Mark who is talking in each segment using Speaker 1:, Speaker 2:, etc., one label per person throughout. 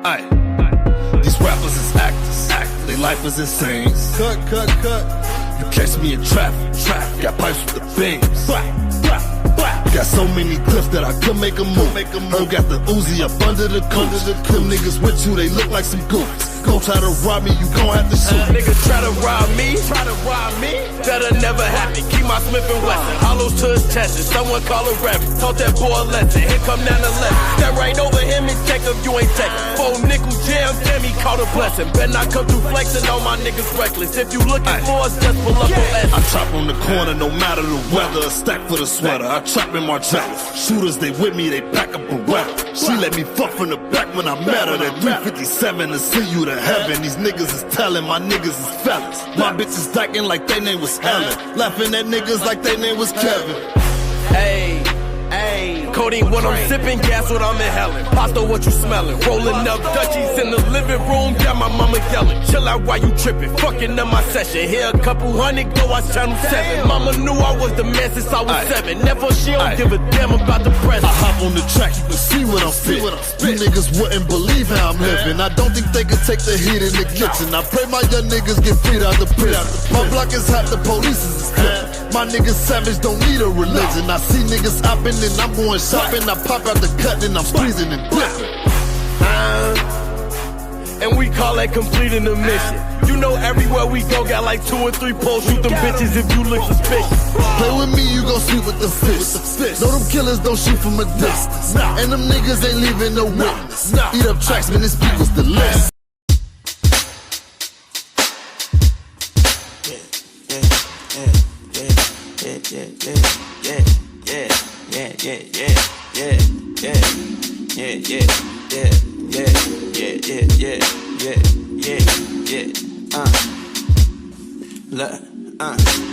Speaker 1: Aye. These rappers is actors. They life is insane. Cut. You catch me in traffic. Got pipes with the beams. Got so many clips that I could make a move. Herb got the Uzi up under the cooch. Them niggas with you, they look like some goofies. Gon' try to rob me, you gon' have to shoot.
Speaker 2: Niggas try to rob me. That'll never happen. Keep my Smith & Wesson hollows to his chest. Someone call a reverend. Taught that boy a lesson. Here come 9/11. Step right over him and check if you ain't checking. 4 nickel jam, damn, he caught a blessing. Better not come through flexing, all my niggas reckless. If you looking for us, just pull up on S.
Speaker 1: I chop on the corner no matter the weather. A stack for the sweater. I chop in my jacket. Shooters, they with me, they pack up a weapon. She let me fuck from the back when I met her. That 357 to see you to heaven. These niggas is telling, my niggas is fellas. My bitches dyking like they name was Ellen. Laughing at niggas like they name was Kevin.
Speaker 2: Hey, codeine when I'm sipping, gas when I'm inhaling. Pasta, what you smelling? Rolling up Dutchies in the living room, got my mama yelling. Chill out while you tripping, fucking up my session. Here a couple hundred, go watch Channel 7. Mama knew I was the man since I was 7. Never she don't give a damn about the present.
Speaker 1: I hop on the track, you can see what I'm spitting. You niggas wouldn't believe how I'm living. I don't think they could take the heat in the kitchen. I pray my young niggas get freed out the prison. My block is hot, the police is clipping. My niggas savage, don't need a religion. I see niggas hopping and I'm going shopping. I pop out the cut and I'm squeezing and flipping.
Speaker 2: And we call that completing the mission. You know everywhere we go, got like 2 or 3 poles. Shoot them bitches if you look suspicious.
Speaker 1: Play with me, you gon' sleep with the fish. Know them killers don't shoot from a distance. And them niggas ain't leaving no witness. Eat up tracks, man, this beat was delicious.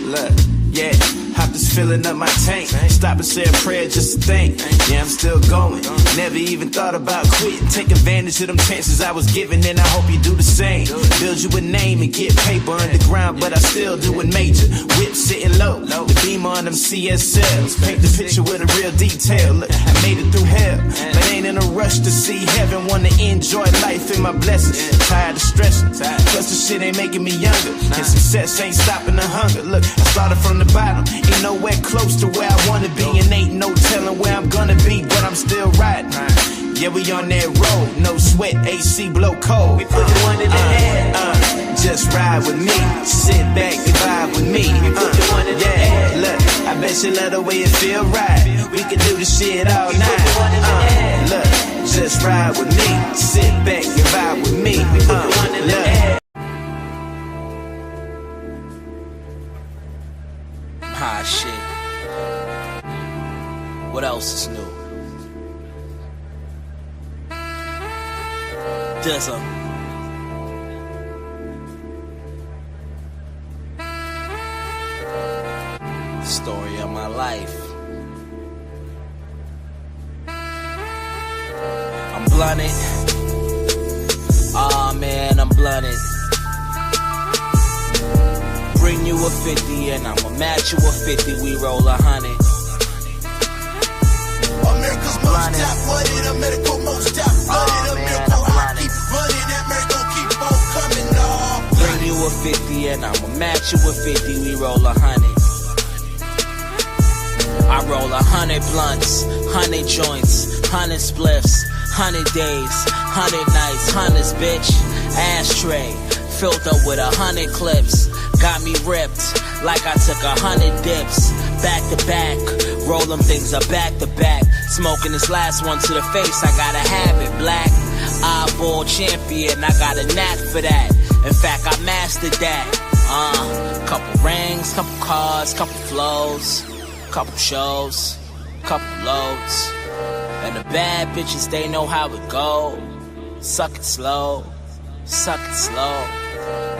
Speaker 3: Look, yeah, hop this filling up my tank. Stop and say a prayer just to think. Yeah, I'm still going. Never even thought about quitting. Take advantage of them chances I was given, and I hope you do the same. Build you a name and get paper underground, but I still do it major. Whip sitting low, the beam on them CSLs. Paint the picture with a real detail. Look, I made it through hell, but ain't in a rush to see heaven. Wanna enjoy life and my blessings. Tired of stressing, plus the shit ain't making me younger, and success ain't stopping the hunger. Look, I started from the bottom, ain't nowhere close to where I wanna be, and ain't no telling where I'm gonna be, but I'm still riding. Yeah, we on that road, no sweat, AC blow cold. We put the one in the air, just ride with me, sit back and vibe with me. We put the one in the air. Look, I bet you love the way it feel right. We can do this shit all night. Look, just ride with me, sit back and vibe with me. We put the one in the air.
Speaker 4: High shit. What else is new? Dizzle. Story of my life. I'm blunted. Aw, man, I'm blunted. Bring you a 50 and I'ma match you a 50. We roll 100.
Speaker 5: America's most top flooded, America most top flooded, America I keep running, America keep on coming off.
Speaker 4: Bring you a 50 and I'ma match you a 50. We roll 100. I roll 100 blunts, 100 joints, 100 spliffs, 100 days, 100 nights, 100s, bitch. Ashtray filled up with 100 clips. Got me ripped like I took 100 dips. Back to back, roll them things up back to back. Smoking this last one to the face, I gotta have it black. Eyeball champion, I got a knack for that. In fact, I mastered that. Couple rings, couple cars, couple flows, couple shows, couple loads. And the bad bitches, they know how it go. Suck it slow, suck it slow,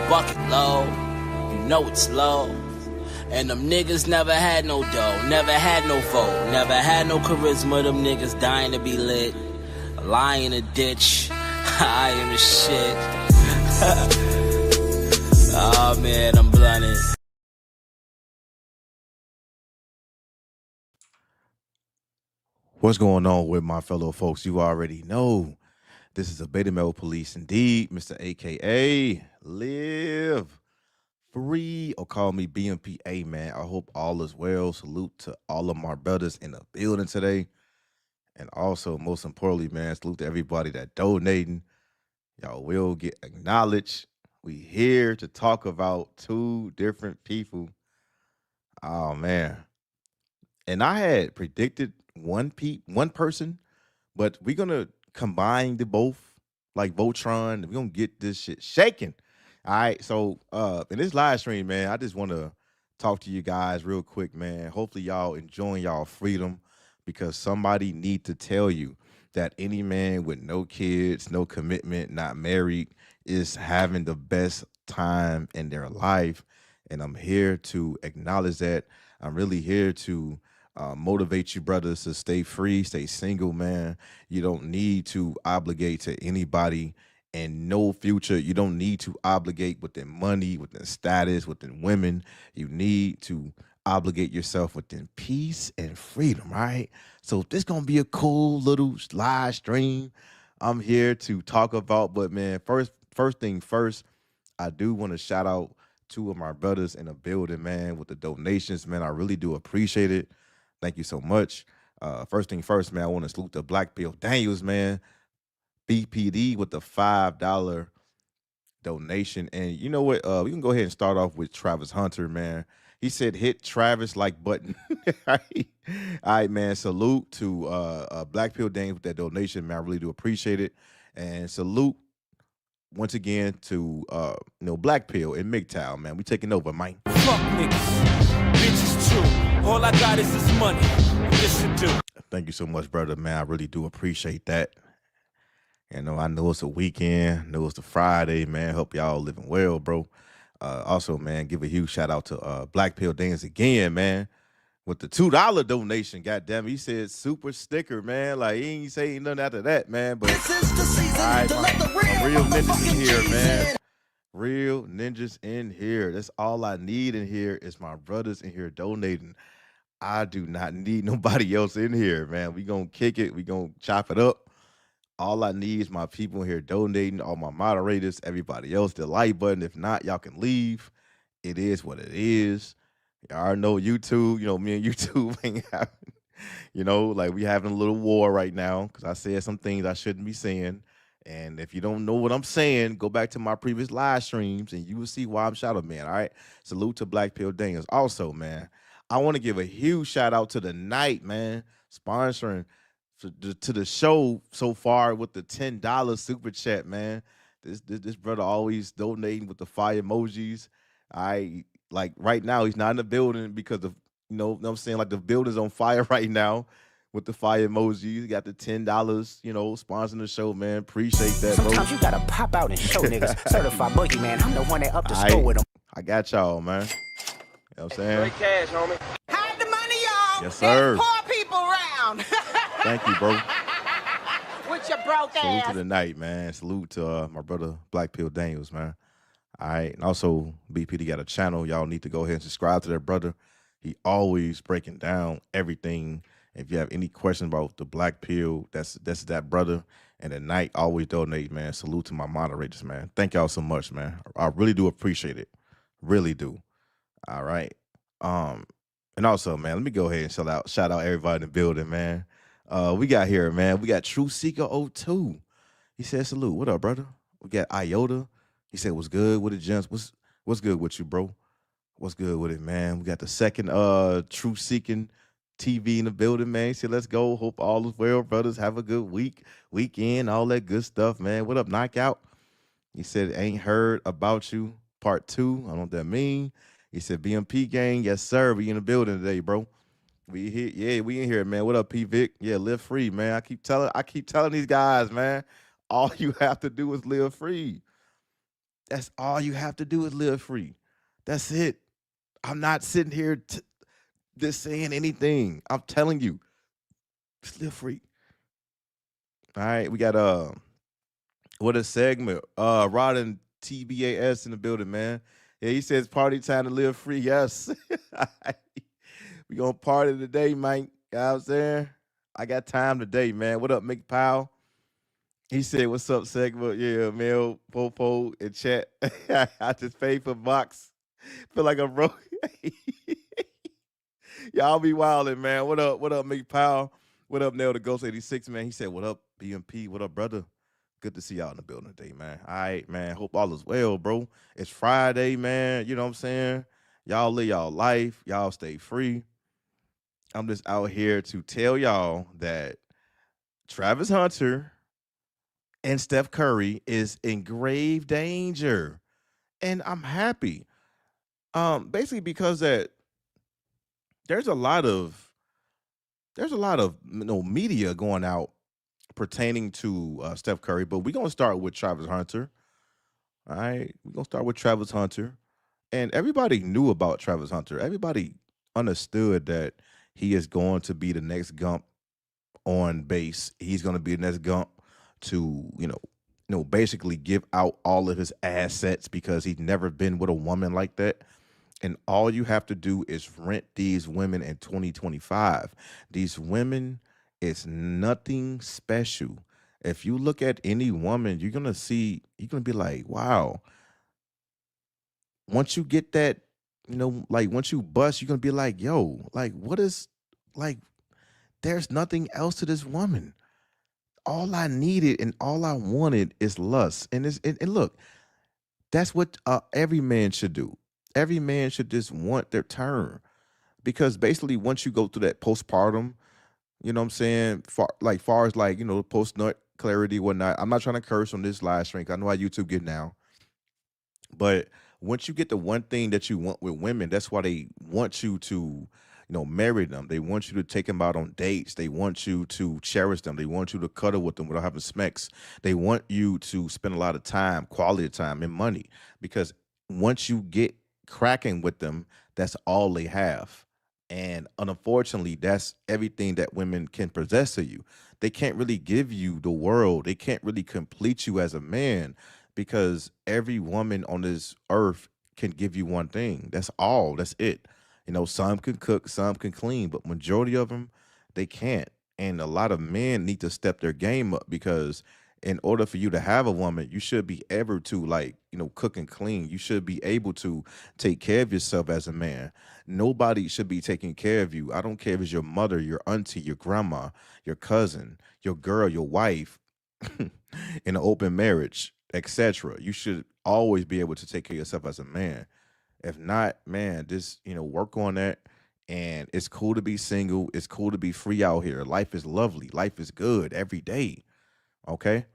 Speaker 4: bucket low. You know it's low. And them niggas never had no dough, never had no vote, never had no charisma. Them niggas dying to be lit, a lie in a ditch. I am the shit. Oh man, I'm blunted.
Speaker 6: What's going on with my fellow folks? You already know This is a beta male police indeed, Mr. AKA Live Free, or call me BMPA, man. I hope all is well. Salute to all of my brothers in the building today. And also, most importantly, man, salute to everybody that donating. Y'all will get acknowledged. We here to talk about two different people. Oh man. And I had predicted one person, but we're gonna combine the both like Voltron. We're gonna get this shit shaking. All right. So in this live stream, man, I just wanna talk to you guys real quick, man. Hopefully y'all enjoying y'all freedom, because somebody need to tell you that any man with no kids, no commitment, not married, is having the best time in their life. And I'm here to acknowledge that. I'm really here to motivate you brothers to stay free, stay single, man. You don't need to obligate to anybody, and no future. You don't need to obligate within money, within status, within women. You need to obligate yourself within peace and freedom, right? So this gonna be a cool little live stream I'm here to talk about. But man, first thing first, I do want to shout out two of my brothers in the building, man, with the donations, man. I really do appreciate it. Thank you so much. First thing first, man, I want to salute the Black Pill Daniels, man. BPD with the $5 donation. And you know what? We can go ahead and start off with Travis Hunter, man. He said, hit Travis like button. All right, man. Salute to Black Pill Daniels with that donation, man. I really do appreciate it. And salute once again to Black Pill in MGTOW, man. We taking over, Mike.
Speaker 2: Fuck niggas. Bitches too. All I got is this money. This should do.
Speaker 6: Thank you so much, brother, man. I really do appreciate that. I know it's a weekend. I know it's a Friday, man. Hope y'all living well, bro. Also, man, give a huge shout out to Black Pill Dance again, man, with the $2 donation. Goddamn, he said super sticker, man. Like, he ain't saying nothing after that, man. But
Speaker 5: This is the season
Speaker 6: all right,
Speaker 5: to let the
Speaker 6: my
Speaker 5: real
Speaker 6: real ninjas in here,
Speaker 5: motherfucking
Speaker 6: man.
Speaker 5: G's
Speaker 6: Real ninjas in here. That's all I need in here is my brothers in here donating. I do not need nobody else in here, man. We gonna kick it. We gonna chop it up. All I need is my people in here donating, all my moderators, everybody else, the like button. If not, y'all can leave. It is what it is. Y'all already know YouTube, me and YouTube ain't having, like we having a little war right now because I said some things I shouldn't be saying. And if you don't know what I'm saying, go back to my previous live streams and you will see why I'm Shadow Man, all right? Salute to Black Pill Daniels. Also, man, I want to give a huge shout out to the night, man, sponsoring to the show so far with the $10 super chat, man. This brother always donating with the fire emojis. Like right now he's not in the building because of what I'm saying, like the building's on fire right now with the fire emojis. He got the $10, sponsoring the show, man. Appreciate that, bro.
Speaker 7: Sometimes you gotta pop out and show niggas. Certified boogeyman, I'm the one that up the score with them.
Speaker 6: I got y'all, man. You know what I'm saying?
Speaker 2: Great cash, homie.
Speaker 5: Hide the money, y'all.
Speaker 6: Yes, sir.
Speaker 5: And poor people around.
Speaker 6: Thank you, bro.
Speaker 5: With your broke
Speaker 6: Salute
Speaker 5: ass.
Speaker 6: to the night, man. Salute to my brother Black Pill Daniels, man. All right. And also, BPD got a channel. Y'all need to go ahead and subscribe to that brother. He always breaking down everything. If you have any questions about the Black Pill, that's that brother. And at night, always donate, man. Salute to my moderators, man. Thank y'all so much, man. I really do appreciate it. Really do. All right. And also, man, let me go ahead and shout out everybody in the building, man. We got here, man. We got True Seeker 02. He said, salute. What up, brother? We got Iota. He said, what's good with it, gents? What's good with you, bro? What's good with it, man? We got the second True Seeking TV in the building, man. He said, let's go. Hope all is well, brothers. Have a good weekend, all that good stuff, man. What up, Knockout? He said, ain't heard about you. Part 2. I don't know what that mean. He said, BMP gang. Yes, sir. We in the building today, bro. We here. Yeah, we in here, man. What up, P Vic? Yeah, live free, man. I keep telling these guys, man, all you have to do is live free. That's all you have to do is live free. That's it. I'm not sitting here just saying anything. I'm telling you, just live free. All right, we got what a segment. Rod and TBAS in the building, man. Yeah, he says party time to live free. Yes. We gonna party today, Mike. You know what I'm saying? I got time today, man. What up, McPowell? He said, "What's up, segment? Yeah, Mel, Popo, and chat. I just paid for box. Feel like I'm broke. Y'all be wildin', man. What up? What up, Mick Powell? What up, Nail the Ghost 86, man? He said, "What up, BMP? What up, brother? Good to see y'all in the building today, man. All right, man. Hope all is well, bro. It's Friday, man. You know what I'm saying? Y'all live y'all life. Y'all stay free. I'm just out here to tell y'all that Travis Hunter and Steph Curry is in grave danger. And I'm happy. Basically because that there's a lot of media going out pertaining to Steph Curry, but we're gonna start with Travis Hunter. All right. We're gonna start with Travis Hunter. And everybody knew about Travis Hunter. Everybody understood that he is going to be the next Gump on base. He's going to be the next Gump to, basically give out all of his assets because he's never been with a woman like that. And all you have to do is rent these women in 2025. These women is nothing special. If you look at any woman, you're going to be like, wow. Once you get that, like once you bust, you're going to be like, yo, like what is, like, there's nothing else to this woman. All I needed and all I wanted is lust. And look, that's what every man should do. Every man should just want their turn. Because basically, once you go through that postpartum, you know what I'm saying? Far as like, post nut clarity, whatnot. I'm not trying to curse on this live stream. I know how YouTube get now. But once you get the one thing that you want with women, that's why they want you to, marry them. They want you to take them out on dates. They want you to cherish them. They want you to cuddle with them without having smacks. They want you to spend a lot of time, quality time, and money. Because once you get cracking with them, that's all they have. And unfortunately, that's everything that women can possess of you. They can't really give you the world. They can't really complete you as a man because every woman on this earth can give you one thing. That's all. That's it. Some can cook, some can clean, but majority of them, they can't. And a lot of men need to step their game up because in order for you to have a woman, you should be able to cook and clean. You should be able to take care of yourself as a man. Nobody should be taking care of you. I don't care if it's your mother, your auntie, your grandma, your cousin, your girl, your wife, in an open marriage, etc. You should always be able to take care of yourself as a man. If not, man, just work on that. And it's cool to be single. It's cool to be free out here. Life is lovely. Life is good every day. Okay.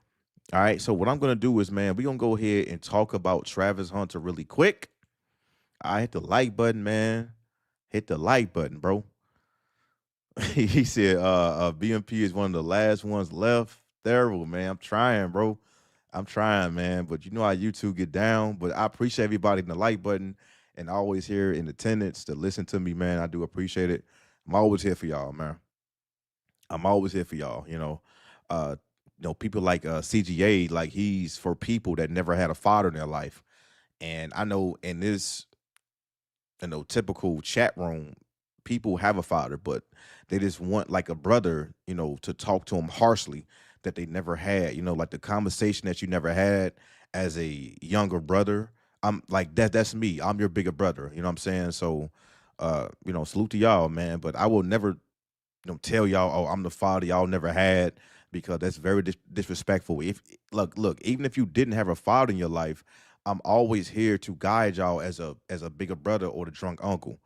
Speaker 6: All right. So what I'm gonna do is, man, we're gonna go ahead and talk about Travis Hunter really quick. I hit the like button, man. Hit the like button, bro. He said BMP is one of the last ones left. Terrible, man. I'm trying, bro. I'm trying, man. But you know how YouTube get down. But I appreciate everybody in the like button and always here in attendance to listen to me, man. I do appreciate it. I'm always here for y'all, man. I'm always here for y'all, people like CGA, like he's for people that never had a father in their life. And I know in this, typical chat room, people have a father, but they just want like a brother, to talk to them harshly that they never had, like the conversation that you never had as a younger brother. I'm like that's me. I'm your bigger brother. You know what I'm saying? So salute to y'all, man. But I will never tell y'all, oh, I'm the father y'all never had, because that's very disrespectful. If look, even if you didn't have a father in your life, I'm always here to guide y'all as a bigger brother or the drunk uncle.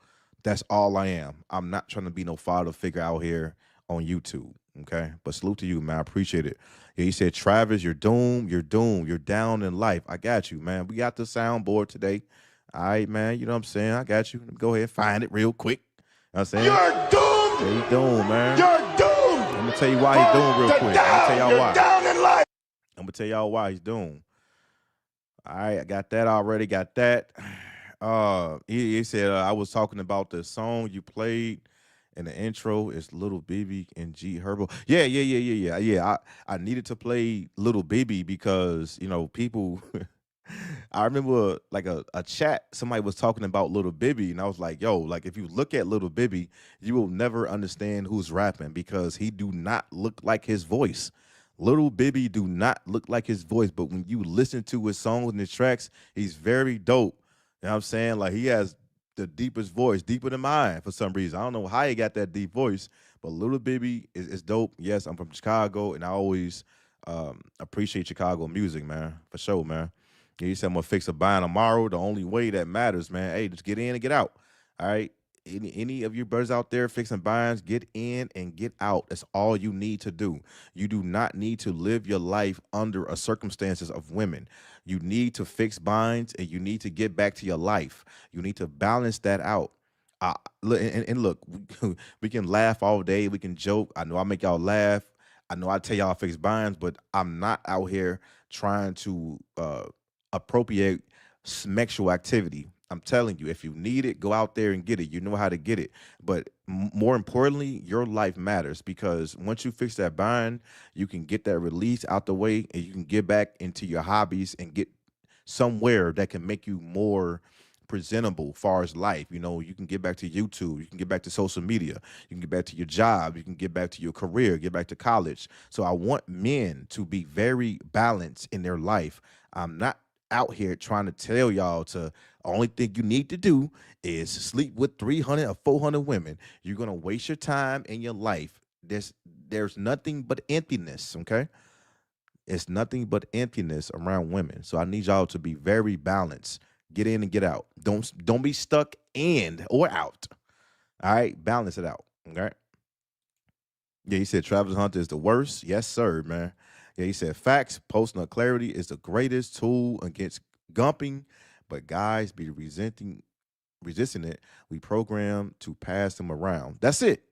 Speaker 6: That's all I am. I'm not trying to be no father figure out here on YouTube. Okay, but salute to you, man. I appreciate it. Yeah, he said, Travis, you're doomed. You're doomed. You're down in life. I got you, man. We got the soundboard today. All right, man. You know what I'm saying? I got you. Let me go ahead and find it real quick. You know what I'm saying?
Speaker 5: You're doomed.
Speaker 6: Yeah, he's doomed, man.
Speaker 5: You're doomed.
Speaker 6: I'm gonna tell you why he's doomed real quick. I'm gonna tell y'all
Speaker 5: You're
Speaker 6: why.
Speaker 5: down in life.
Speaker 6: I'm gonna tell y'all why he's doomed. All right, I got that already. Got that. He said I was talking about the song you played in the intro. It's Little Baby and G Herbo. Yeah. I needed to play Little Baby because people. I remember like a chat, somebody was talking about Little Bibby, and I was like, yo, like if you look at Little Bibby, you will never understand who's rapping because he do not look like his voice. Little Bibby do not look like his voice, but when you listen to his songs and his tracks, he's very dope. You know what I'm saying? Like he has the deepest voice, deeper than mine for some reason. I don't know how he got that deep voice, but Little Bibby is dope. Yes, I'm from Chicago, and I always appreciate Chicago music, man, for sure, man. Yeah, you said I'm gonna fix a bind tomorrow. The only way that matters, man. Hey, just get in and get out. All right. Any of you brothers out there fixing binds, get in and get out. That's all you need to do. You do not need to live your life under a circumstances of women. You need to fix binds and you need to get back to your life. You need to balance that out. And look, we can laugh all day. We can joke. I know I make y'all laugh. I know I tell y'all fix binds, but I'm not out here trying to appropriate sexual activity. I'm telling you, if you need it, go out there and get it. You know how to get it. But more importantly, your life matters because once you fix that bind, you can get that release out the way and you can get back into your hobbies and get somewhere that can make you more presentable far as life. You know, you can get back to YouTube, you can get back to social media, you can get back to your job, you can get back to your career, get back to college. So I want men to be very balanced in their life. I'm not out here trying to tell y'all to only thing you need to do is sleep with 300 or 400 women. You're going to waste your time in your life. There's nothing but emptiness, okay? It's nothing but emptiness around women. So I need y'all to be very balanced. Get in and get out. Don't be stuck in or out. All right? Balance it out, okay? Yeah, he said Travis Hunter is the worst. Yes, sir, man. Yeah, he said facts, posting clarity is the greatest tool against gumping, but guys be resisting it. We program to pass them around. That's it.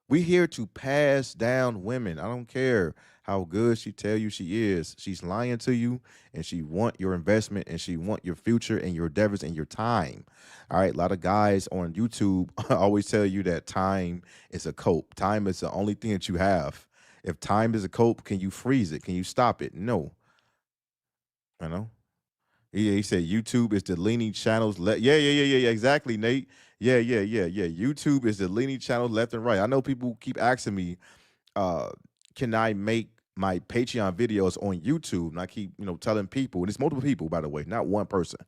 Speaker 6: We here to pass down women. I don't care how good she tell you she is. She's lying to you, and she want your investment, and she want your future and your endeavors and your time. All right, a lot of guys on YouTube always tell you that time is a cope. Time is the only thing that you have. If time is a cope, can you freeze it? Can you stop it? No. You know? He said YouTube is the leaning channels. Yeah. Exactly, Nate. Yeah. YouTube is the leaning channels left and right. I know people keep asking me, can I make my Patreon videos on YouTube? And I keep, telling people, and it's multiple people, by the way, not one person.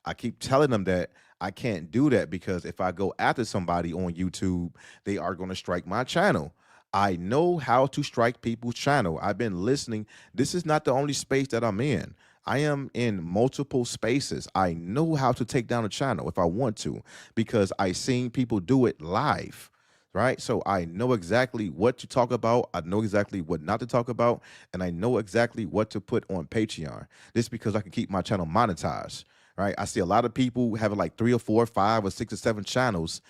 Speaker 6: I keep telling them that I can't do that because if I go after somebody on YouTube, they are going to strike my channel. I know how to strike people's channel. I've been listening. This is not the only space that I'm in. I am in multiple spaces. I know how to take down a channel if I want to because I seen people do it live, right? So I know exactly what to talk about. I know exactly what not to talk about. And I know exactly what to put on Patreon. This because I can keep my channel monetized, right? I see a lot of people having like 3 or 4 or 5 or 6 or 7 channels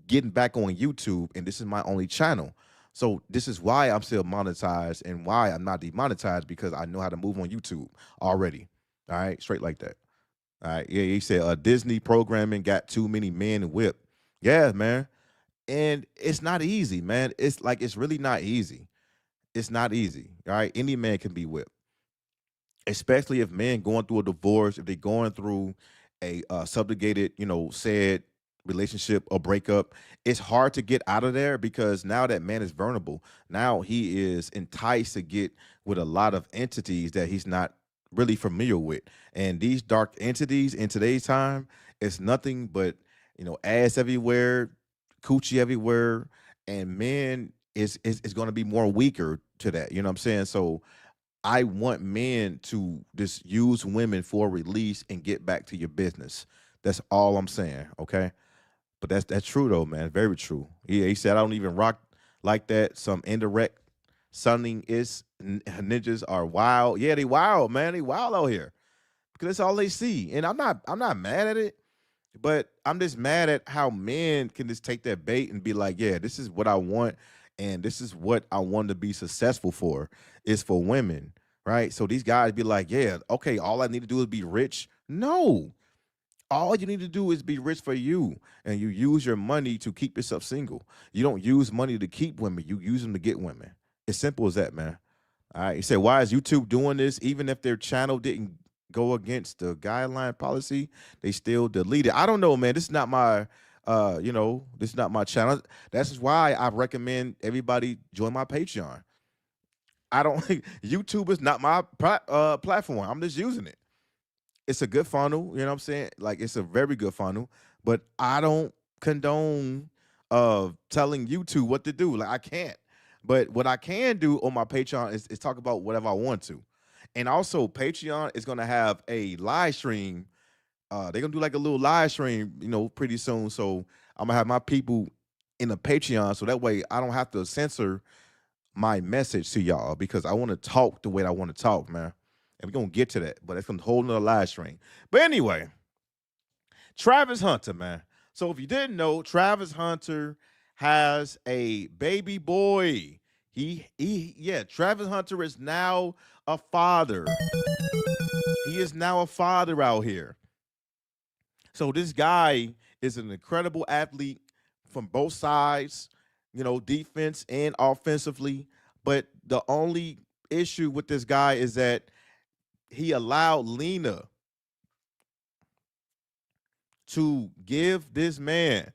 Speaker 6: getting back on YouTube, and this is my only channel. So this is why I'm still monetized and why I'm not demonetized because I know how to move on YouTube already. All right, straight like that. All right, yeah, he said Disney programming got too many men whipped. Yeah, man. And it's not easy, man. It's really not easy. It's not easy. All right, any man can be whipped, especially if men going through a divorce, if they're going through a subjugated, said relationship or breakup. It's hard to get out of there because now that man is vulnerable. Now he is enticed to get with a lot of entities that he's not really familiar with. And these dark entities in today's time, it's nothing but, ass everywhere, coochie everywhere, and men is going to be more weaker to that. You know what I'm saying? So I want men to just use women for release and get back to your business. That's all I'm saying, okay? But that's true though, man. Very true. He said I don't even rock like that. Some indirect sunning is ninjas are wild. Yeah, they wild, man. They wild out here because that's all they see. And I'm not mad at it, but I'm just mad at how men can just take that bait and be like, yeah, this is what I want, and this is what I want to be successful for. Is for women, right? So these guys be like, yeah, okay, all I need to do is be rich. No. All you need to do is be rich for you, and you use your money to keep yourself single. You don't use money to keep women. You use them to get women. It's simple as that, man. All right. He said, why is YouTube doing this? Even if their channel didn't go against the guideline policy, they still delete it. I don't know, man. This is not my, this is not my channel. That's why I recommend everybody join my Patreon. I don't YouTube is not my platform. I'm just using it. It's a good funnel, you know what I'm saying? Like it's a very good funnel, but I don't condone telling YouTube what to do. Like I can't. But what I can do on my Patreon is talk about whatever I want to. And also Patreon is gonna have a live stream. They're gonna do like a little live stream, pretty soon. So I'm gonna have my people in the Patreon so that way I don't have to censor my message to y'all because I want to talk the way I want to talk, man. And we're gonna get to that, but it's a whole nother live stream. But anyway, Travis Hunter, man. So if you didn't know, Travis Hunter has a baby boy. Travis Hunter is now a father. He is now a father out here. So this guy is an incredible athlete from both sides, defense and offensively. But the only issue with this guy is that he allowed Lena to give this man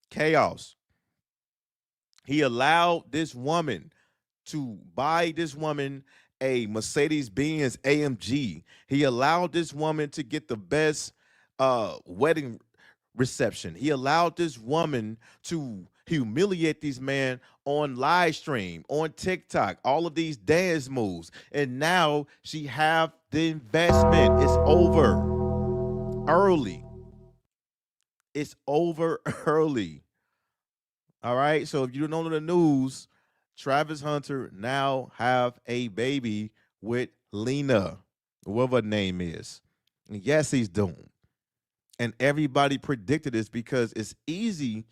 Speaker 6: chaos. He allowed this woman to buy this woman a Mercedes-Benz AMG. He allowed this woman to get the best wedding reception. He allowed this woman to humiliate these men on live stream, on TikTok, all of these dance moves. And now she have the investment. It's over early. It's over early. All right. So if you don't know the news, Travis Hunter now have a baby with Lena, whatever her name is. And yes, he's doomed. And everybody predicted this because it's easy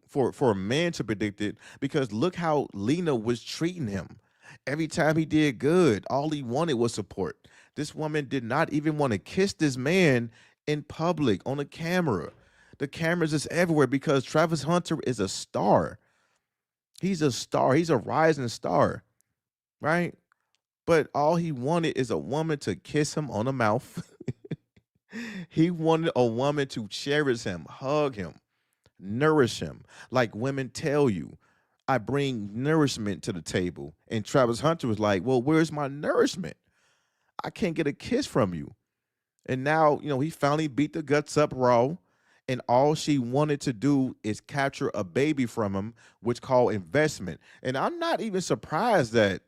Speaker 6: for a man to predict it because look how Lena was treating him. Every time he did good, all he wanted was support. This woman did not even want to kiss this man in public on a camera. The cameras is everywhere because Travis Hunter is a star. He's a star. He's a rising star, right? But all he wanted is a woman to kiss him on the mouth. He wanted a woman to cherish him, hug him, nourish him. Like women tell you, I bring nourishment to the table. And Travis Hunter was like, well, where's my nourishment? I can't get a kiss from you. And now, he finally beat the guts up raw. And all she wanted to do is capture a baby from him, which called investment. And I'm not even surprised that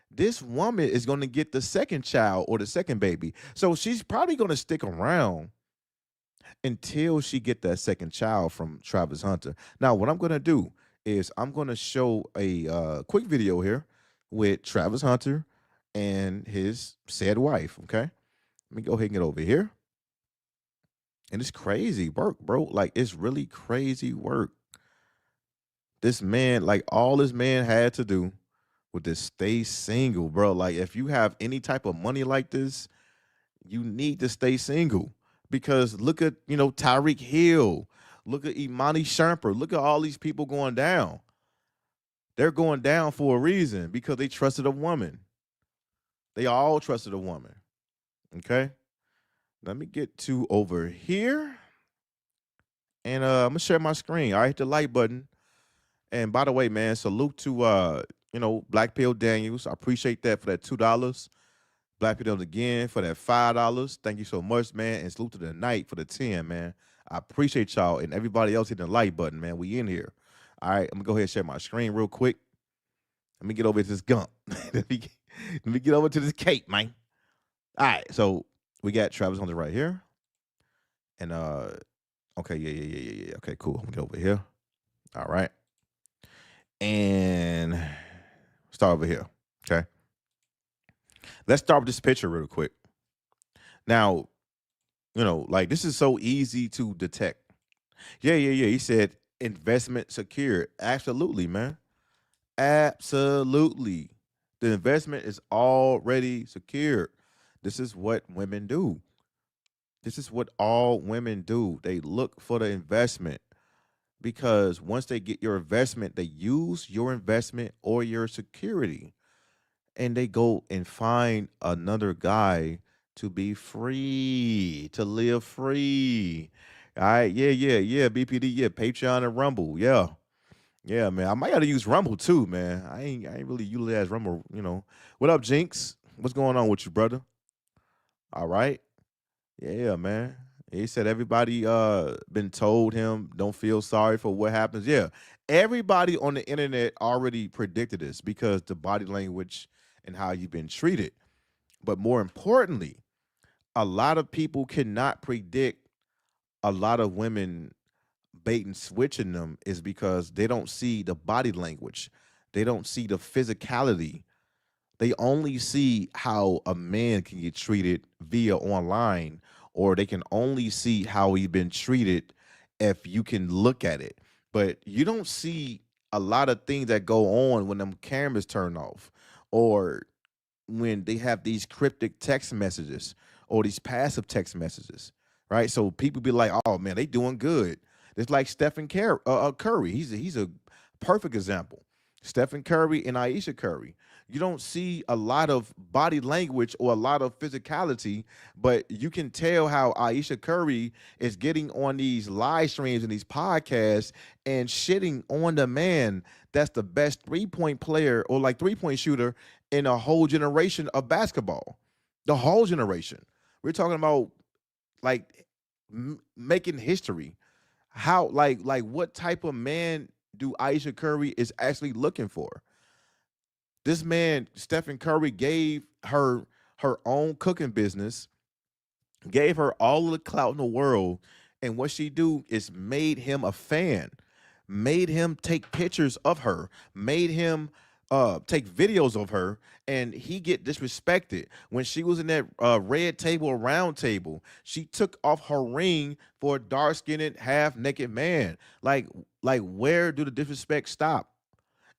Speaker 6: this woman is going to get the second child or the second baby. So she's probably going to stick around until she get that second child from Travis Hunter. Now, what I'm going to do is I'm going to show a quick video here with Travis Hunter and his said wife, okay? Let me go ahead and get over here. And it's crazy work, bro. Like, it's really crazy work. This man, like, all this man had to do with this stay single, bro. Like, if you have any type of money like this, you need to stay single. Because look at, Tyreek Hill. Look at Imani Shumpert. Look at all these people going down. They're going down for a reason because they trusted a woman. They all trusted a woman. Okay? Let me get to over here. And I'm going to share my screen. All right, hit the like button. And by the way, man, salute to, Black Pill Daniels. I appreciate that for that $2. Black Pill again for that $5. Thank you so much, man. And salute to the Night for the 10, man. I appreciate y'all and everybody else hitting the like button, man. We in here. All right, I'm going to go ahead and share my screen real quick. Let me get over to this gump. let me get over to this cake, man. All right, so we got Travis Hunter right here. And, okay, yeah. Okay, cool. I'm going to get over here. All right. And start over here, okay? Let's start with this picture real quick. Now, like this is so easy to detect. Yeah. He said investment secured. Absolutely, man. Absolutely. The investment is already secured. This is what women do. This is what all women do. They look for the investment because once they get your investment, they use your investment or your security and they go and find another guy to be free, to live free. All right, yeah, BPD, yeah, Patreon and Rumble, yeah. Yeah, man. I might gotta use Rumble too, man. I ain't really utilize Rumble, you know. What up, Jinx? What's going on with you, brother? All right. Yeah, man. He said everybody been told him don't feel sorry for what happens. Yeah. Everybody on the internet already predicted this because the body language and how you've been treated. But more importantly, a lot of people cannot predict a lot of women bait and switching them is because they don't see the body language. They don't see the physicality. They only see how a man can get treated via online, or they can only see how he's been treated if you can look at it. But you don't see a lot of things that go on when them cameras turn off, or when they have these cryptic text messages or these passive text messages, right? So people be like, "Oh man, they doing good." It's like Stephen Curry. He's a perfect example. Stephen Curry and Aisha Curry. You don't see a lot of body language or a lot of physicality, but you can tell how Aisha Curry is getting on these live streams and these podcasts and shitting on the man that's the best 3-point player or like 3-point shooter in a whole generation of basketball. The whole generation. We're talking about like making history. How like what type of man do Aisha Curry is actually looking for? This man, Stephen Curry, gave her own cooking business, gave her all of the clout in the world, and what she do is made him a fan, made him take pictures of her, made him take videos of her, and he get disrespected. When she was in that red table round table, she took off her ring for a dark-skinned, half-naked man. Like where do the disrespect stop?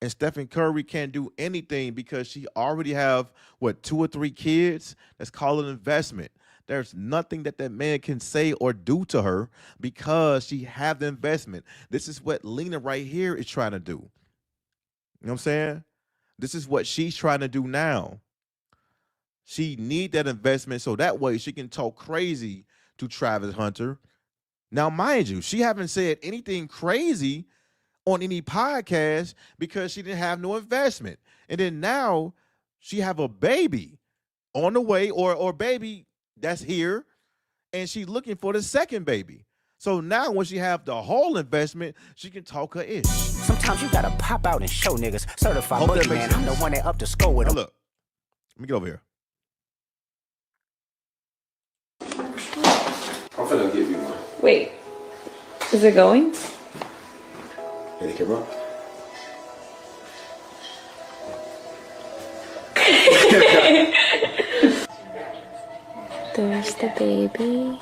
Speaker 6: And Stephen Curry can't do anything because she already have what 2 or 3 kids. That's called an investment. There's nothing that that man can say or do to her because she have the investment. This is what Lena right here is trying to do. You know what I'm saying? This is what she's trying to do now. She need that investment so that way she can talk crazy to Travis Hunter. Now, mind you, she haven't said anything crazy on any podcast because she didn't have no investment. And then now she have a baby on the way or baby that's here, and she's looking for the second baby. So now when she have the whole investment, she can talk her ish.
Speaker 7: Sometimes you gotta pop out and show niggas. Certified
Speaker 6: Hope that
Speaker 7: boogie
Speaker 6: makes
Speaker 7: man, I'm the
Speaker 6: sense.
Speaker 7: one that up to score with
Speaker 6: Now
Speaker 7: him.
Speaker 6: look, let me get over here.
Speaker 8: I'm finna give you one.
Speaker 9: Wait, is it going?
Speaker 8: Hey, the camera.
Speaker 9: There's the baby.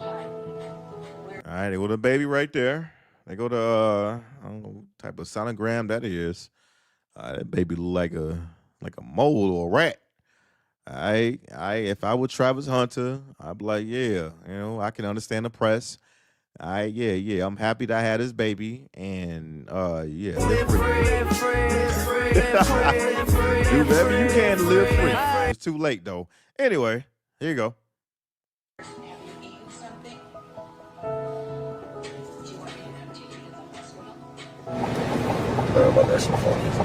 Speaker 6: All right, they go to the baby right there. They go to I don't know what type of sonogram that is. That baby look like a mole or a rat. If I were Travis Hunter, I'd be like, yeah, I can understand the press. Yeah, I'm happy that I had his baby, and yeah, live free. Do whatever you can to live free. It's too late though. Anyway, here you go.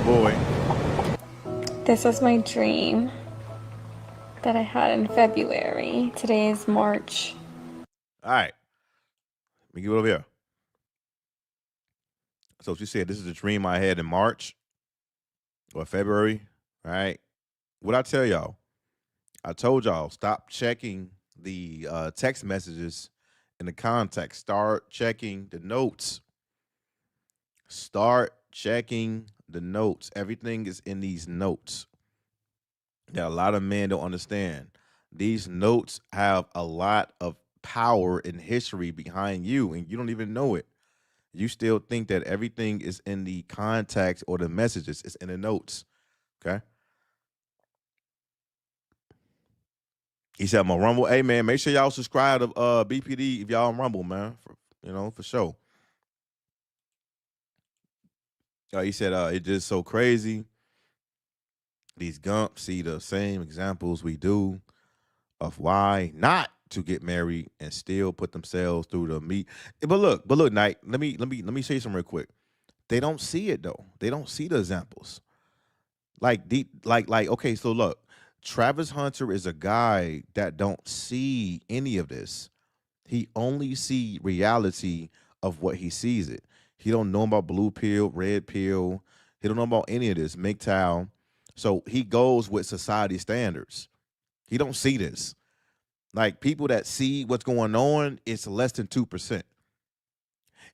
Speaker 6: Boy.
Speaker 9: This was my dream that I had in February. Today is March.
Speaker 6: All right. Let me get over here. So she said this is a dream I had in March or February. All right. What I tell y'all? I told y'all stop checking the text messages in the context. Start checking the notes. Start checking the notes. Everything is in these notes. That a lot of men don't understand. These notes have a lot of power and history behind you, and you don't even know it. You still think that everything is in the context or the messages. It's in the notes. Okay. He said, I'm on Rumble. Hey, man, make sure y'all subscribe to BPD if y'all on Rumble, man. For sure. He said, it's just so crazy. These gumps see the same examples we do of why not to get married and still put themselves through the meat. But look, Knight, let me show you something real quick. They don't see it though. They don't see the examples. Okay, so look, Travis Hunter is a guy that don't see any of this. He only see reality of what he sees it. He don't know about blue pill, red pill. He don't know about any of this, MGTOW. So he goes with society standards. He don't see this. Like people that see what's going on, it's less than 2%.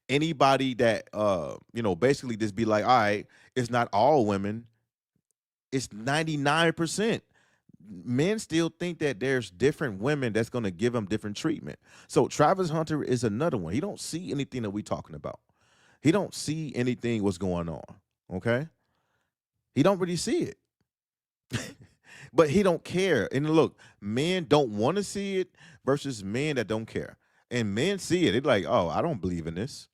Speaker 6: Anybody that basically just be like, all right, it's not all women, it's 99%. Men still think that there's different women that's going to give them different treatment. So Travis Hunter is another one. He don't see anything that we talking about. He don't see anything what's going on. Okay. He don't really see it. But he don't care. And look, men don't want to see it versus men that don't care. And men see it. They're like, oh, I don't believe in this.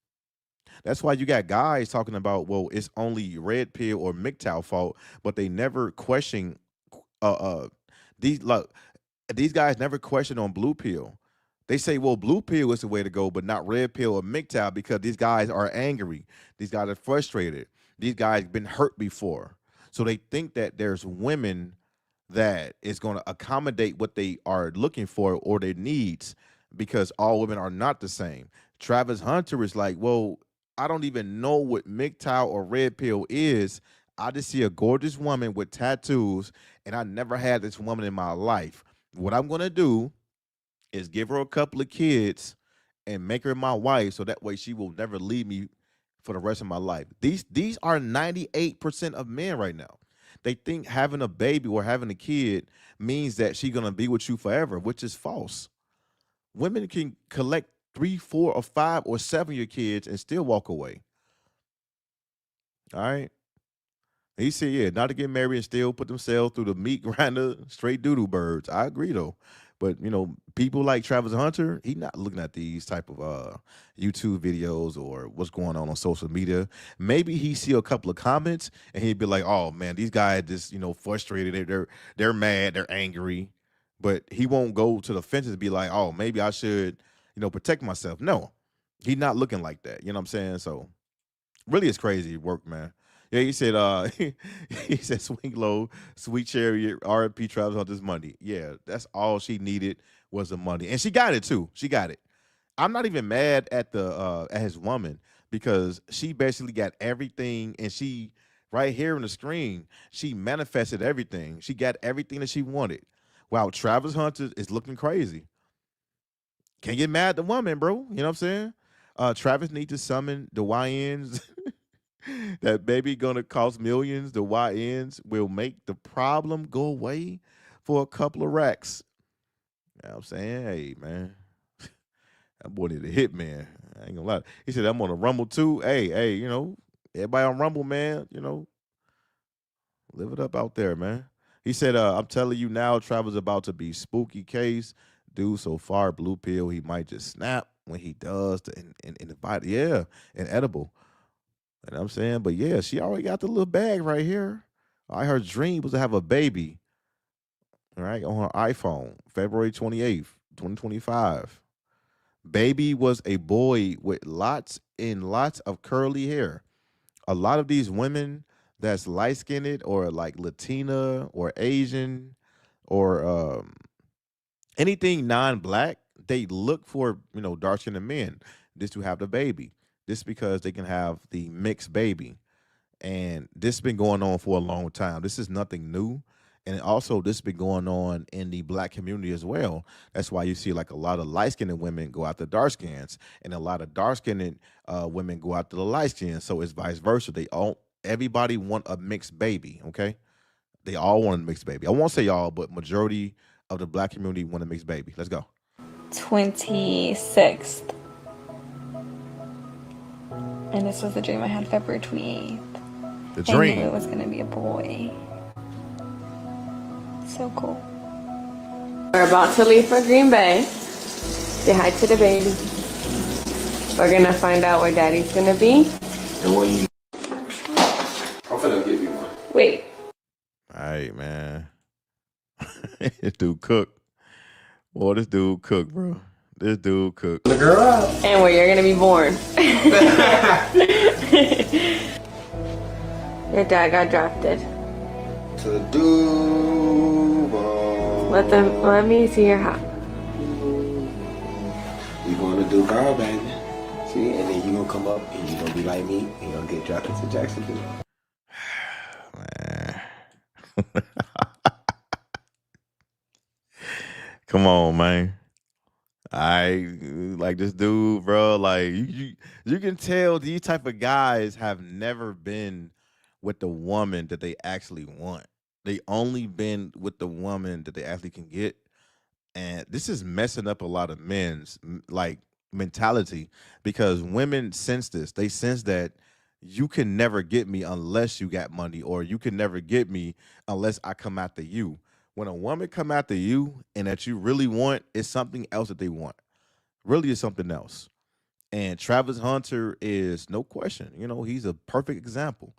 Speaker 6: That's why you got guys talking about, well, it's only red pill or MGTOW fault, but they never question these guys never question on blue pill. They say, well, blue pill is the way to go, but not red pill or MGTOW because these guys are angry. These guys are frustrated. These guys been hurt before. So they think that there's women that is going to accommodate what they are looking for or their needs because all women are not the same. Travis Hunter is like, well, I don't even know what MGTOW or red pill is. I just see a gorgeous woman with tattoos, and I never had this woman in my life. What I'm going to do is give her a couple of kids and make her my wife so that way she will never leave me for the rest of my life. These are 98% of men right now. They think having a baby or having a kid means that she's going to be with you forever, which is false. Women can collect 3, 4, or 5, or 7 of your kids and still walk away. All right. He said, yeah, not to get married and still put themselves through the meat grinder, straight doodle birds. I agree, though. But, people like Travis Hunter, he not looking at these type of YouTube videos or what's going on social media. Maybe he see a couple of comments and he'd be like, oh, man, these guys just, frustrated. They're mad. They're angry. But he won't go to the fences and be like, oh, maybe I should, protect myself. No, he's not looking like that. You know what I'm saying? So really it's crazy work, man. Yeah, he said he said swing low, sweet chariot, RP Travis Hunter's money. Yeah, that's all she needed was the money. And she got it too. She got it. I'm not even mad at at his woman because she basically got everything, and she right here on the screen, she manifested everything. She got everything that she wanted. Wow, Travis Hunter is looking crazy. Can't get mad at the woman, bro. You know what I'm saying? Travis needs to summon the YNs. That baby gonna cost millions. The YNs will make the problem go away for a couple of racks. You know what I'm saying? Hey, man. That boy need a hit, man. I ain't gonna lie. He said, I'm on a Rumble too. Hey, everybody on Rumble, man, live it up out there, man. He said, I'm telling you now, Travis about to be spooky case. Dude, so far, blue pill, he might just snap when he does in the body. Yeah, and edible. You know what I'm saying? But yeah, she already got the little bag right here. Her dream was to have a baby, right, on her iPhone, February 28th, 2025. Baby was a boy with lots and lots of curly hair. A lot of these women that's light-skinned or like Latina or Asian or anything non-black, they look for, dark-skinned men just to have the baby. This because they can have the mixed baby. And this has been going on for a long time. This is nothing new. And also this has been going on in the black community as well. That's why you see like a lot of light-skinned women go after dark skins and a lot of dark-skinned women go after the light skins. So it's vice versa. Everybody want a mixed baby, okay? They all want a mixed baby. I won't say all, but majority of the black community want a mixed baby. Let's go.
Speaker 9: 26th. And this was the dream I had February 28th.
Speaker 6: The dream.
Speaker 9: I knew it was going to be a boy. So cool.
Speaker 10: We're about to leave for Green Bay. Say hi to the baby. We're going to find out where daddy's going to be.
Speaker 8: And when you... I'm finna give you one.
Speaker 10: Wait.
Speaker 6: All right, man. This dude cook. Boy, this dude cook, bro. This dude cook.
Speaker 8: The girl out.
Speaker 10: And where you're going to be born. Your dad got drafted.
Speaker 8: To the Duval.
Speaker 10: Let me see your hat.
Speaker 8: We going to Duval, baby. See, and then you gonna come up and you gonna be like me and you gonna get drafted to Jacksonville.
Speaker 6: Man. Come on, man. I like this dude, bro. Like you can tell these type of guys have never been with the woman that they actually want. They only been with the woman that they actually can get. And this is messing up a lot of men's like mentality because women sense this. They sense that you can never get me unless you got money, or you can never get me unless I come after you. When a woman come after you and that you really want, it's something else that they want. Really is something else. And Travis Hunter is no question. He's a perfect example.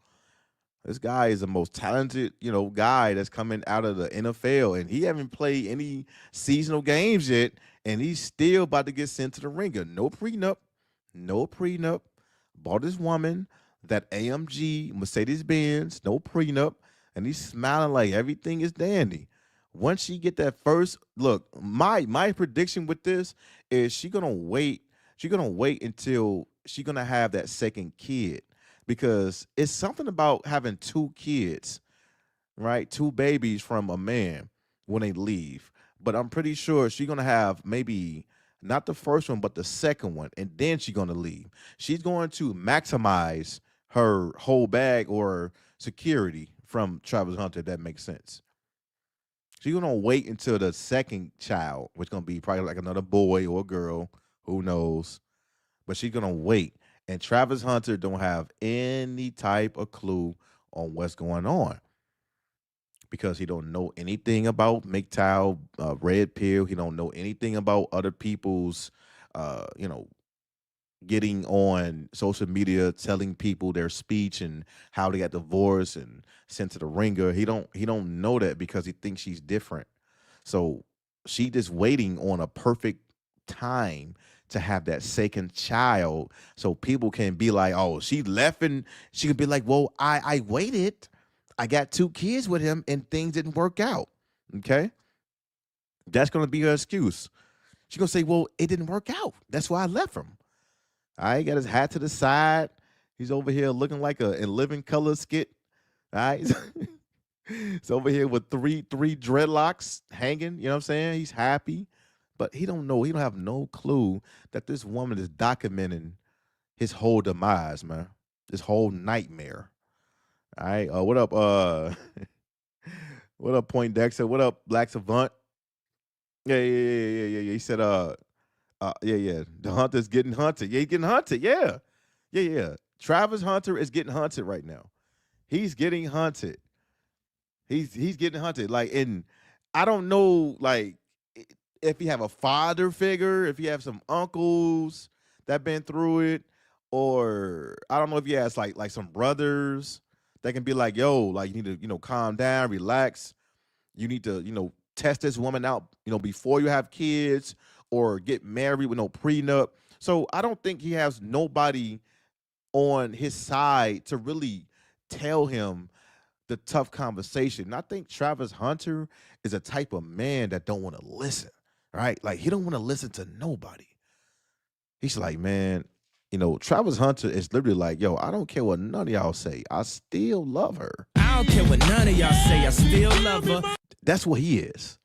Speaker 6: This guy is the most talented, guy that's coming out of the NFL, and he haven't played any seasonal games yet, and he's still about to get sent to the ringer. No prenup, no prenup. Bought his woman that AMG Mercedes Benz, no prenup, and he's smiling like everything is dandy. Once she get that first look, my prediction with this is she's gonna wait until she's gonna have that second kid. Because it's something about having two kids, right? Two babies from a man when they leave. But I'm pretty sure she's going to have maybe not the first one, but the second one. And then she's going to leave. She's going to maximize her whole bag or security from Travis Hunter, if that makes sense. She's going to wait until the second child, which is going to be probably like another boy or a girl. Who knows? But she's going to wait. And Travis Hunter don't have any type of clue on what's going on because he don't know anything about MGTOW, red pill. He don't know anything about other people's, getting on social media, telling people their speech and how they got divorced and sent to the ringer. He don't know that because he thinks she's different. So she just waiting on a perfect time to have that second child so people can be like, oh, she left, and she could be like, well, I waited. I got two kids with him and things didn't work out. Okay? That's going to be her excuse. She's going to say, well, it didn't work out. That's why I left him. All right, got his hat to the side. He's over here looking like a in living color skit. All right. He's over here with three dreadlocks hanging. You know what I'm saying? He's happy. But he don't know. He don't have no clue that this woman is documenting his whole demise, man. This whole nightmare. All right. What up? What up, Point Dexter? What up, Black Savant? Yeah. He said, yeah. The hunter's getting hunted. Yeah, he's getting hunted. Yeah. Travis Hunter is getting hunted right now. He's getting hunted. He's getting hunted. Like, and I don't know, like, if you have a father figure, if you have some uncles that been through it, or I don't know if you have like some brothers that can be like, yo, like you need to, calm down, relax. You need to, test this woman out, before you have kids or get married with no prenup. So I don't think he has nobody on his side to really tell him the tough conversation. And I think Travis Hunter is a type of man that don't want to listen. Right? Like, he don't want to listen to nobody. He's like, man, Travis Hunter is literally like, yo, I don't care what none of y'all say. I still love her.
Speaker 3: I don't care what none of y'all say. I still love her.
Speaker 6: That's what he is.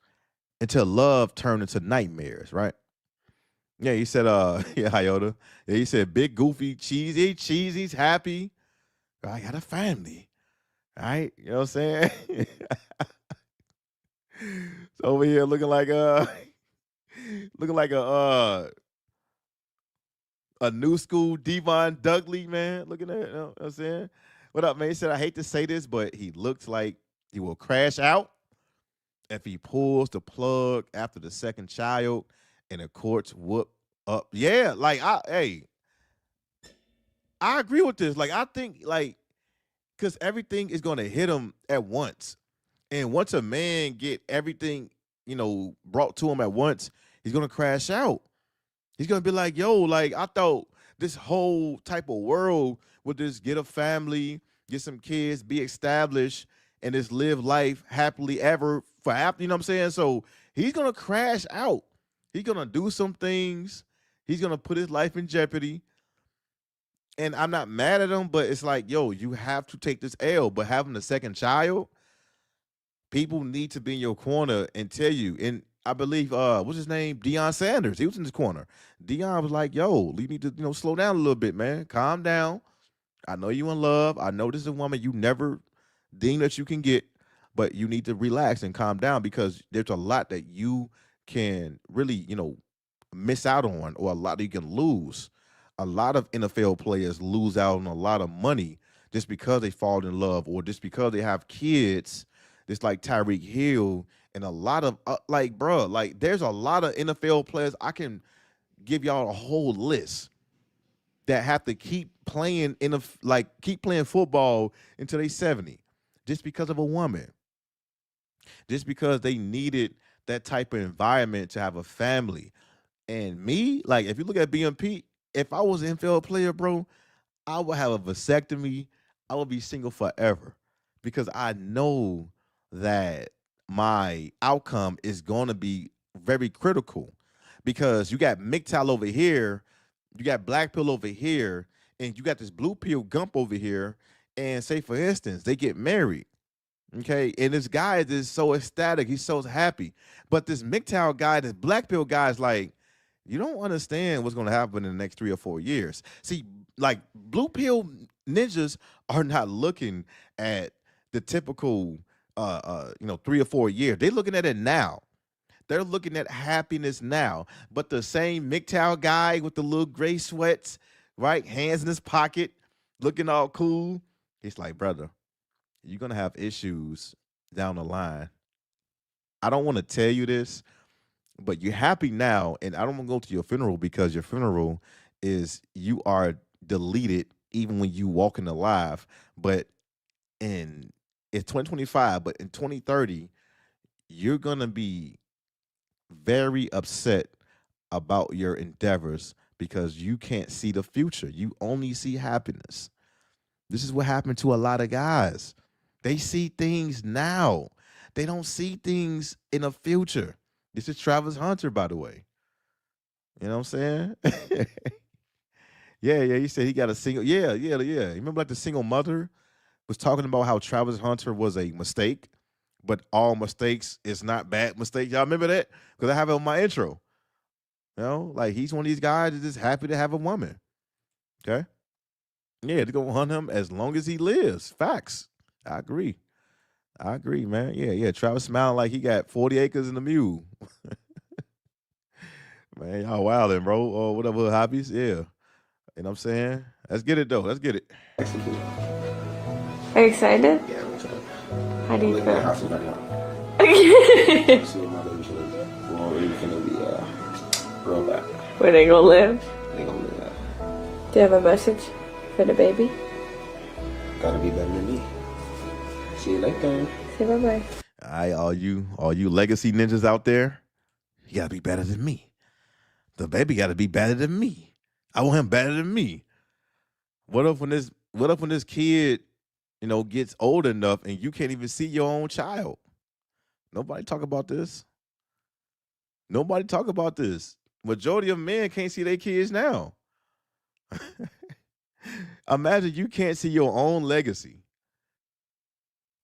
Speaker 6: Until love turned into nightmares, right? Yeah, he said, yeah, Iota. Yeah, he said, big, goofy, cheesy's happy. I got a family. All right? You know what I'm saying? So over here looking like a new school Devon Dudley, man. Looking at it, you know what I'm saying? What up, man? He said, I hate to say this, but he looks like he will crash out if he pulls the plug after the second child and the courts whoop up. Yeah, like, I agree with this. Like, I think, like, because everything is going to hit him at once. And once a man get everything, brought to him at once, he's going to crash out. He's going to be like, yo, like, I thought this whole type of world with this get a family, get some kids, be established, and just live life happily ever for after, you know what I'm saying? So he's gonna crash out. He's gonna do some things. He's gonna put his life in jeopardy. And I'm not mad at him, but it's like, yo, you have to take this L. But having a second child, people need to be in your corner and tell you. And I believe, what's his name? Deion Sanders. He was in his corner. Deion was like, yo, you need to, slow down a little bit, man. Calm down. I know you in love. I know this is a woman you never deem that you can get, but you need to relax and calm down because there's a lot that you can really, miss out on, or a lot that you can lose. A lot of NFL players lose out on a lot of money just because they fall in love or just because they have kids. Just like Tyreek Hill and a lot of there's a lot of NFL players. I can give y'all a whole list that have to keep playing keep playing football until they 70 just because of a woman. Just because they needed that type of environment to have a family. And me, like, if you look at BMP, if I was an NFL player, bro, I would have a vasectomy. I would be single forever because I know that my outcome is going to be very critical because you got MGTOW over here, you got black pill over here, and you got this blue pill gump over here. And say, for instance, they get married. Okay, and this guy is just so ecstatic. He's so happy. But this MGTOW guy, this black pill guy is like, you don't understand what's going to happen in the next 3 or 4 years. See, like blue pill ninjas are not looking at the typical, 3 or 4 years. They're looking at it now. They're looking at happiness now. But the same MGTOW guy with the little gray sweats, right, hands in his pocket, looking all cool. He's like, brother, you're going to have issues down the line. I don't want to tell you this, but you're happy now, and I don't want to go to your funeral because your funeral is you are deleted even when you walking alive. But it's 2025, but in 2030, you're going to be very upset about your endeavors because you can't see the future. You only see happiness. This is what happened to a lot of guys. They see things now. They don't see things in the future. This is Travis Hunter, by the way. You know what I'm saying? Yeah. He said he got a single. Yeah. You remember like the single mother was talking about how Travis Hunter was a mistake, but all mistakes is not bad mistakes. Y'all remember that? Because I have it on my intro. Like he's one of these guys that's just happy to have a woman. Okay? Yeah, they're going to hunt him as long as he lives. Facts. I agree, man. Yeah. Travis smiling like he got 40 acres and a mule. Man, y'all wildin', bro. Or whatever hobbies. Yeah. You know what I'm saying? Let's get it, though. Let's get it.
Speaker 10: Are you excited?
Speaker 8: Yeah, I'm excited.
Speaker 10: How do you
Speaker 8: Look
Speaker 10: feel?
Speaker 8: at the house is ready up. See what my baby's gonna be. We're really gonna be real back.
Speaker 10: Where they gonna live?
Speaker 8: They gonna live that.
Speaker 10: Do you have a message for the baby?
Speaker 8: Gotta be better than me. See you later.
Speaker 10: Say bye-bye.
Speaker 6: All right, all you legacy ninjas out there, you gotta be better than me. The baby gotta be better than me. I want him better than me. What if when this kid, gets old enough and you can't even see your own child? Nobody talk about this. Majority of men can't see their kids now. Imagine you can't see your own legacy.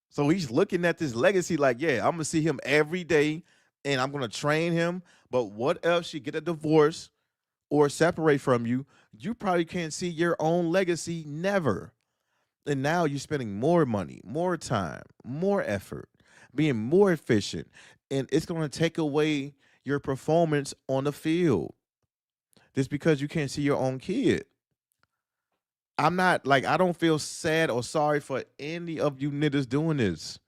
Speaker 6: So he's looking at this legacy like, yeah, I'm going to see him every day and I'm going to train him. But what else you get a divorce or separate from you? You probably can't see your own legacy never. And now you're spending more money, more time, more effort, being more efficient. And it's going to take away your performance on the field just because you can't see your own kid. I don't feel sad or sorry for any of you niggas doing this.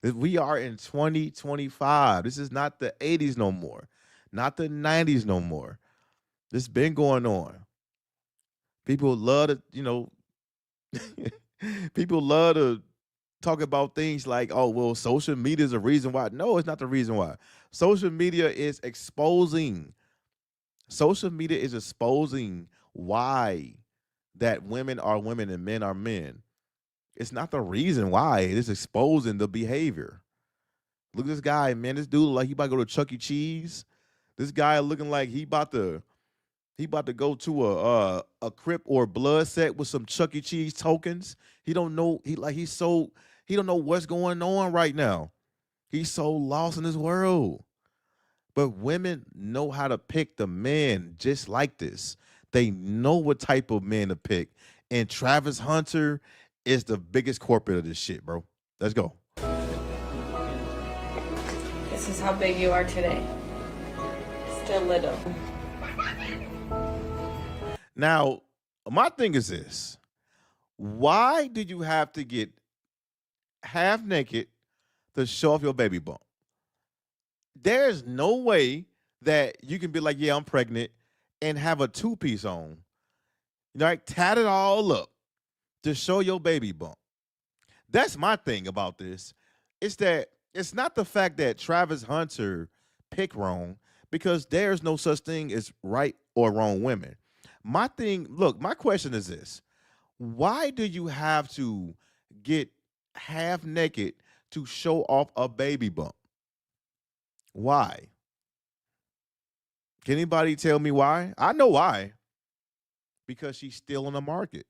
Speaker 6: We are in 2025. This is not the 80s no more, not the 90s no more. This has been going on. People love to, people love to talk about things like, oh, well, social media is a reason why. No, it's not the reason why. Social media is exposing. Social media is exposing why that women are women and men are men. It's not the reason why. It's exposing the behavior. Look at this guy, man. This dude like he about to go to Chuck E. Cheese. This guy looking like he about to go to a Crip or Blood set with some Chuck E. Cheese tokens. He don't know he don't know what's going on right now. He's so lost in this world. But women know how to pick the men just like this. They know what type of men to pick. And Travis Hunter is the biggest corporate of this shit, bro. Let's go.
Speaker 9: This is how big you are today. Still little.
Speaker 6: Now, my thing is this. Why did you have to get half naked to show off your baby bump? There's no way that you can be like, yeah, I'm pregnant and have a two-piece on. You know, like tat it all up to show your baby bump. That's my thing about this. It's that it's not the fact that Travis Hunter picked wrong, because there's no such thing as right or wrong women. My question is this. Why do you have to get half naked to show off a baby bump? Why? Can anybody tell me why? I know why. Because she's still on the market.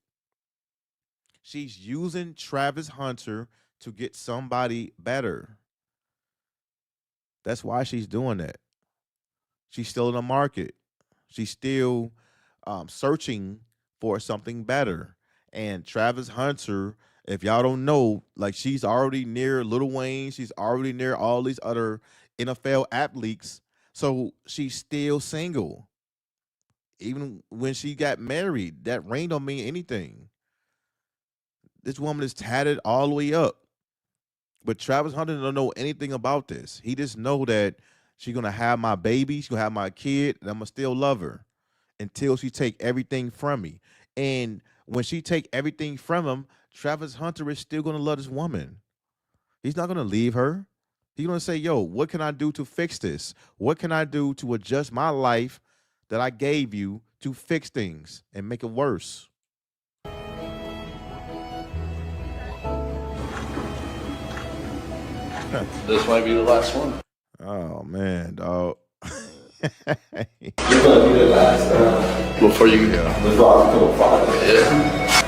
Speaker 6: She's using Travis Hunter to get somebody better. That's why she's doing that. She's still in the market. She's still searching for something better. And Travis Hunter, if y'all don't know, like she's already near Lil Wayne. She's already near all these other NFL athletes. So she's still single. Even when she got married, that ring don't mean anything. This woman is tatted all the way up. But Travis Hunter don't know anything about this. He just know that she's gonna have my baby, she's gonna have my kid, and I'm gonna still love her until she take everything from me. And when she take everything from him, Travis Hunter is still gonna love this woman. He's not gonna leave her. He's gonna say, yo, what can I do to fix this? What can I do to adjust my life that I gave you to fix things and make it worse?
Speaker 11: This might be the last one.
Speaker 6: Oh man, dog.
Speaker 11: You're gonna be the last before you become a father. Yeah.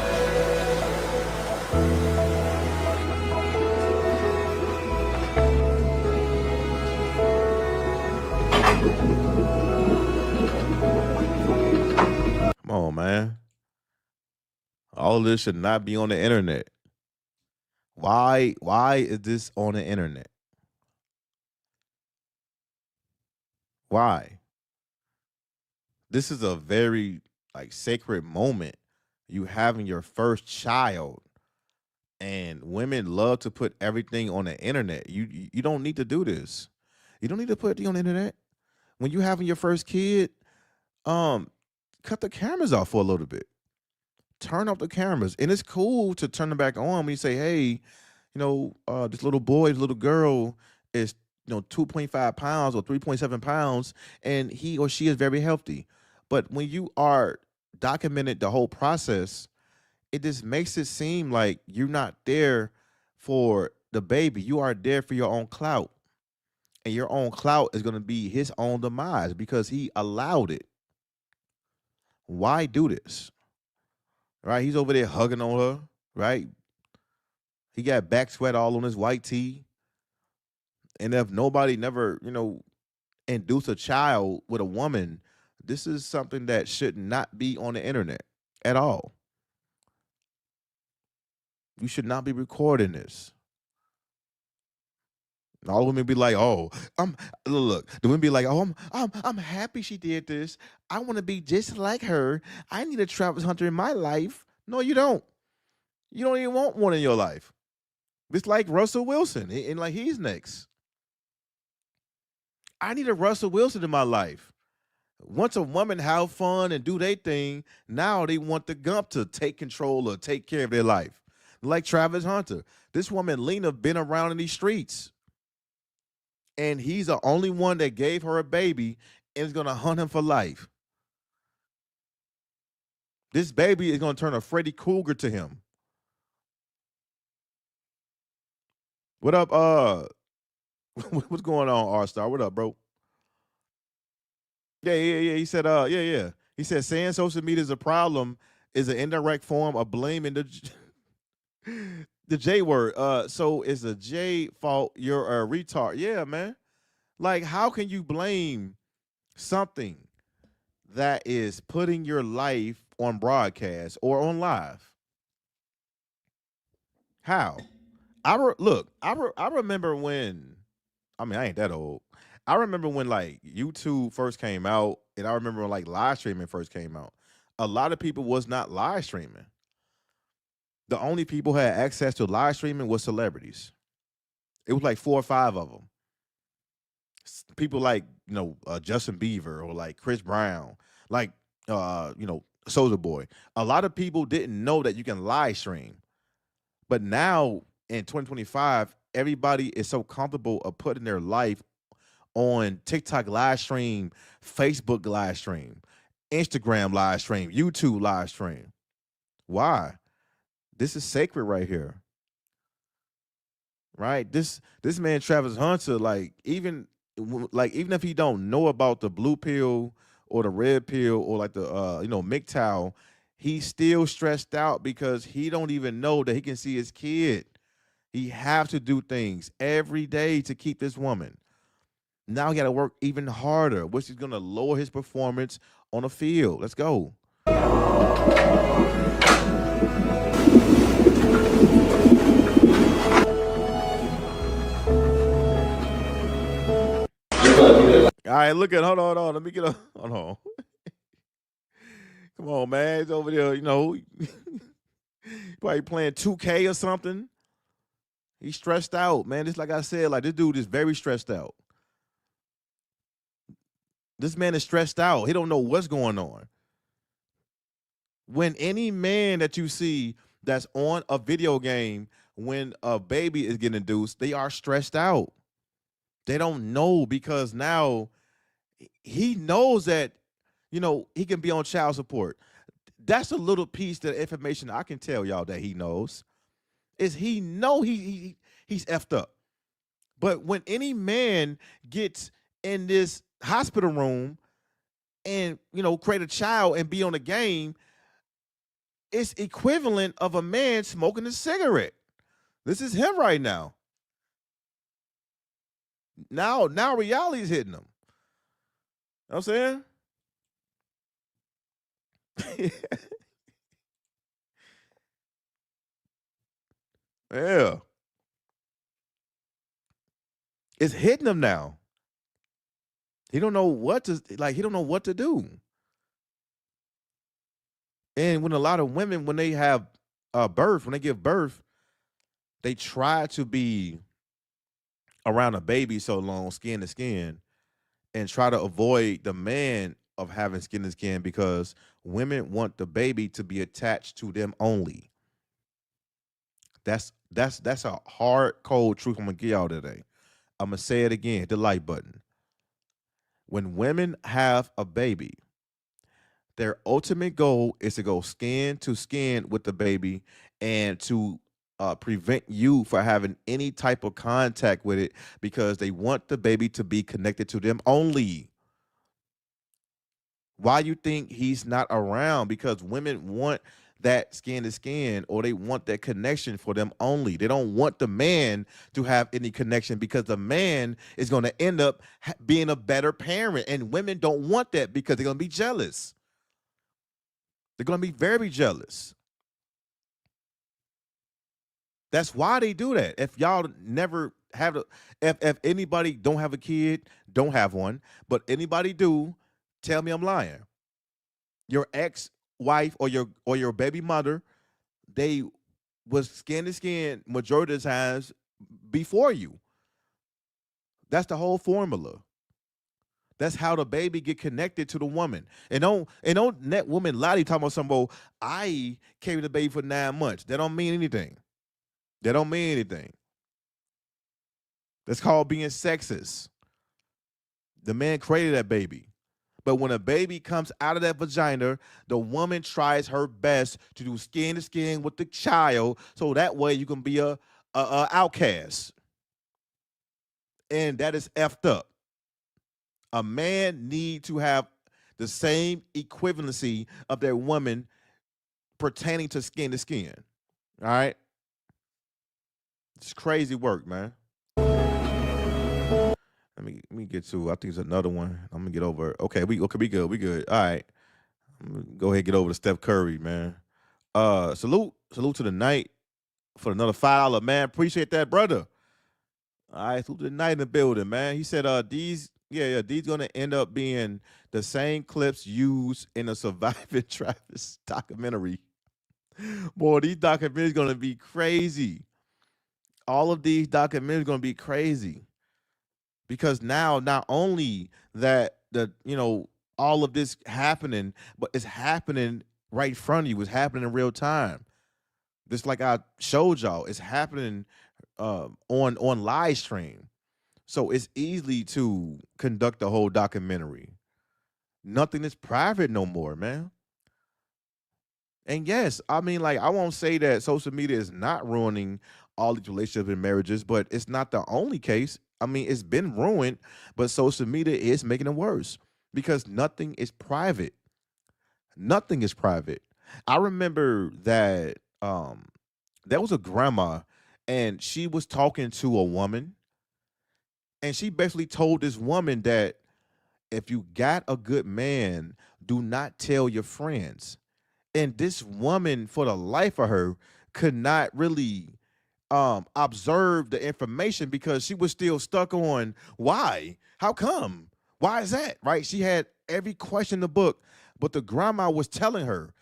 Speaker 6: Come on, man. All of this should not be on the internet. Why is this on the internet? Why? This is a very sacred moment. You having your first child, and women love to put everything on the internet. You don't need to do this. You don't need to put it on the internet. When you having your first kid, cut the cameras off for a little bit. Turn off the cameras. And it's cool to turn them back on when you say, hey, this little boy, this little girl is 2.5 pounds or 3.7 pounds, and he or she is very healthy. But when you are documented the whole process, it just makes it seem like you're not there for the baby. You are there for your own clout. And your own clout is going to be his own demise because he allowed it. Why do this? Right? He's over there hugging on her, right? He got back sweat all on his white tee. And if nobody never, induce a child with a woman, this is something that should not be on the internet at all. You should not be recording this. All women be like, "Oh, look." The women be like, "Oh, I'm happy she did this. I want to be just like her. I need a Travis Hunter in my life." No, you don't. You don't even want one in your life. It's like Russell Wilson, and like he's next. I need a Russell Wilson in my life. Once a woman have fun and do their thing, now they want the Gump to take control or take care of their life. Like Travis Hunter. This woman, Lena, been around in these streets. And he's the only one that gave her a baby and is going to hunt him for life. This baby is gonna turn a Freddy Krueger to him. What up? What's going on, R-Star? What up, bro? Yeah. He said, yeah. He said saying social media is a problem is an indirect form of blaming the J word. So it's a J fault. You're a retard. Yeah, man. Like, how can you blame something that is putting your life on broadcast or on live? How? I remember when. I mean, I ain't that old. I remember when like YouTube first came out, and I remember when like live streaming first came out. A lot of people was not live streaming. The only people who had access to live streaming was celebrities. It was like 4 or 5 of them. People like Justin Bieber or like Chris Brown, like Soulja Boy. A lot of people didn't know that you can live stream, but now in 2025, everybody is so comfortable of putting their life on TikTok live stream, Facebook live stream, Instagram live stream, YouTube live stream. Why? This is sacred right here. Right? This man Travis Hunter, like even if he don't know about the blue pill or the red pill or like the MGTOW, he's still stressed out because he don't even know that he can see his kid. He have to do things every day to keep this woman. Now he got to work even harder, which is going to lower his performance on the field. Let's go. All right, hold on. Let me get hold on. Come on, man. He's over there, probably playing 2K or something. He's stressed out, man. Just like I said, like this dude is very stressed out. This man is stressed out. He don't know what's going on. When any man that you see that's on a video game, when a baby is getting induced, they are stressed out. They don't know because now he knows that, he can be on child support. That's a little piece of information I can tell y'all that he knows. Is he know he's effed up. But when any man gets in this hospital room and, create a child and be on a game, it's equivalent of a man smoking a cigarette. This is him right now. Now reality's hitting him. You know what I'm saying? Yeah. It's hitting him now. He don't know what to do. And when a lot of women, when they have when they give birth, they try to be around a baby so long, skin to skin, and try to avoid the man of having skin to skin because women want the baby to be attached to them only. That's a hard, cold truth I'm gonna give y'all today. I'm gonna say it again, hit the like button. When women have a baby, their ultimate goal is to go skin to skin with the baby and to prevent you from having any type of contact with it because they want the baby to be connected to them only. Why you think he's not around? Because women want that skin to skin, or they want that connection for them only. They don't want the man to have any connection because the man is going to end up being a better parent. And women don't want that because they're going to be jealous. They're going to be very jealous. That's why they do that. If y'all never have if anybody don't have a kid, don't have one, but anybody do, tell me I'm lying. Your ex-wife or your baby mother, they was skin to skin majority of the times before you. That's the whole formula. That's how the baby get connected to the woman. And don't that woman lie to you talking about something, well, I carried the baby for 9 months. That don't mean anything. That don't mean anything. That's called being sexist. The man created that baby. But when a baby comes out of that vagina, the woman tries her best to do skin to skin with the child, so that way you can be a outcast. And that is effed up. A man need to have the same equivalency of that woman pertaining to skin. All right? It's crazy work, man. Let me get to, I think it's another one. I'm gonna get over. Okay, we good. All right. I'm gonna go ahead and get over to Steph Curry, man. Salute to the night for another $5, man. Appreciate that, brother. All right, salute to the night in the building, man. He said these gonna end up being the same clips used in a Surviving Travis documentary. Boy, these documentaries gonna be crazy. All of these documentaries gonna be crazy. Because now not only that all of this happening, but it's happening right in front of you. It's happening in real time. Just like I showed y'all, it's happening on live stream. So it's easy to conduct the whole documentary. Nothing is private no more, man. And yes, I mean, like, I won't say that social media is not ruining all these relationships and marriages, but it's not the only case. I mean, it's been ruined, but social media is making it worse because nothing is private. Nothing is private. I remember that there was a grandma and she was talking to a woman, and she basically told this woman that if you got a good man, do not tell your friends. And this woman, for the life of her, could not really observe the information because she was still stuck on why, how come, why is that, right? She had every question in the book, but the grandma was telling her,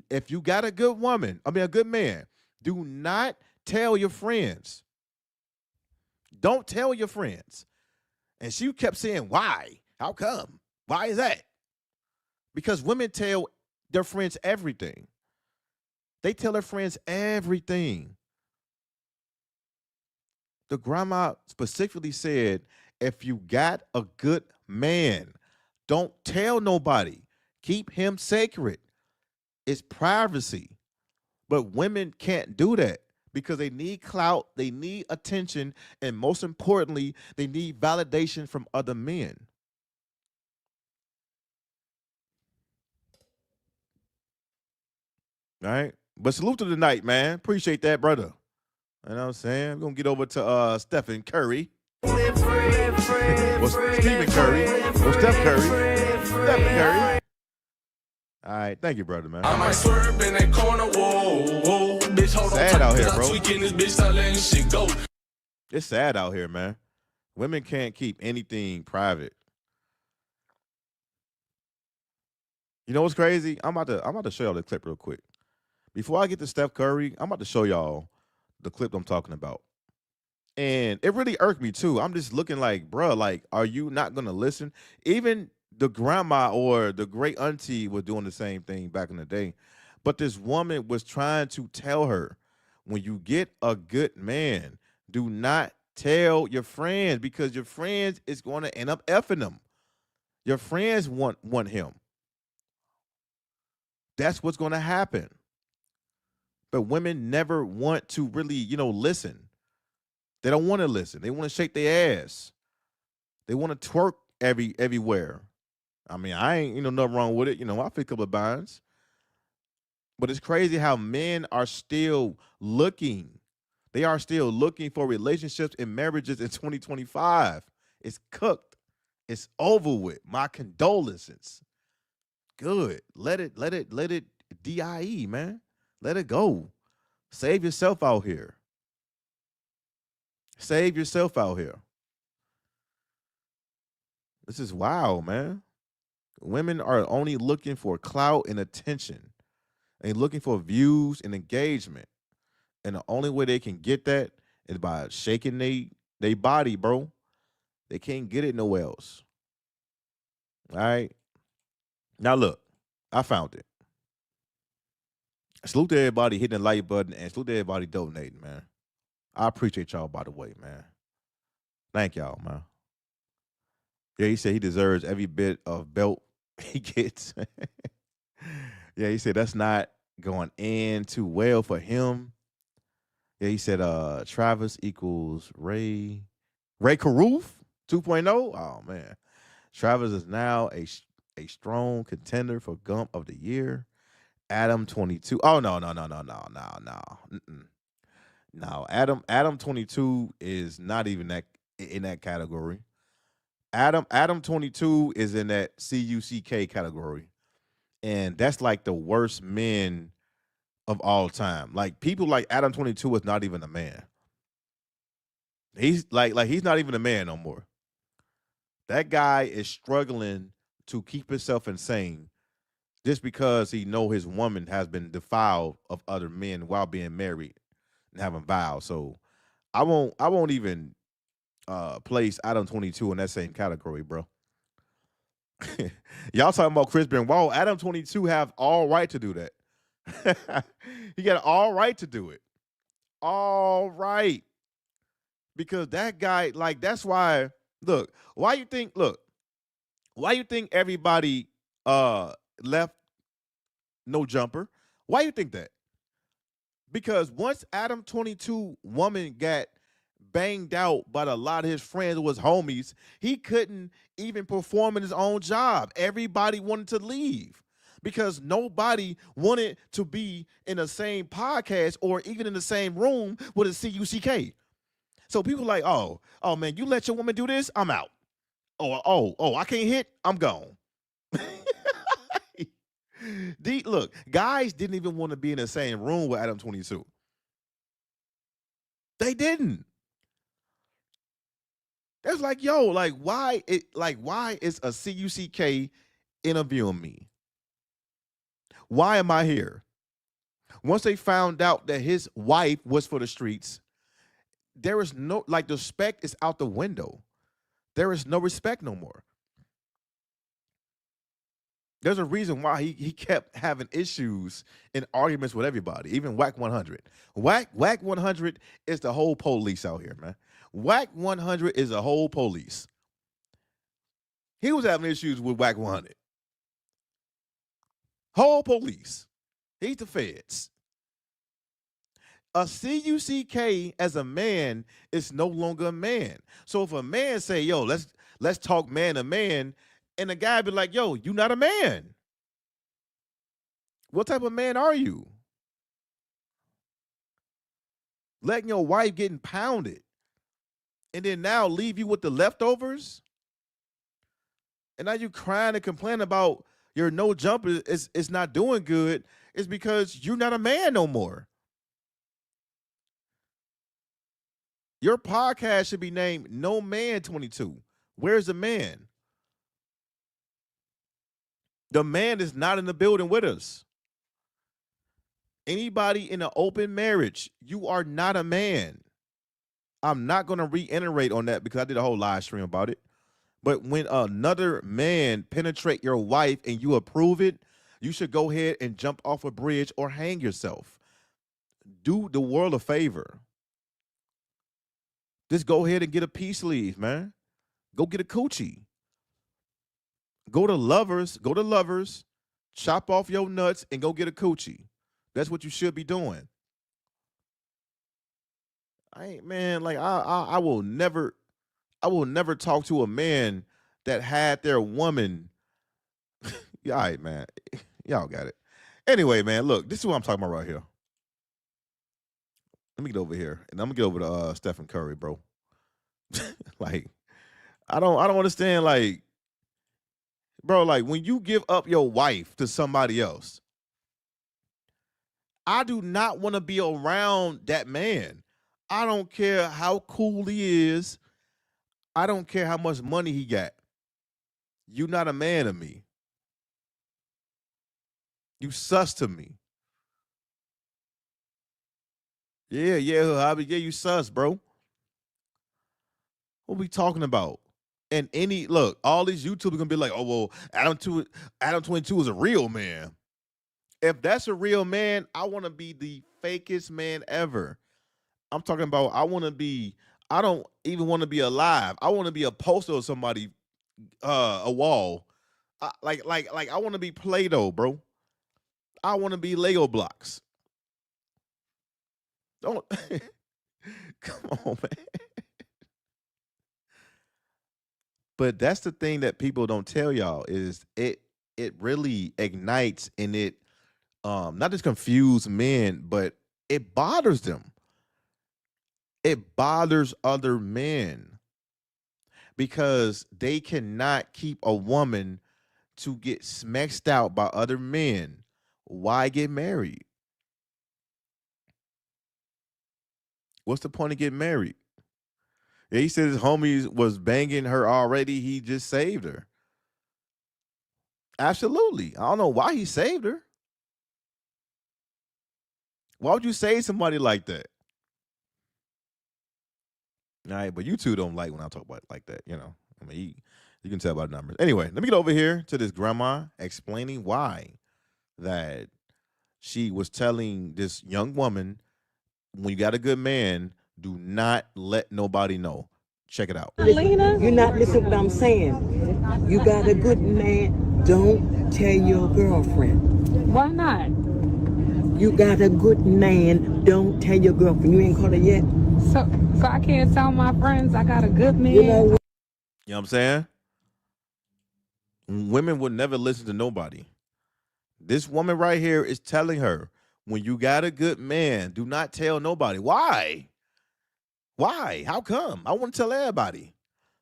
Speaker 6: if you got a good man, do not tell your friends. Don't tell your friends. And she kept saying, why, how come, why is that? Because women tell their friends everything. They tell their friends everything. The grandma specifically said, if you got a good man, don't tell nobody. Keep him sacred. It's privacy. But women can't do that because they need clout, they need attention, and most importantly, they need validation from other men. All right? But salute to the night, man. Appreciate that, brother. You know what I'm saying? We're going to get over to Stephen Curry. Stephen Curry. Steph Curry. Stephen Curry. All right. Thank you, brother, man.
Speaker 12: I might swerve in that corner. Whoa. Bitch, hold
Speaker 6: sad
Speaker 12: on.
Speaker 6: Out here, bro.
Speaker 12: This bitch start letting shit go.
Speaker 6: It's sad out here, man. Women can't keep anything private. You know what's crazy? I'm about to show y'all the clip real quick. Before I get to Steph Curry, I'm about to show y'all the clip I'm talking about. And it really irked me too. I'm just looking like, bruh, like, are you not gonna listen? Even the grandma or the great auntie was doing the same thing back in the day. But this woman was trying to tell her, when you get a good man, do not tell your friends because your friends is going to end up effing them. Your friends want him. That's what's going to happen. But women never want to really, listen. They don't want to listen. They want to shake their ass. They want to twerk everywhere. I mean, I ain't, nothing wrong with it. I fit a couple of binds. But it's crazy how men are still looking. They are still looking for relationships and marriages in 2025. It's cooked. It's over with. My condolences. Good. Let it DIE, man. Let it go. Save yourself out here. Save yourself out here. This is wild, man. Women are only looking for clout and attention. And looking for views and engagement. And the only way they can get that is by shaking they body, bro. They can't get it nowhere else. All right. Now look, I found it. Salute to everybody hitting the like button and salute to everybody donating, man. I appreciate y'all, by the way, man. Thank y'all, man. Yeah, he said he deserves every bit of belt He gets yeah, he said that's not going in too well for him. Yeah, he said Travis equals Ray Caruth 2.0. Oh man. Travis is now a strong contender for Gump of the Year. Adam 22. Oh no. Mm-mm. No, Adam 22 is not even that in that category. Adam 22 is in that CUCK category. And that's like the worst men of all time. Like people like Adam 22 is not even a man. He's like he's not even a man no more. That guy is struggling to keep himself insane just because he know his woman has been defiled of other men while being married and having vows. So I won't even place Adam 22 in that same category, bro. Y'all talking about Chris Benoit. Adam 22 have all right to do that. He got all right to do it. All right. Because that guy, like, that's why, why you think everybody left No Jumper? Why you think that? Because once Adam 22 woman got banged out by a lot of his friends was homies, he couldn't even perform in his own job. Everybody wanted to leave because nobody wanted to be in the same podcast or even in the same room with a CUCK. So people like, oh man, you let your woman do this, I'm out. Oh, I can't hit, I'm gone. Look, guys didn't even want to be in the same room with Adam 22. They didn't. It's like, yo, why is a CUCK interviewing me? Why am I here? Once they found out that his wife was for the streets, there is no, the respect is out the window. There is no respect no more. There's a reason why he kept having issues and arguments with everybody, even Whack 100. Whack 100 is the whole police out here, man. Whack 100 is a whole police. He was having issues with Whack 100. Whole police. He's the feds. A CUCK as a man is no longer a man. So if a man say, yo, let's talk man to man, and the guy be like, yo, you not a man. What type of man are you? Letting your wife getting pounded and then now leave you with the leftovers? And now you crying and complaining about your no jumper is not doing good. It's because you're not a man no more. Your podcast should be named No Man 22. Where's the man? The man is not in the building with us. Anybody in an open marriage, you are not a man. I'm not going to reiterate on that because I did a whole live stream about it. But when another man penetrate your wife and you approve it, you should go ahead and jump off a bridge or hang yourself. Do the world a favor. Just go ahead and get a peace leave, man. Go get a coochie. Go to Lovers, chop off your nuts and go get a coochie. That's what you should be doing. I will never talk to a man that had their woman. Yeah, all right, man. Y'all got it. Anyway, man, look, this is what I'm talking about right here. Let me get over here, and I'm gonna get over to Steph Curry, bro. I don't understand, bro, when you give up your wife to somebody else, I do not want to be around that man. I don't care how cool he is. I don't care how much money he got. You're not a man to me. You sus to me. Yeah, Hobby. Yeah, you sus, bro. What we talking about? And all these YouTubers gonna be like, oh, well, Adam 22 is a real man. If that's a real man, I want to be the fakest man ever. I'm talking about I don't even want to be alive. I want to be a poster of somebody, a wall. Like I want to be Play-Doh, bro. I want to be Lego blocks. Don't come on, man. But that's the thing that people don't tell y'all is it really ignites and it not just confuse men, but it bothers them. It bothers other men because they cannot keep a woman to get smacked out by other men. Why get married? What's the point of getting married? Yeah, he said his homies was banging her already. He just saved her. Absolutely. I don't know why he saved her. Why would you save somebody like that? All right, but you two don't like when I talk about it like that, you know. I mean, you can tell by the numbers. Anyway, let me get over here to this grandma explaining why that she was telling this young woman, when you got a good man, do not let nobody know. Check it out.
Speaker 13: You're not listening to what I'm saying. You got a good man, don't tell your girlfriend.
Speaker 14: Why not?
Speaker 13: You got a good man, don't tell your girlfriend. You ain't called her yet?
Speaker 14: So I can't tell my friends I got a good man?
Speaker 13: You know
Speaker 6: what I'm saying? Women would never listen to nobody. This woman right here is telling her, when you got a good man, do not tell nobody. Why? Why? How come? I want to tell everybody.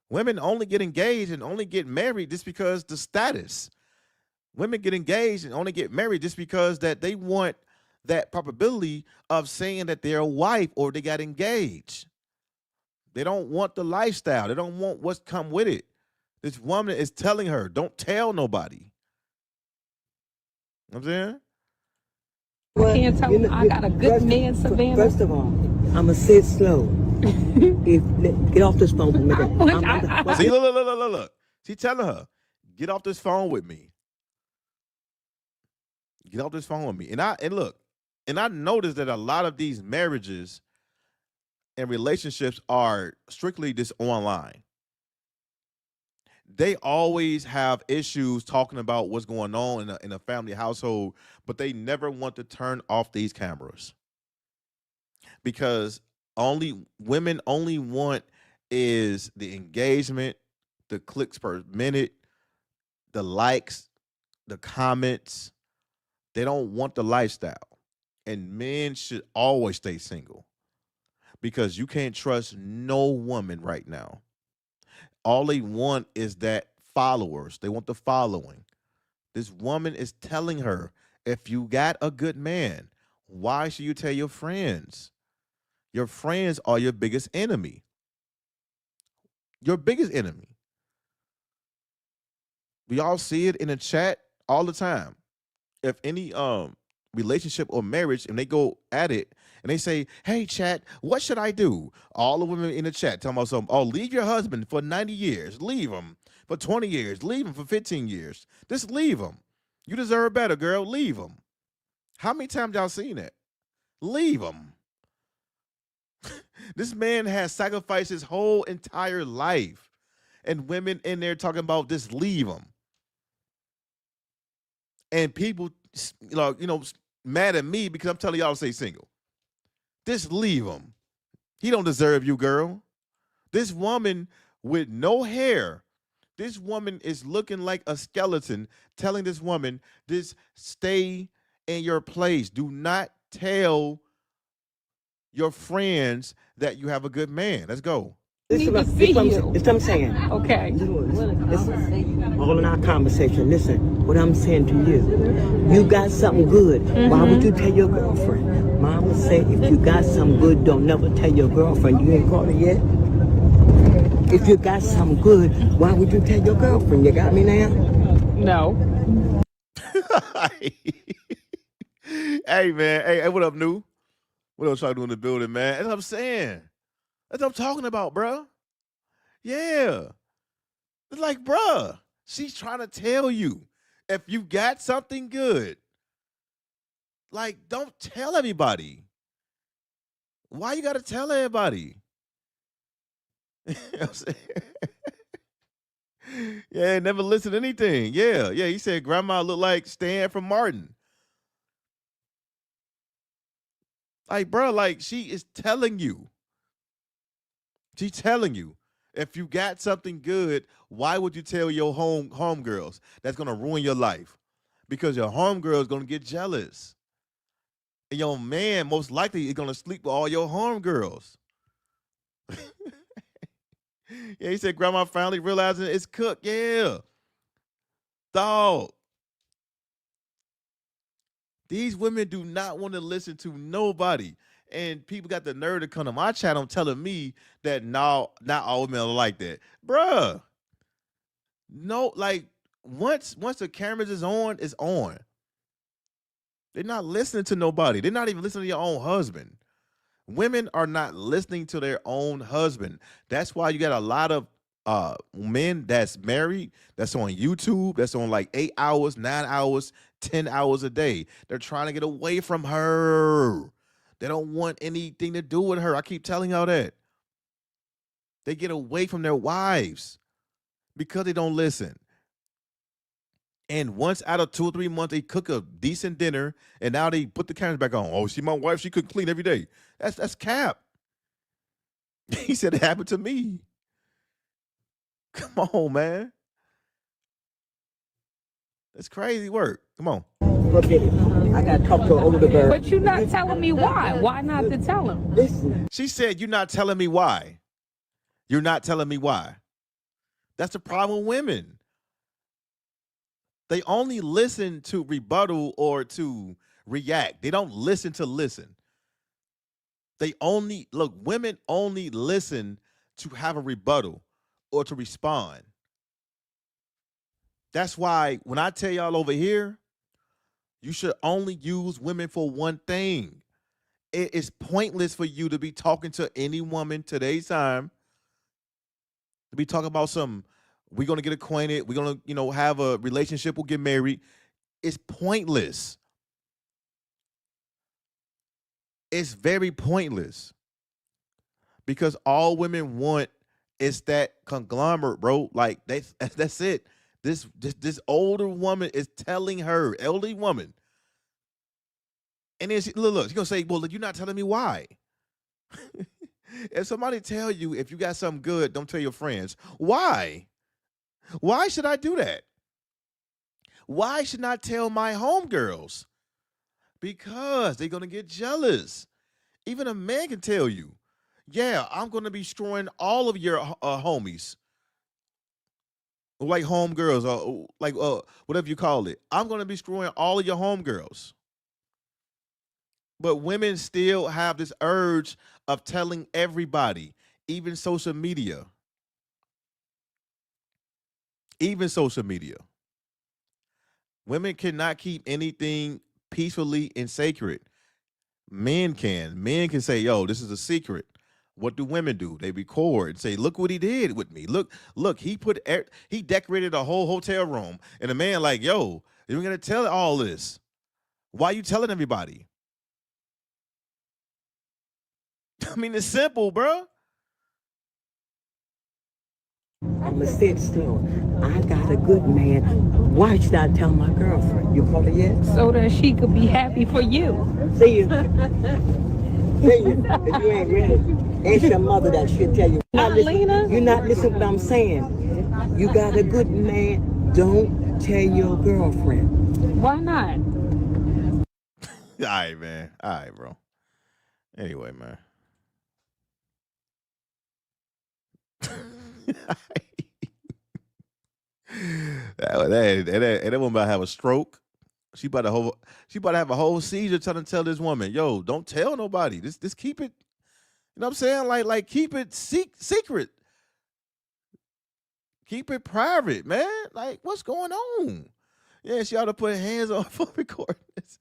Speaker 6: Women only get engaged and only get married just because the status. Women get engaged and only get married just because that they want that probability of saying that they're a wife or they got engaged. They don't want the lifestyle. They don't want what's come with it. This woman is telling her, don't tell nobody. You know what I'm saying?
Speaker 14: I can't tell them I got a good man, Savannah.
Speaker 13: First of all, I'm going to say it slow. Get off this phone with me.
Speaker 6: See, look. She telling her, get off this phone with me. Get off this phone with me. And I noticed that a lot of these marriages and relationships are strictly just online. They always have issues talking about what's going on in a family household, but they never want to turn off these cameras because women only want is the engagement, the clicks per minute, the likes, the comments. They don't want the lifestyle. And men should always stay single because you can't trust no woman right now. All they want is that followers. They want the following. This woman is telling her, if you got a good man, why should you tell your friends? Your friends are your biggest enemy. Your biggest enemy. We all see it in the chat all the time. If any relationship or marriage and they go at it and they say, hey, chat, what should I do? All the women in the chat talking about something. Oh, leave your husband for 90 years. Leave him for 20 years. Leave him for 15 years. Just leave him. You deserve better, girl. Leave him. How many times y'all seen that? Leave him. This man has sacrificed his whole entire life. And women in there talking about just leave him. And people, mad at me because I'm telling y'all to stay single. Just leave him. He don't deserve you, girl. This woman with no hair, this woman is looking like a skeleton, telling this woman, just stay in your place. Do not tell your friends that you have a good man. Let's go.
Speaker 13: This is what I'm saying.
Speaker 14: Okay.
Speaker 13: Listen, all in our conversation, listen, what I'm saying to you, you got something good. Why would you tell your girlfriend? Mama said, if you got something good, don't never tell your girlfriend. You ain't called her yet? If you got something good, why would you tell your girlfriend? You got me now?
Speaker 14: No.
Speaker 6: Hey, man. Hey, what up, New? What else y'all doing in the building, man? That's what I'm saying. That's what I'm talking about, bruh. Yeah. It's like, bruh, she's trying to tell you, if you got something good, like, don't tell everybody. Why you got to tell everybody? You know what I'm saying? Yeah, never listen to anything. Yeah. He said grandma looked like Stan from Martin. Like, bro, like she is telling you. She's telling you. If you got something good, why would you tell your homegirls that's gonna ruin your life? Because your homegirl is gonna get jealous. And your man most likely is gonna sleep with all your homegirls. Yeah, he said grandma finally realizing it's cooked. Yeah. Dog. These women do not want to listen to nobody. And people got the nerve to come to my channel telling me that no, not all women are like that. Bruh. No, like once the cameras is on, it's on. They're not listening to nobody. They're not even listening to your own husband. Women are not listening to their own husband. That's why you got a lot of men that's married, that's on YouTube, that's on like 8 hours, 9 hours, 10 hours a day. They're trying to get away from her. They don't want anything to do with her. I keep telling y'all that. They get away from their wives because they don't listen. And once out of 2 or 3 months, they cook a decent dinner, and now they put the cameras back on. Oh, see, my wife, she could clean every day. That's cap. He said it happened to me. Come on, man. That's crazy work. Come on.
Speaker 13: Forget it. I gotta talk to an older girl.
Speaker 14: But you're not telling me why. Why not to tell him?
Speaker 13: Listen.
Speaker 6: She said, you're not telling me why. You're not telling me why. That's the problem with women. They only listen to rebuttal or to react. They don't listen to listen. Women only listen to have a rebuttal or to respond. That's why when I tell y'all over here, you should only use women for one thing. It is pointless for you to be talking to any woman today's time, to be talking about we're going to get acquainted, we're going to, have a relationship, we'll get married. It's pointless. It's very pointless. Because all women want is that conglomerate, bro. Like that's it. This older woman is telling her, elderly woman. And then look, she's gonna say, well, you're not telling me why. If somebody tell you if you got something good, don't tell your friends. Why? Why should I do that? Why should I tell my homegirls? Because they're gonna get jealous. Even a man can tell you, yeah, I'm gonna be screwing all of your homies. Like homegirls, or like whatever you call it. I'm gonna be screwing all of your homegirls. But women still have this urge of telling everybody, even social media. Even social media. Women cannot keep anything peacefully and sacred. Men can. Men can say, yo, this is a secret. What do women do? They record and say, look what he did with me. Look, he decorated a whole hotel room. And the man like, yo, you're going to tell all this. Why are you telling everybody? I mean, it's simple, bro.
Speaker 13: I'ma sit still. I got a good man. Why should I tell my girlfriend? You call her yet?
Speaker 14: So that she could be happy for you.
Speaker 13: See you. See you. If you ain't ready, ask your mother that she'll tell you. You're not listening to what I'm saying. You got a good man. Don't tell your girlfriend.
Speaker 14: Why not?
Speaker 6: All right, man. All right, bro. Anyway, man. that woman about to have a stroke. She about to have a whole seizure trying to tell this woman, yo, don't tell nobody. This keep it, you know what I'm saying? Like keep it secret. Keep it private, man. Like, what's going on? Yeah, she ought to put hands on for recording this.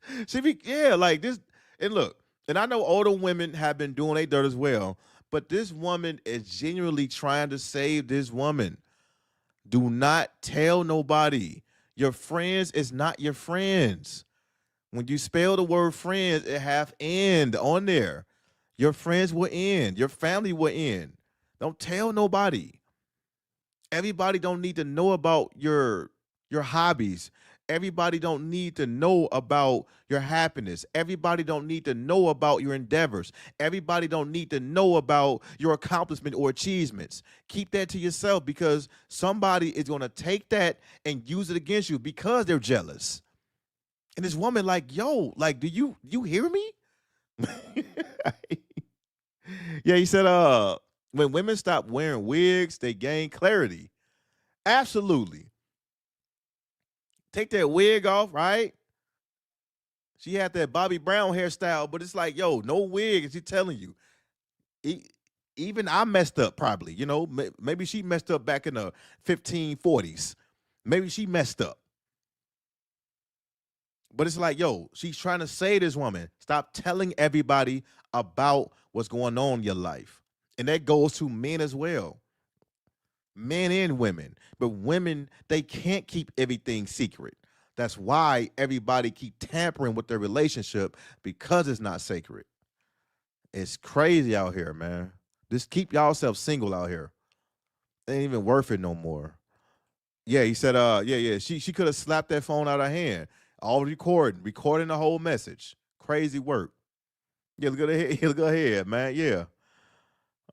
Speaker 6: Like this. And look, and I know older women have been doing their dirt as well, but this woman is genuinely trying to save this woman. Do not tell nobody. Your friends is not your friends. When you spell the word friends, it have end on there. Your friends will end. Your family will end. Don't tell nobody. Everybody don't need to know about your hobbies. Everybody don't need to know about your happiness. Everybody don't need to know about your endeavors. Everybody don't need to know about your accomplishment or achievements. Keep that to yourself, because somebody is going to take that and use it against you because they're jealous. And this woman like, yo, like, do you hear me? Yeah, he said, when women stop wearing wigs, they gain clarity. Absolutely. Take that wig off, right? She had that Bobby Brown hairstyle, but it's like, yo, no wig. Is she telling you? E- Even I messed up, probably. You know, maybe she messed up back in the 1540s. Maybe she messed up. But it's like, yo, she's trying to say, this woman, stop telling everybody about what's going on in your life. And that goes to men as well, men and women. But women, they can't keep everything secret. That's why everybody keep tampering with their relationship, because it's not sacred. It's crazy out here, man. Just keep y'all self single out here. It ain't even worth it no more. Yeah, he said, yeah. She could have slapped that phone out of her hand. All recording the whole message. Crazy work. Yeah, look at her, look at her head, man. Yeah.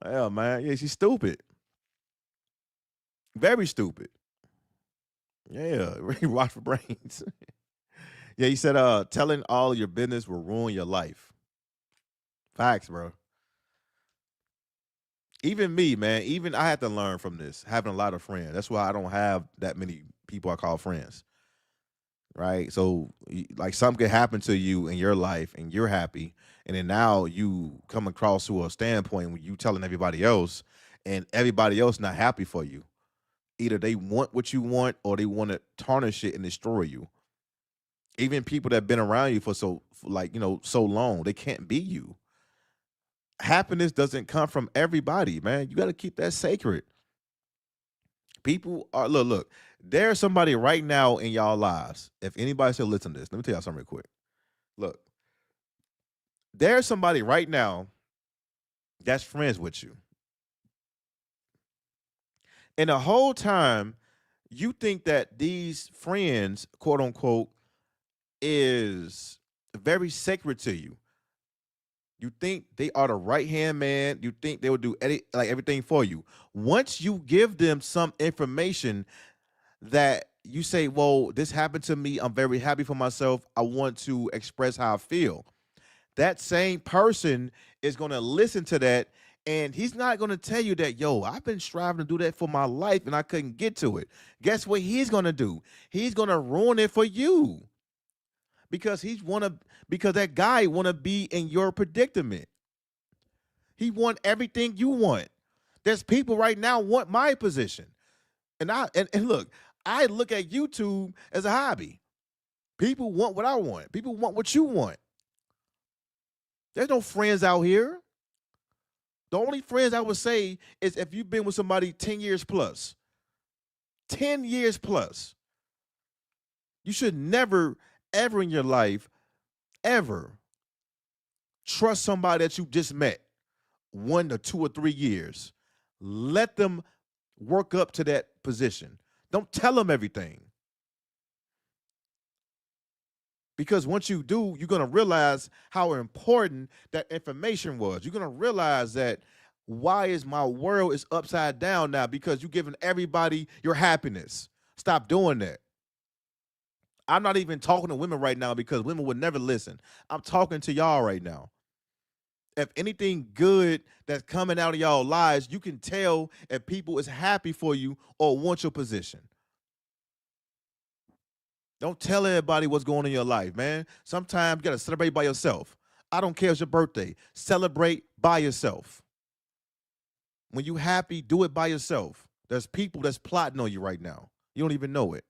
Speaker 6: Yeah, man. Yeah, she's stupid. Very stupid. Yeah, watch for brains. Yeah, he said, telling all your business will ruin your life. Facts, bro. Even me, man, even I had to learn from this, having a lot of friends. That's why I don't have that many people I call friends. Right? So like something could happen to you in your life and you're happy. And then now you come across to a standpoint when you telling everybody else, and everybody else not happy for you. Either they want what you want or they want to tarnish it and destroy you. Even people that have been around you for so long, they can't be you. Happiness doesn't come from everybody, man. You got to keep that sacred. People are, look. There's somebody right now in y'all lives. If anybody still listen to this, let me tell y'all something real quick. Look, there's somebody right now that's friends with you, and the whole time you think that these friends, quote unquote, is very sacred to you. You think they are the right hand man. You think they will do everything for you. Once you give them some information that you say, well, this happened to me, I'm very happy for myself, I want to express how I feel. That same person is going to listen to that, and he's not going to tell you that, yo, I've been striving to do that for my life and I couldn't get to it. Guess what he's going to do? He's going to ruin it for you, because because that guy want to be in your predicament. He want everything you want. There's people right now want my position. And look, I look at YouTube as a hobby. People want what I want. People want what you want. There's no friends out here. The only friends I would say is if you've been with somebody 10 years plus. 10 years plus. You should never, ever in your life, ever trust somebody that you just met 1 to 2 or 3 years. Let them work up to that position. Don't tell them everything. Because once you do, you're going to realize how important that information was. You're going to realize that why is my world is upside down now? Because you're giving everybody your happiness. Stop doing that. I'm not even talking to women right now because women would never listen. I'm talking to y'all right now. If anything good that's coming out of y'all lives, you can tell if people is happy for you or want your position. Don't tell everybody what's going on in your life, man. Sometimes you got to celebrate by yourself. I don't care if it's your birthday. Celebrate by yourself. When you happy, do it by yourself. There's people that's plotting on you right now. You don't even know it.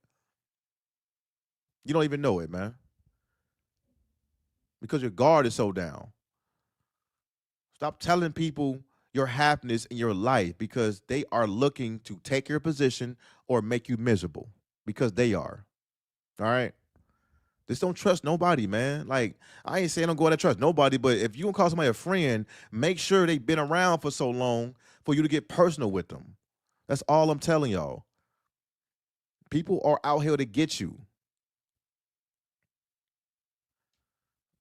Speaker 6: You don't even know it, man. Because your guard is so down. Stop telling people your happiness in your life, because they are looking to take your position or make you miserable, because they are. All right? Just don't trust nobody, man. Like, I ain't saying don't go out and trust nobody, but if you gonna call somebody a friend, make sure they've been around for so long for you to get personal with them. That's all I'm telling y'all. People are out here to get you.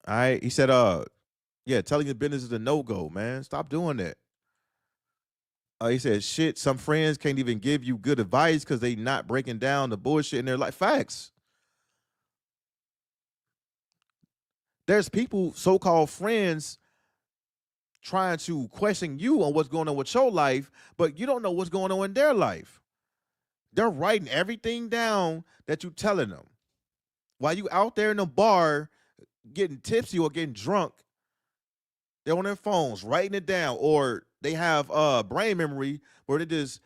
Speaker 6: All right. He said, yeah, telling your business is a no-go, man. Stop doing that. He said, shit, some friends can't even give you good advice because they not breaking down the bullshit in their life. Facts. There's people, so-called friends, trying to question you on what's going on with your life, but you don't know what's going on in their life. They're writing everything down that you're telling them. While you out there in the bar getting tipsy or getting drunk, they're on their phones writing it down, or they have brain memory where they're just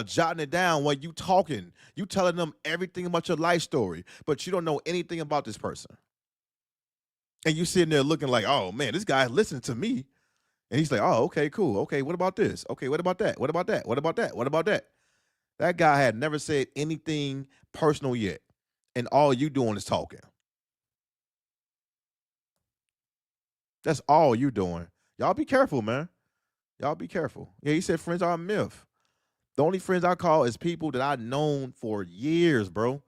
Speaker 6: jotting it down while you talking. You telling them everything about your life story, but you don't know anything about this person. And you sitting there looking like, oh man, this guy's listening to me. And he's like, oh, okay, cool. Okay, what about this? Okay, what about that? What about that? What about that? What about that? That guy had never said anything personal yet. And all you doing is talking. That's all you doing. Y'all be careful, man. Y'all be careful. Yeah, he said friends are a myth. The only friends I call is people that I've known for years, bro.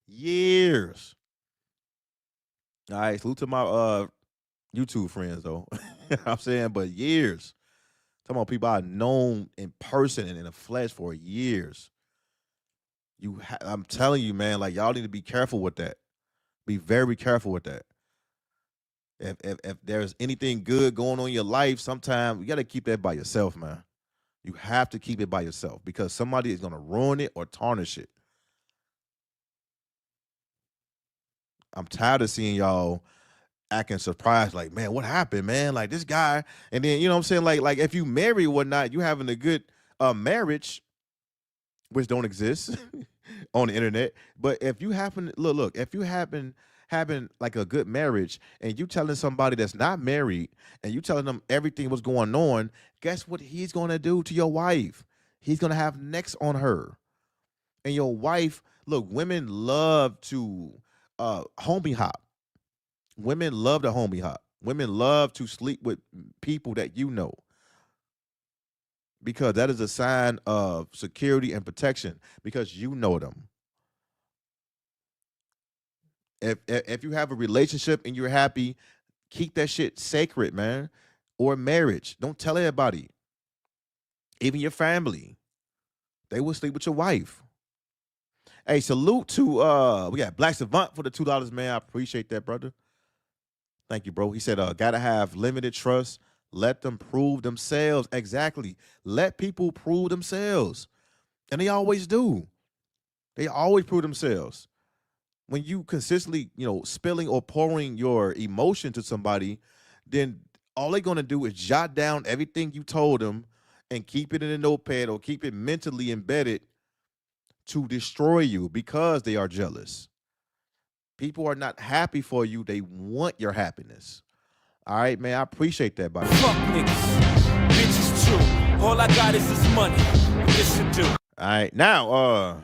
Speaker 6: Years. All right, salute to my YouTube friends, though. I'm saying, but years. Talking about people I've known in person and in the flesh for years. I'm telling you, man, like y'all need to be careful with that. Be very careful with that. If there's anything good going on in your life, sometimes you got to keep that by yourself, man. You have to keep it by yourself because somebody is going to ruin it or tarnish it. I'm tired of seeing y'all acting surprised, like, man, what happened, man? Like this guy, and then you know what I'm saying, like if you marry or whatnot, you having a good marriage, which don't exist on the internet. But if you happen, look, if you happen having like a good marriage and you telling somebody that's not married and you telling them everything what's going on, guess what he's gonna do to your wife? He's gonna have next on her. And your wife, look, women love to homie hop. Women love to homie hop. Women love to sleep with people that you know, because that is a sign of security and protection because you know them. If you have a relationship and you're happy, keep that shit sacred, man. Or marriage. Don't tell everybody. Even your family. They will sleep with your wife. Hey, salute to we got Black Savant for the $2, man. I appreciate that, brother. Thank you, bro. He said, gotta have limited trust. Let them prove themselves. Exactly. Let people prove themselves. And they always do. They always prove themselves. When you consistently, spilling or pouring your emotion to somebody, then all they're gonna do is jot down everything you told them and keep it in a notepad or keep it mentally embedded to destroy you because they are jealous. People are not happy for you. They want your happiness. All right, man. I appreciate that, buddy.
Speaker 12: Fuck niggas. Bitches too. All I got is this money. This should do.
Speaker 6: All right. Now,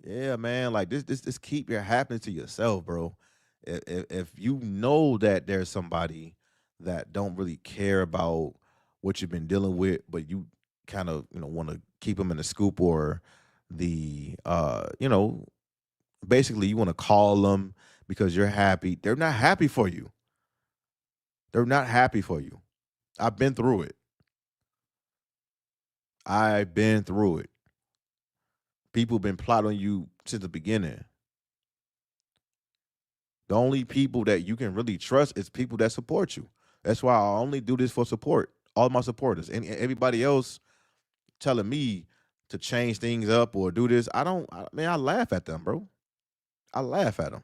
Speaker 6: yeah, man, like this keep your happiness to yourself, bro. If you know that there's somebody that don't really care about what you've been dealing with, but you kind of want to keep them in the scoop or the basically you want to call them because you're happy. They're not happy for you. They're not happy for you. I've been through it. I've been through it. People been plotting on you since the beginning. The only people that you can really trust is people that support you. That's why I only do this for support. All my supporters and everybody else telling me to change things up or do this. I laugh at them, bro. I laugh at them.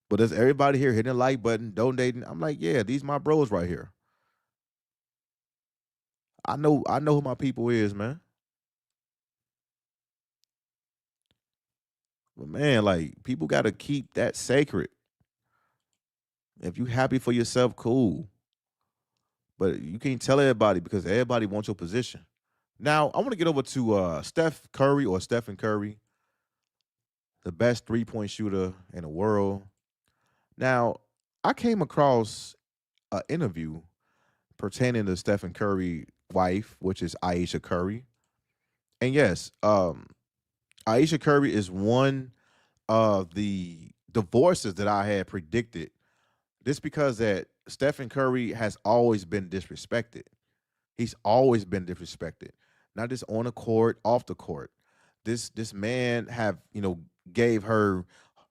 Speaker 6: But there's everybody here hitting the like button, donating. I'm like, yeah, these my bros right here. I know who my people is, man. But man, like people gotta keep that sacred. If you happy for yourself, cool. But you can't tell everybody because everybody wants your position. Now, I want to get over to Steph Curry or Stephen Curry, the best three-point shooter in the world. Now, I came across an interview pertaining to Stephen Curry's wife, which is Aisha Curry. And yes, Aisha Curry is one of the divorces that I had predicted. This because that Stephen Curry has always been disrespected. He's always been disrespected, not just on the court, off the court. This man have gave her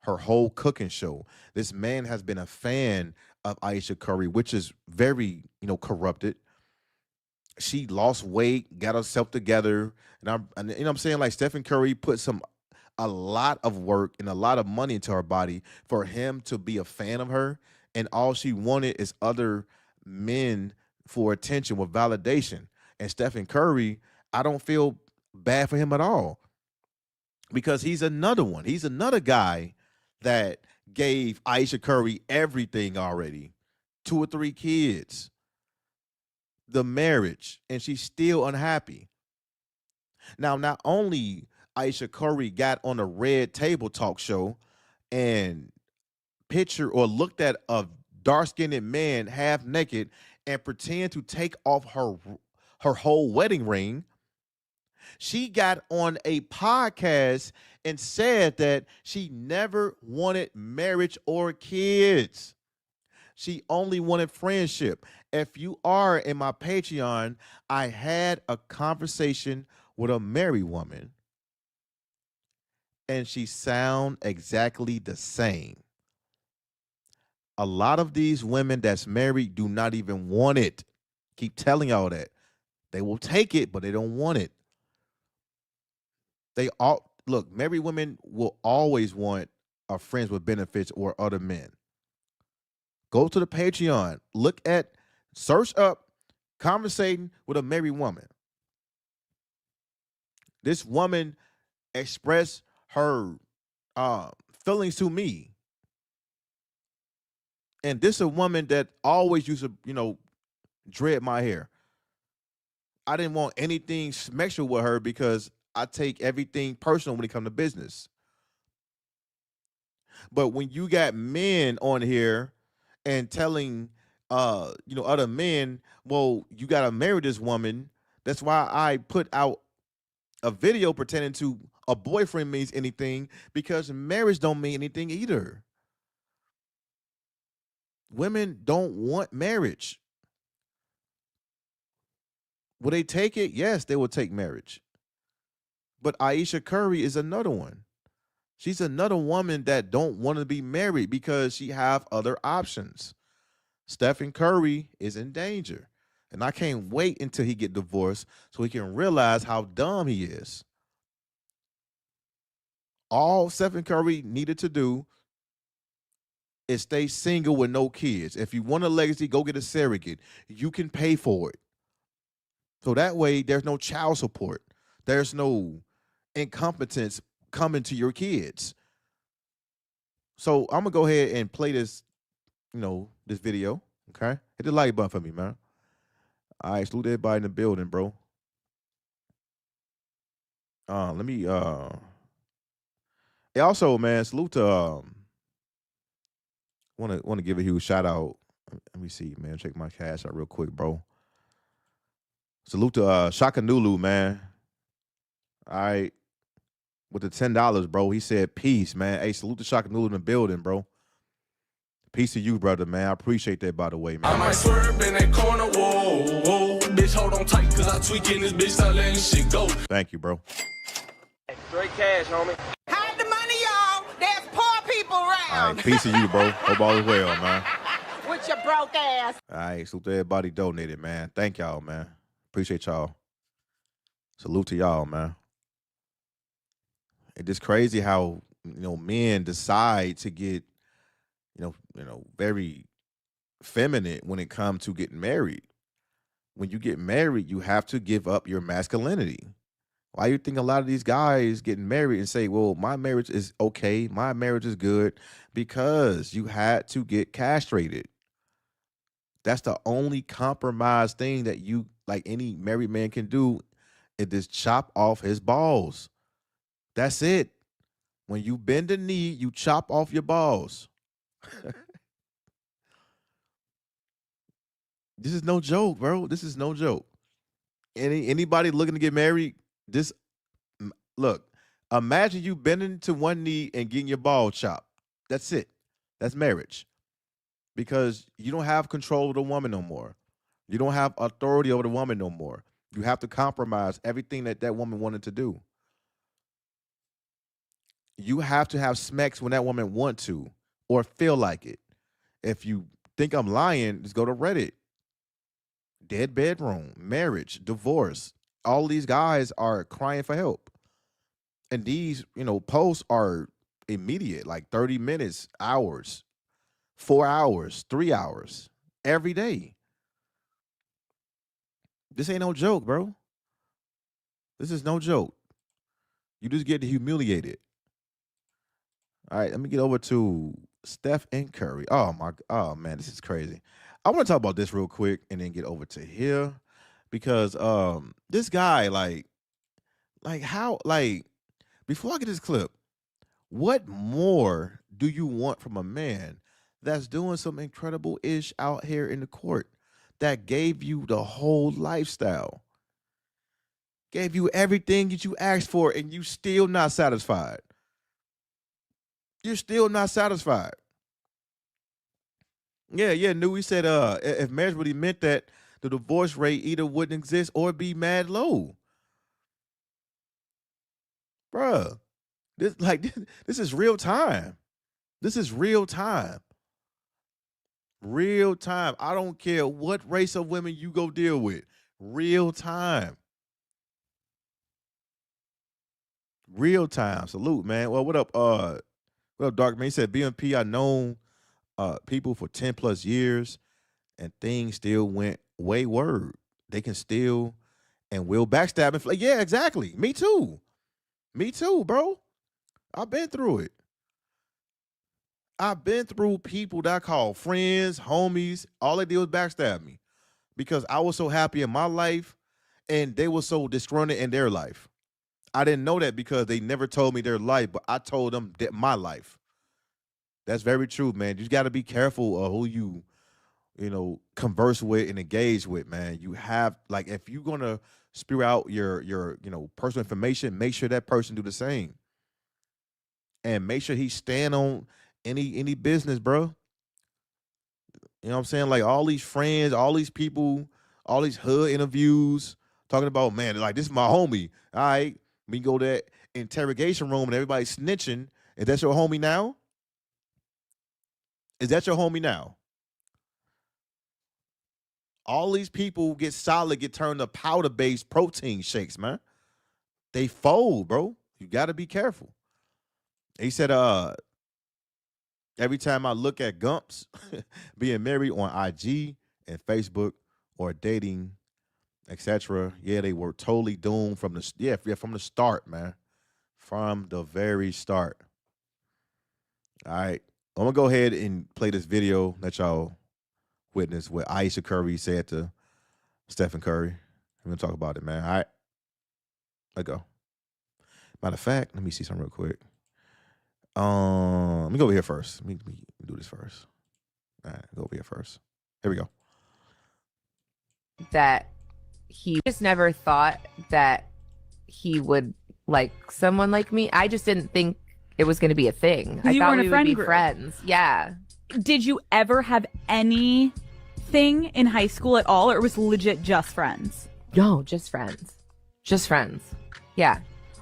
Speaker 6: whole cooking show. This man has been a fan of Aisha Curry, which is very corrupted. She lost weight, got herself together, and I'm saying, like, Stephen Curry put a lot of work and a lot of money into her body for him to be a fan of her, and all she wanted is other men for attention with validation. And Stephen Curry, I don't feel bad for him at all, because he's another one. He's another guy that gave Aisha Curry everything already, 2 or 3 kids, the marriage, and she's still unhappy. Now, not only Aisha Curry got on a Red Table Talk show and picture or looked at a dark-skinned man half naked and pretend to take off her whole wedding ring, she got on a podcast and said that she never wanted marriage or kids. She only wanted friendship. If you are in my Patreon, I had a conversation with a married woman, and she sound exactly the same. A lot of these women that's married do not even want it. Keep telling y'all that. They will take it, but they don't want it. They all look, married women will always want a friends with benefits or other men. Go to the Patreon, search up conversating with a married woman. This woman expressed her feelings to me. And this is a woman that always used to, dread my hair. I didn't want anything sexual with her because I take everything personal when it comes to business. But when you got men on here and telling other men, well, you gotta marry this woman. That's why I put out a video pretending to a boyfriend means anything, because marriage don't mean anything either. Women don't want marriage. Will they take it? Yes, they will take marriage. But Aisha Curry is another one. She's another woman that don't want to be married because she have other options. Stephen Curry is in danger. And I can't wait until he get divorced so he can realize how dumb he is. All Stephen Curry needed to do is stay single with no kids. If you want a legacy, go get a surrogate. You can pay for it. So that way there's no child support. There's no incompetence coming to your kids. So I'm gonna go ahead and play this, this video. Okay, hit the like button for me, man. All right, salute everybody in the building, bro. Let me hey, also, man, salute to want to give a huge shout out. Let me see, man. Check my cash out real quick, bro. Salute to Shaka Nulu, man. All right. With the $10, bro. He said peace, man. Hey, salute to Shaka Nulu in the building, bro. Peace to you, brother, man. I appreciate that, by the way, man.
Speaker 12: I might swerve in that corner, whoa, whoa. Bitch, hold on tight, cause I tweaking this bitch, not letting shit go.
Speaker 6: Thank you, bro.
Speaker 15: Straight cash, homie.
Speaker 5: Hide the money, y'all. There's poor people around.
Speaker 6: All right, peace to you, bro. Hope all is well, man.
Speaker 5: With your broke ass.
Speaker 6: All right, salute to everybody donated, man. Thank y'all, man. Appreciate y'all. Salute to y'all, man. It's just crazy how, men decide to get, very feminine when it comes to getting married. When you get married, you have to give up your masculinity. Why you think a lot of these guys getting married and say, well, my marriage is okay, my marriage is good? Because you had to get castrated. That's the only compromise thing that you, like any married man, can do, is just chop off his balls. That's it. When you bend the knee, you chop off your balls. This is no joke, bro. This is no joke. Anybody looking to get married, just look, imagine you bending to one knee and getting your ball chopped. That's it. That's marriage. Because you don't have control of the woman no more. You don't have authority over the woman no more. You have to compromise everything that woman wanted to do. You have to have smacks when that woman want to or feel like it. If you think I'm lying, just go to Reddit. Dead bedroom, marriage, divorce. All these guys are crying for help. And these, posts are immediate, like 30 minutes, hours, 4 hours, 3 hours, every day. This ain't no joke, bro. This is no joke. You just get humiliated. All right, let me get over to Steph and Curry. Oh man, this is crazy. I want to talk about this real quick and then get over to here because this guy like how like before I get this clip, what more do you want from a man that's doing some incredible ish out here in the court that gave you the whole lifestyle? Gave you everything that you asked for and you still not satisfied. You're still not satisfied. Yeah, Nui said if marriage really meant that, the divorce rate either wouldn't exist or be mad low. Bruh. This is real time. This is real time. Real time. I don't care what race of women you go deal with. Real time. Real time. Salute, man. Well, what up, Dark Man? He said BMP, I known people for 10 plus years and things still went wayward. They can still and will backstab and yeah, exactly. Me too. Me too, bro. I've been through it. I've been through people that I call friends, homies. All they did was backstab me because I was so happy in my life and they were so disgruntled in their life. I didn't know that because they never told me their life, but I told them that my life. That's very true, man. You got to be careful of who you converse with and engage with, man. You have if you're gonna spew out your personal information, make sure that person do the same, and make sure he stand on any business, bro. You know what I'm saying? Like all these friends, all these people, all these hood interviews talking about, man, like this is my homie. All right, we go to that interrogation room and everybody's snitching. Is that your homie now? Is that your homie now? All these people get solid, get turned to powder-based protein shakes, man. They fold, bro. You got to be careful. He said, every time I look at Gumps being married on IG and Facebook or dating, etc., yeah, they were totally doomed from the from the start, man. From the very start. All right. I'm going to go ahead and play this video that y'all witnessed what Aisha Curry said to Stephen Curry. I'm going to talk about it, man. All right. Let's go. Matter of fact, let me see something real quick. Let me go over here first. Let me do this first. All right, go over here first. Here we go.
Speaker 16: That he just never thought that he would like someone like me. I just didn't think it was going to be a thing. I thought we would be friends. Yeah.
Speaker 17: Did you ever have anything in high school at all, or it was legit just friends?
Speaker 16: No, just friends. Just friends. Yeah.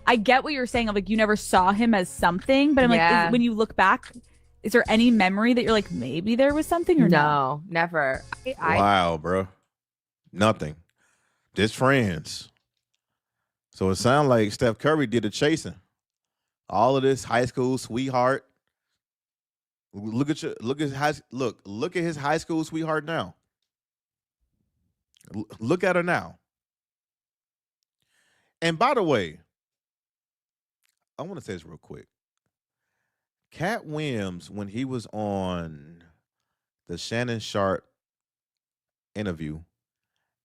Speaker 17: I get what you're saying of like you never saw him as something, but I'm like, when you look back, is there any memory that you're like, maybe there was something or
Speaker 16: no? Never.
Speaker 6: Wow, bro. Nothing. Just friends. So it sounds like Steph Curry did the chasing. All of this high school sweetheart. Look at his high school sweetheart now. Look at her now. And by the way, I want to say this real quick. Cat Williams, when he was on the Shannon Sharp interview,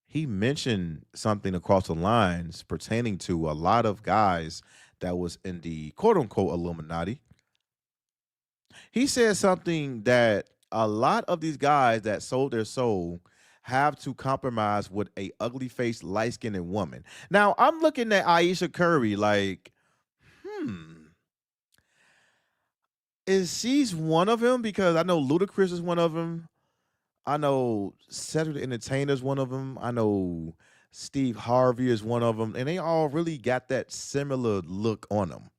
Speaker 6: he mentioned something across the lines pertaining to a lot of guys that was in the quote-unquote Illuminati. He said something that a lot of these guys that sold their soul have to compromise with a ugly-faced, light-skinned woman. Now, I'm looking at Aisha Curry like, Is she's one of them? Because I know Ludacris is one of them. I know Cedric the Entertainer is one of them. I know Steve Harvey is one of them. And they all really got that similar look on them.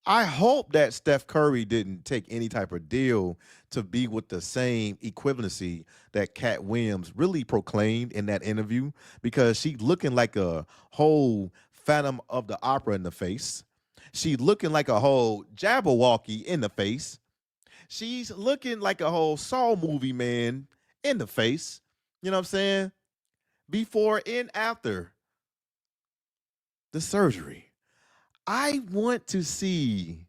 Speaker 6: I hope that Steph Curry didn't take any type of deal to be with the same equivalency that Cat Williams really proclaimed in that interview, because she's looking like a whole Phantom of the Opera in the face. She's looking like a whole Jabberwocky in the face. She's looking like a whole Saw movie man in the face. You know what I'm saying? Before and after the surgery. I want to see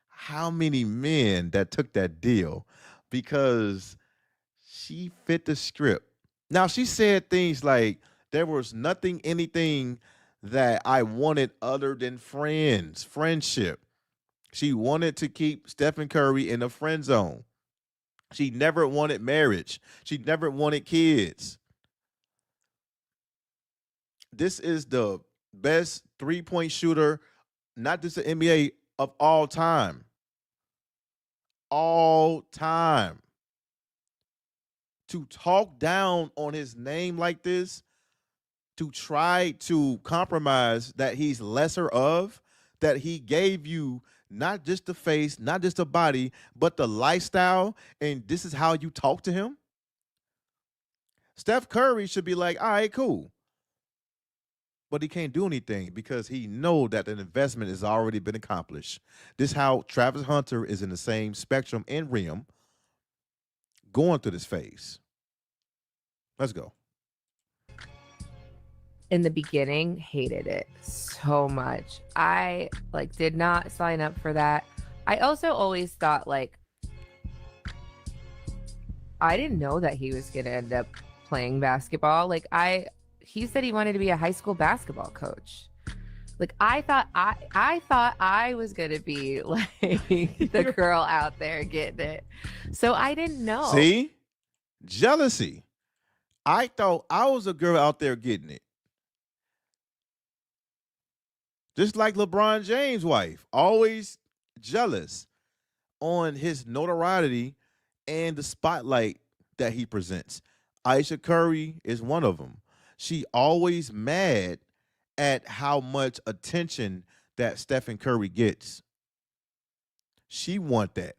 Speaker 6: how many men that took that deal, because she fit the script. Now, she said things like, there was anything that I wanted other than friendship. She wanted to keep Stephen Curry in the friend zone. She never wanted marriage. She never wanted kids. This is the best three-point shooter, not just the NBA, of all time. All time. To talk down on his name like this, to try to compromise that he's lesser of, that he gave you not just the face, not just the body, but the lifestyle, and this is how you talk to him? Steph Curry should be like, all right, cool. But he can't do anything because he know that an investment has already been accomplished. This is how Travis Hunter is in the same spectrum and realm going through this phase. Let's go.
Speaker 16: In the beginning, hated it so much. I did not sign up for that. I also always thought I didn't know that he was gonna end up playing basketball. He said he wanted to be a high school basketball coach. I thought I was gonna be the girl out there getting it. So I didn't know.
Speaker 6: See? Jealousy. I thought I was a girl out there getting it. Just like LeBron James' wife, always jealous on his notoriety and the spotlight that he presents. Aisha Curry is one of them. She always mad at how much attention that Stephen Curry gets. She want that.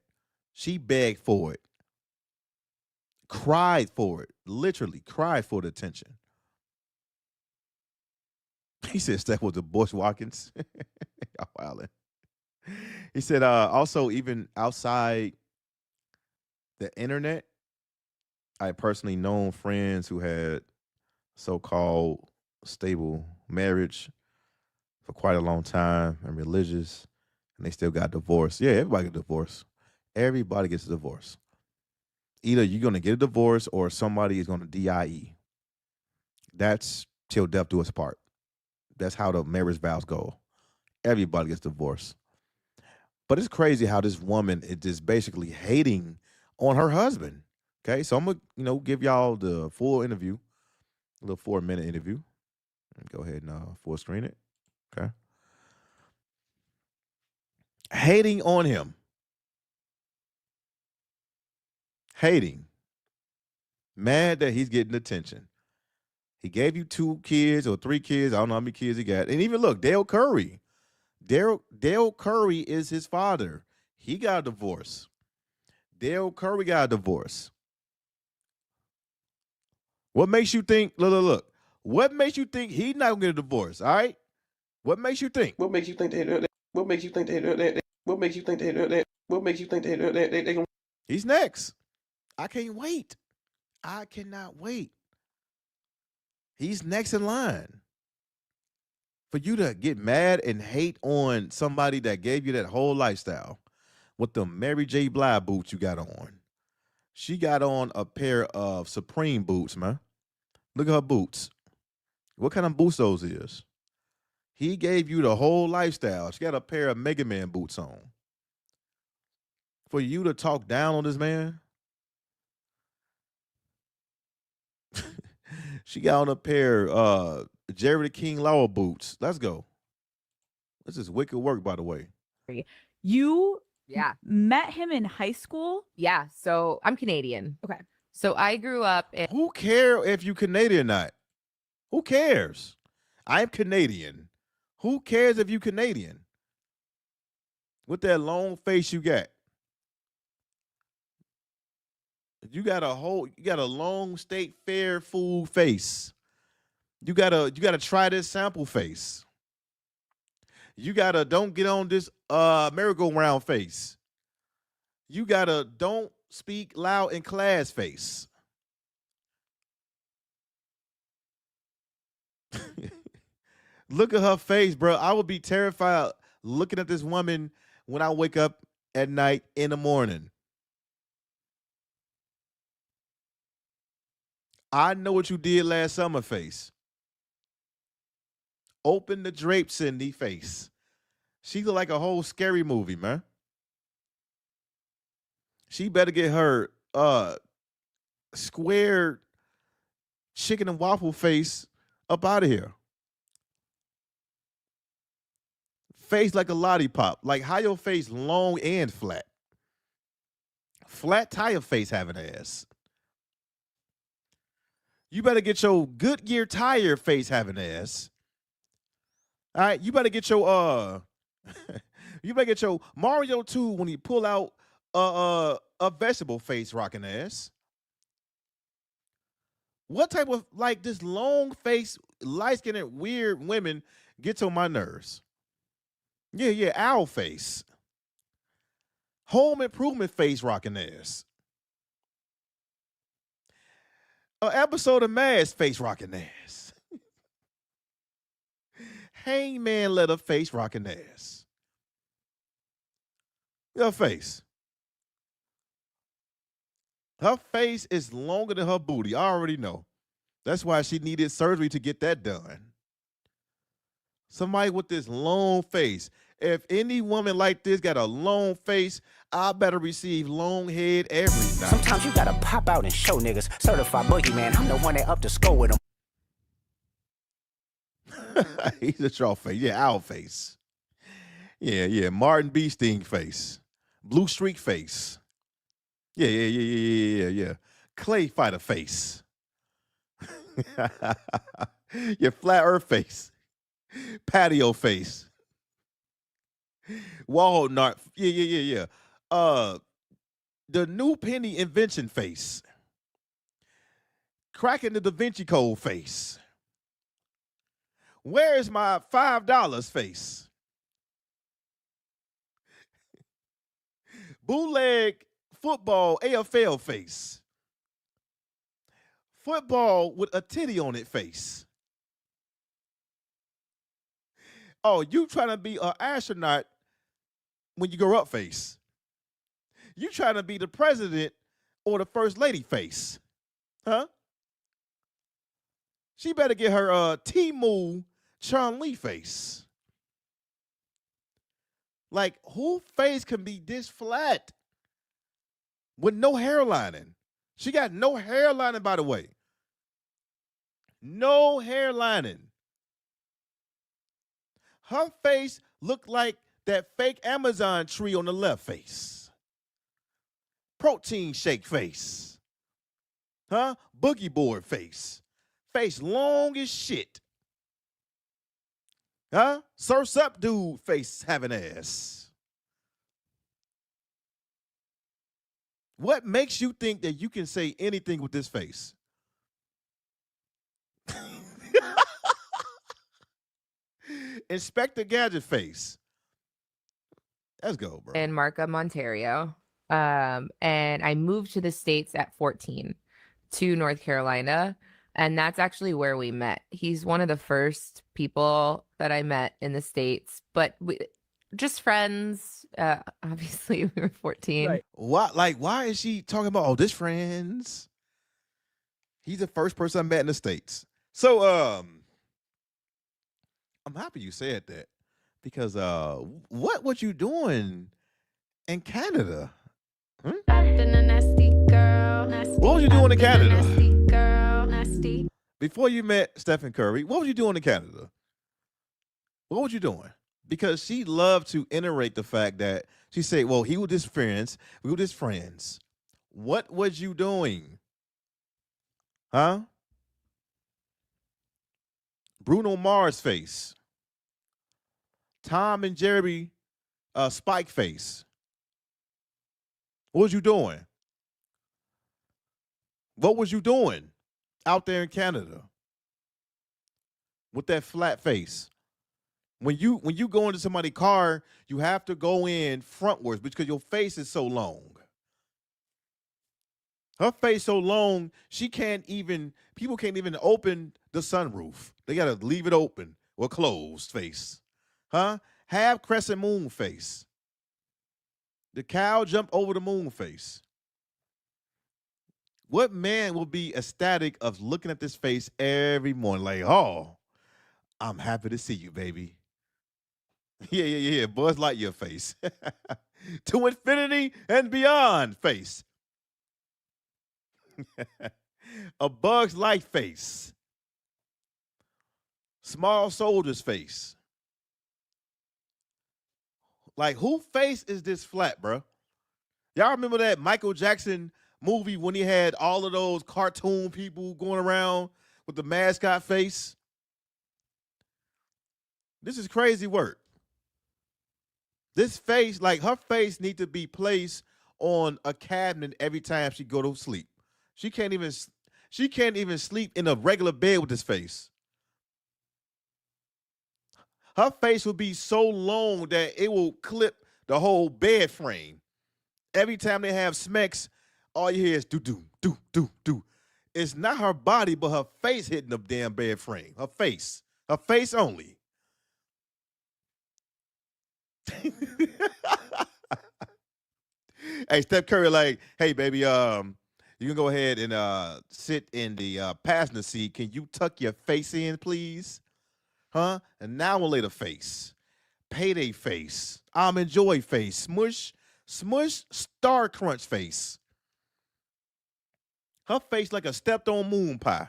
Speaker 6: She begged for it. Cried for it. Literally cried for the attention. He said Steph was a Bush Watkins. Y'all wildin'. He said also, even outside the internet, I personally known friends who had so-called stable marriage for quite a long time and religious, and they still got divorced. Yeah, everybody gets divorced. Everybody gets a divorce. Either you're going to get a divorce or somebody is going to DIE. That's till death do us part. That's how the marriage vows go. Everybody gets divorced. But it's crazy how this woman is just basically hating on her husband. Okay, so I'm going to give y'all the full interview, a little 4-minute interview. Go ahead and full screen it. Okay. Hating on him. Hating. Mad that he's getting attention. He gave you 2 kids or 3 kids. I don't know how many kids he got. And even look, Dale Curry. Dale Curry is his father. He got a divorce. Dale Curry got a divorce. What makes you think, look. What makes you think he's not going to get a divorce, all right? What makes you think?
Speaker 11: What makes you think that? What makes you think that? What makes you think that? What makes you think that they gonna?
Speaker 6: He's next. I can't wait. I cannot wait. He's next in line. For you to get mad and hate on somebody that gave you that whole lifestyle with the Mary J. Blige boots you got on. She got on a pair of Supreme boots, man. Look at her boots. What kind of boots those is? He gave you the whole lifestyle. She got a pair of Mega Man boots on. For you to talk down on this man? She got on a pair Jerry the King Lawler boots. Let's go. This is wicked work, by the way.
Speaker 17: You
Speaker 16: Yeah.
Speaker 17: met him in high school?
Speaker 16: Yeah. So I'm Canadian.
Speaker 17: Okay.
Speaker 16: So I grew up in.
Speaker 6: Who care if you Canadian or not? Who cares? I'm Canadian. Who cares if you Canadian? With that long face you got. You got a long state fair food face. You gotta try this sample face. You gotta don't get on this merry-go-round face. You gotta don't speak loud in class face. Look at her face, bro. I would be terrified looking at this woman when I wake up at night in the morning. I know what you did last summer face. Open the drapes in the face. She look like a whole scary movie, man. She better get her square chicken and waffle face up out of here. Face like a lollipop. Like how your face long and flat. Flat tire face having ass. You better get your Goodyear tire face having ass. All right, you better get your you better get your Mario 2 when you pull out a vegetable face rocking ass. What type of like this long face, light-skinned weird women gets on my nerves? Yeah, owl face. Home improvement face rocking ass. An episode of Mass face rocking ass. Hangman leather face rocking ass. Your face. Her face is longer than her booty. I already know. That's why she needed surgery to get that done. Somebody with this long face. If any woman like this got a long face, I better receive long head every night.
Speaker 7: Sometimes you gotta pop out and show niggas. Certified boogeyman, I'm the one that up to score with them.
Speaker 6: He's a troll face. Yeah, owl face. Yeah. Martin B. Sting face. Blue streak face. Yeah. Clay fighter face. Your flat earth face. Patio face. Walnut. Yeah. The new penny invention face. Cracking the Da Vinci Code face. Where is my $5 face? Bootleg football AFL face. Football with a titty on it face. Oh, you trying to be an astronaut when you grow up face. You trying to be the president or the first lady face. Huh? She better get her Timu Chun-Li face. Like, who face can be this flat with no hairlining? She got no hairlining, by the way. No hairlining. Her face looked like that fake Amazon tree on the left face. Protein shake face. Huh? Boogie board face. Face long as shit. Huh? Surf's up dude face having ass. What makes you think that you can say anything with this face? Inspector Gadget face. Let's go, bro.
Speaker 16: In Markham, Ontario. And I moved to the States at 14 to North Carolina. And that's actually where we met. He's one of the first people that I met in the States, but we just friends. Obviously, we were 14.
Speaker 6: Right. Why is she talking about this friends? He's the first person I met in the States. So, I'm happy you said that because what was you doing in Canada? Hmm? What was you doing in Canada? Before you met Steph Curry, what was you doing in Canada? What was you doing? because she loved to iterate the fact that she said, well, he was just friends. We were just friends. What was you doing? Huh? Bruno Mars face. Tom and Jerry Spike face. What was you doing? What was you doing out there in Canada with that flat face? When you go into somebody's car, you have to go in frontwards because your face is so long. Her face so long, people can't even open the sunroof. They gotta leave it open or closed face. Huh? Have crescent moon face. The cow jumped over the moon face. What man will be ecstatic of looking at this face every morning? Like, oh, I'm happy to see you, baby. Yeah. Buzz Lightyear face. To infinity and beyond face. A Bug's Life face. Small Soldier's face. Like, who face is this flat, bro? Y'all remember that Michael Jackson movie when he had all of those cartoon people going around with the mascot face? This is crazy work. This face, like her face need to be placed on a cabinet every time she go to sleep. She can't even sleep in a regular bed with this face. Her face will be so long that it will clip the whole bed frame. Every time they have smacks, all you hear is do do do do do. It's not her body, but her face hitting the damn bed frame. Her face only. Hey, Steph Curry, like, hey, baby, you can go ahead and sit in the passenger seat. Can you tuck your face in, please? Huh? And now we'll lay the face. Payday face. Enjoy face. Smush Star Crunch face. Her face like a stepped on moon pie.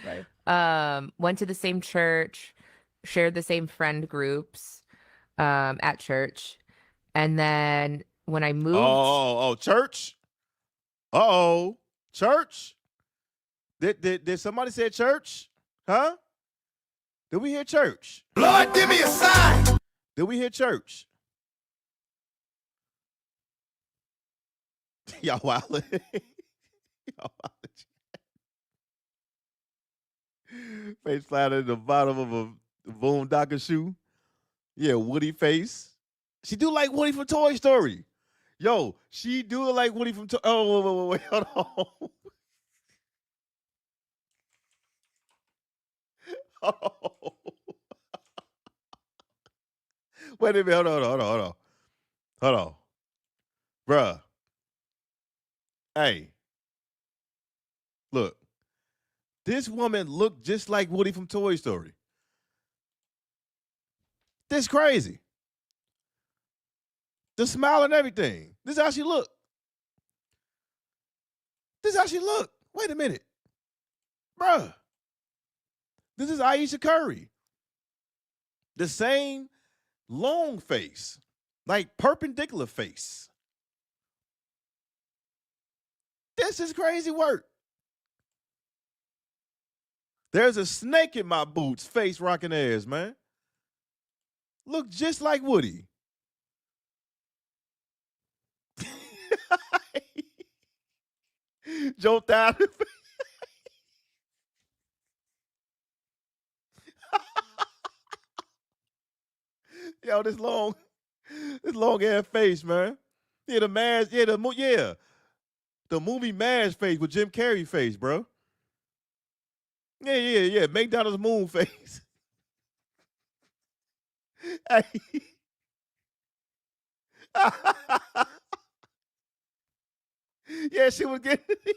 Speaker 16: Right. Went to the same church, shared the same friend groups at church. And then when I moved,
Speaker 6: church. Church. Did somebody say church? Huh? Did we hear church?
Speaker 5: Lord, give me a sign.
Speaker 6: Did we hear church? Y'all wild. Y'all wild. Face flat at the bottom of a Boondocker shoe. Yeah, Woody face. She do like Woody from Toy Story. Yo, she do like Woody from wait, hold on. Oh. Wait a minute, hold on. Bruh. Hey. Look. This woman looked just like Woody from Toy Story. This crazy. The smile and everything. This is how she look. Wait a minute. Bruh. This is Aisha Curry. The same long face. Like perpendicular face. This is crazy work. There's a snake in my boots, face rocking ass, man. Look just like Woody. Joe down. Yo, this long ass face, man. Yeah, the mask, the movie Mash face with Jim Carrey face, bro. Yeah. McDonald's moon face. Hey. Yeah, she was getting it in.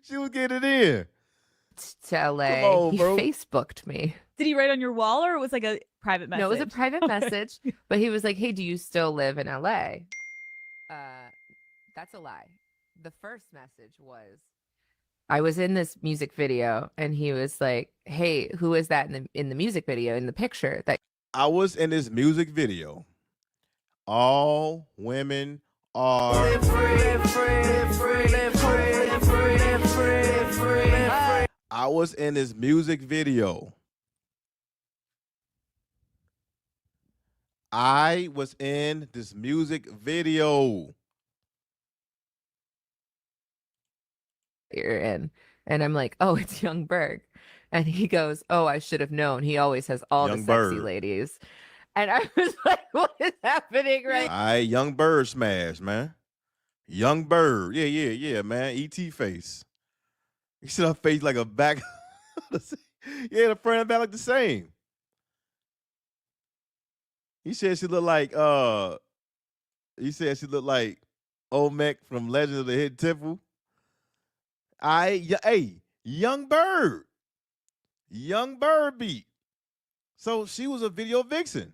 Speaker 6: She was getting it in.
Speaker 16: To LA.
Speaker 6: Come on,
Speaker 16: he
Speaker 6: bro.
Speaker 16: Facebooked me.
Speaker 17: Did he write on your wall or it was like a private message?
Speaker 16: No, it was a private message, but he was like, hey, do you still live in LA? That's a lie. The first message was, I was in this music video, and he was like, "Hey, who is that in the music video, in the picture?" That
Speaker 6: I was in this music video. All women are I was in this music video. I was in this music video.
Speaker 16: you're in, and I'm like, "Oh, it's Young Berg," and he goes, "Oh, I should have known. He always has all
Speaker 6: Young
Speaker 16: the sexy
Speaker 6: Berg.
Speaker 16: ladies," and I was like, "What is happening right?"
Speaker 6: All right, Young Bird smash, man. Young Bird. Yeah, man. E.T. face. You see her face like a back. Yeah, the front and back look the same. He said she looked like Olmec from Legend of the Hidden Temple. Hey, Young Bird. Young Bird beat. So she was a video vixen.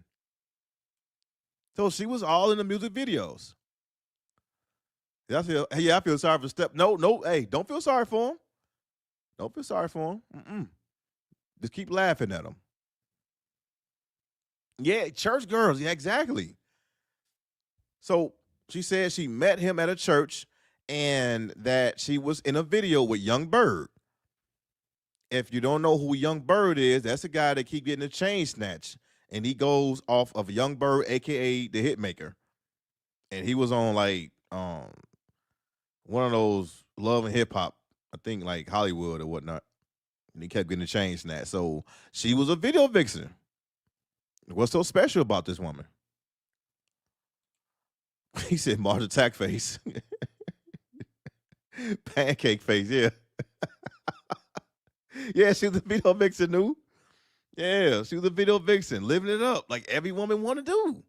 Speaker 6: So she was all in the music videos. I feel sorry for Steph. No, hey, don't feel sorry for him. Don't feel sorry for him. Just keep laughing at him. Yeah, church girls. Yeah, exactly. So she said she met him at a church and that she was in a video with Young Bird. If you don't know who Young Bird is, that's a guy that keep getting a chain snatch. And he goes off of Young Bird, aka the Hitmaker. And he was on like one of those Love and Hip Hop, I think like Hollywood or whatnot. And he kept getting a chain snatch. So she was a video vixen. What's so special about this woman? He said Mars attack face. Pancake face, yeah. Yeah, she was a video vixen, new. Yeah, she was a video vixen, living it up like every woman want to do.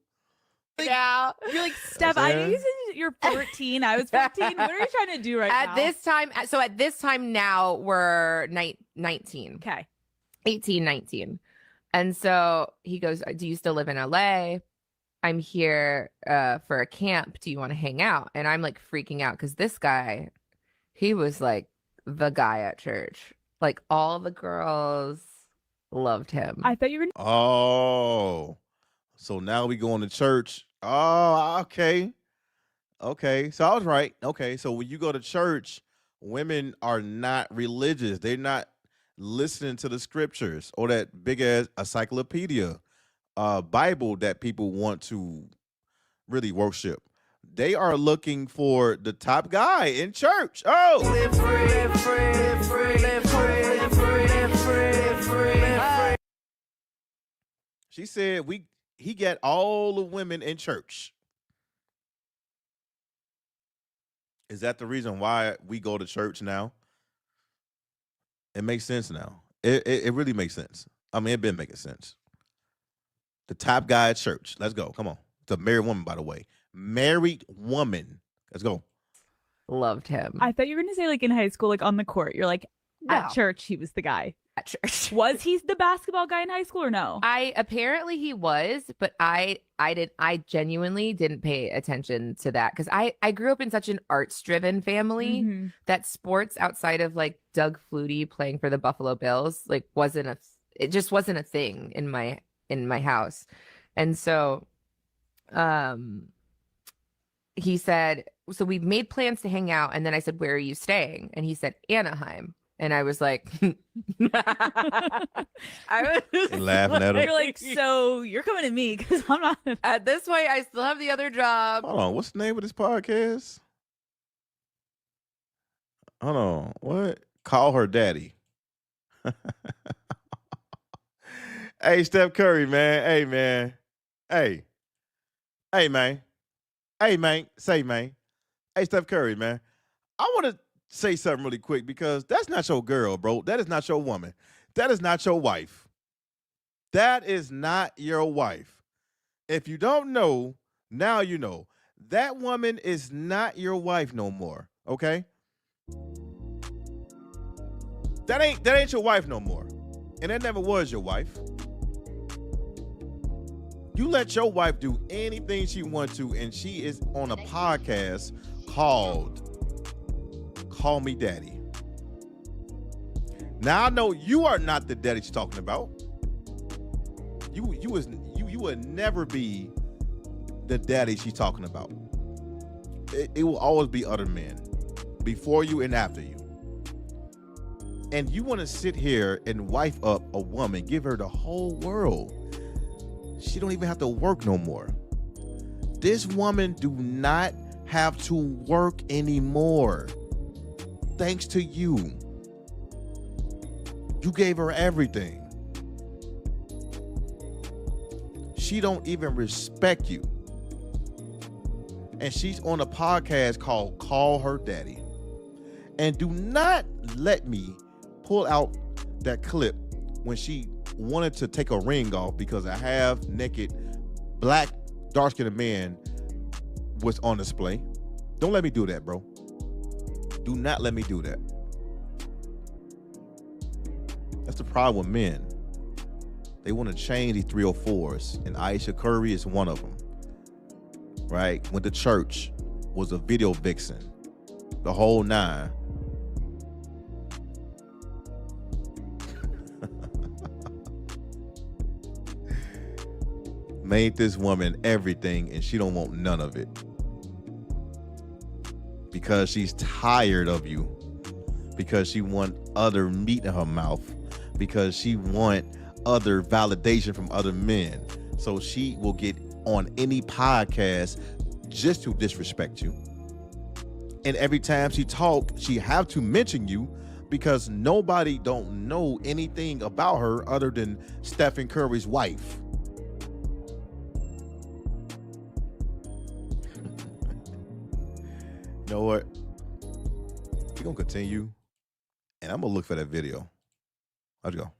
Speaker 16: Yeah.
Speaker 17: You're like, Steph, I know you said you're 14. I was 15. What are you trying to do right now?
Speaker 16: At this time now, we're 19.
Speaker 17: Okay.
Speaker 16: 18, 19. And so he goes, "Do you still live in LA? I'm here for a camp. Do you want to hang out?" And I'm like freaking out because this guy, he was like the guy at church. Like all the girls loved him.
Speaker 17: I thought you were gonna.
Speaker 6: Oh, so now we going to church. Oh, okay. Okay, so I was right. Okay, so when you go to church, women are not religious. They're not listening to the scriptures or that big ass encyclopedia Bible that people want to really worship. They are looking for the top guy in church. Oh, she said he got all the women in church. Is that the reason why we go to church now? It makes sense now. It really makes sense. I mean, it been making sense. The top guy at church. Let's go. Come on. It's a married woman, by the way. Married woman. Let's go.
Speaker 16: Loved him.
Speaker 17: I thought you were going to say like in high school, like on the court. You're like, at
Speaker 16: No.
Speaker 17: church, he was the guy.
Speaker 16: At church.
Speaker 17: Was he the basketball guy in high school or no?
Speaker 16: Apparently he was, but I genuinely didn't pay attention to that because I grew up in such an arts driven family
Speaker 17: Mhm.
Speaker 16: that sports outside of like Doug Flutie playing for the Buffalo Bills like it just wasn't a thing in my house. And so he said, so we made plans to hang out, and then I said, "Where are you staying?" And he said, "Anaheim." And I was like, I was
Speaker 6: laughing at him.
Speaker 17: You're like, so you're coming to me because I'm not.
Speaker 16: At this point, I still have the other job.
Speaker 6: Hold on. What's the name of this podcast? Hold on. What? Call her daddy. Hey, Steph Curry, man. Hey, man. Hey. Hey, man. Hey, man. Say, man. Hey, Steph Curry, man. I want to say something really quick because that's not your girl, bro. That is not your woman. That is not your wife. That is not your wife. If you don't know, now you know. That woman is not your wife no more, okay? That ain't your wife no more. And that never was your wife. You let your wife do anything she wants to, and she is on a podcast called Call Me Daddy. Now I know you are not the daddy she's talking about. You would never be the daddy she's talking about. It will always be other men before you and after you. And you want to sit here and wife up a woman, give her the whole world. She don't even have to work no more. This woman do not have to work anymore. Thanks to you. You gave her everything. She don't even respect you. And she's on a podcast called Call Her Daddy. And do not let me pull out that clip when she wanted to take a ring off because a half naked black dark-skinned man was on display. Don't let me do that, bro. Do not let me do that. That's the problem with men. They want to change these 304s, and Aisha Curry is one of them. Right? Went to church, was a video vixen, the whole nine. Made this woman everything, and she don't want none of it. Because she's tired of you. Because she want other meat in her mouth. Because she want other validation from other men. So she will get on any podcast just to disrespect you. And every time she talk, she have to mention you because nobody don't know anything about her other than Stephen Curry's wife. You know what? We're gonna continue, and I'm gonna look for that video. Let's go.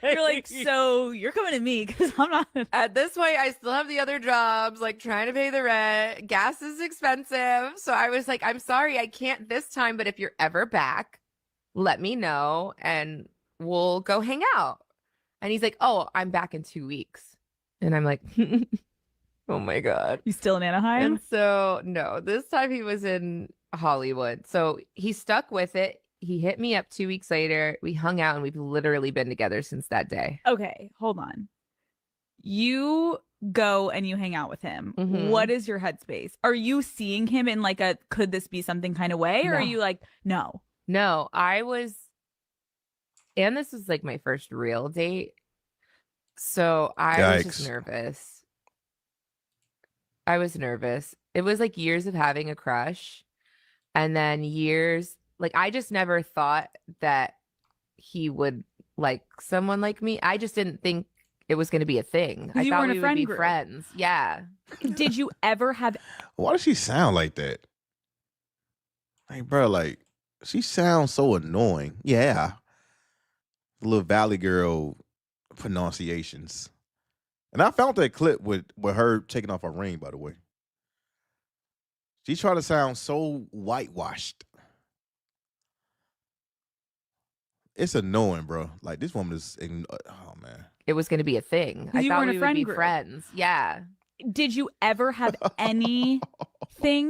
Speaker 17: You're like, so you're coming to me because I'm not.
Speaker 16: At this point, I still have the other jobs, like trying to pay the rent. Gas is expensive. So I was like, I'm sorry, I can't this time, but if you're ever back, let me know and we'll go hang out. And he's like, oh, I'm back in 2 weeks. And I'm like, oh my God.
Speaker 17: You still in Anaheim?
Speaker 16: And so, no, this time he was in Hollywood. So he stuck with it. He hit me up 2 weeks later. We hung out and we've literally been together since that day.
Speaker 17: Okay, hold on. You go and you hang out with him.
Speaker 16: Mhm.
Speaker 17: What is your headspace? Are you seeing him in like a could this be something kind of way? Or
Speaker 16: No.
Speaker 17: are you like, no?
Speaker 16: No, I was, and this was like my first real date. So I was just
Speaker 6: Yikes.
Speaker 16: nervous. I was nervous. It was like years of having a crush. And then years, like I just never thought that he would like someone like me. I just didn't think it was going to be a thing. I
Speaker 17: You
Speaker 16: thought
Speaker 17: were in a
Speaker 16: we would
Speaker 17: friend
Speaker 16: be
Speaker 17: group.
Speaker 16: friends. Yeah.
Speaker 17: Did you ever have
Speaker 6: Why does she sound like that? Like, bro, like, she sounds so annoying. Yeah. Little Valley Girl pronunciations. And I found that clip with her taking off her ring, by the way. She tried to sound so whitewashed. It's annoying, bro. Like, this woman is, oh, man.
Speaker 16: It was going to be a thing. I
Speaker 17: You were
Speaker 16: thought
Speaker 17: in a
Speaker 16: we would
Speaker 17: friend
Speaker 16: be
Speaker 17: group.
Speaker 16: friends. Yeah.
Speaker 17: Did you ever have anything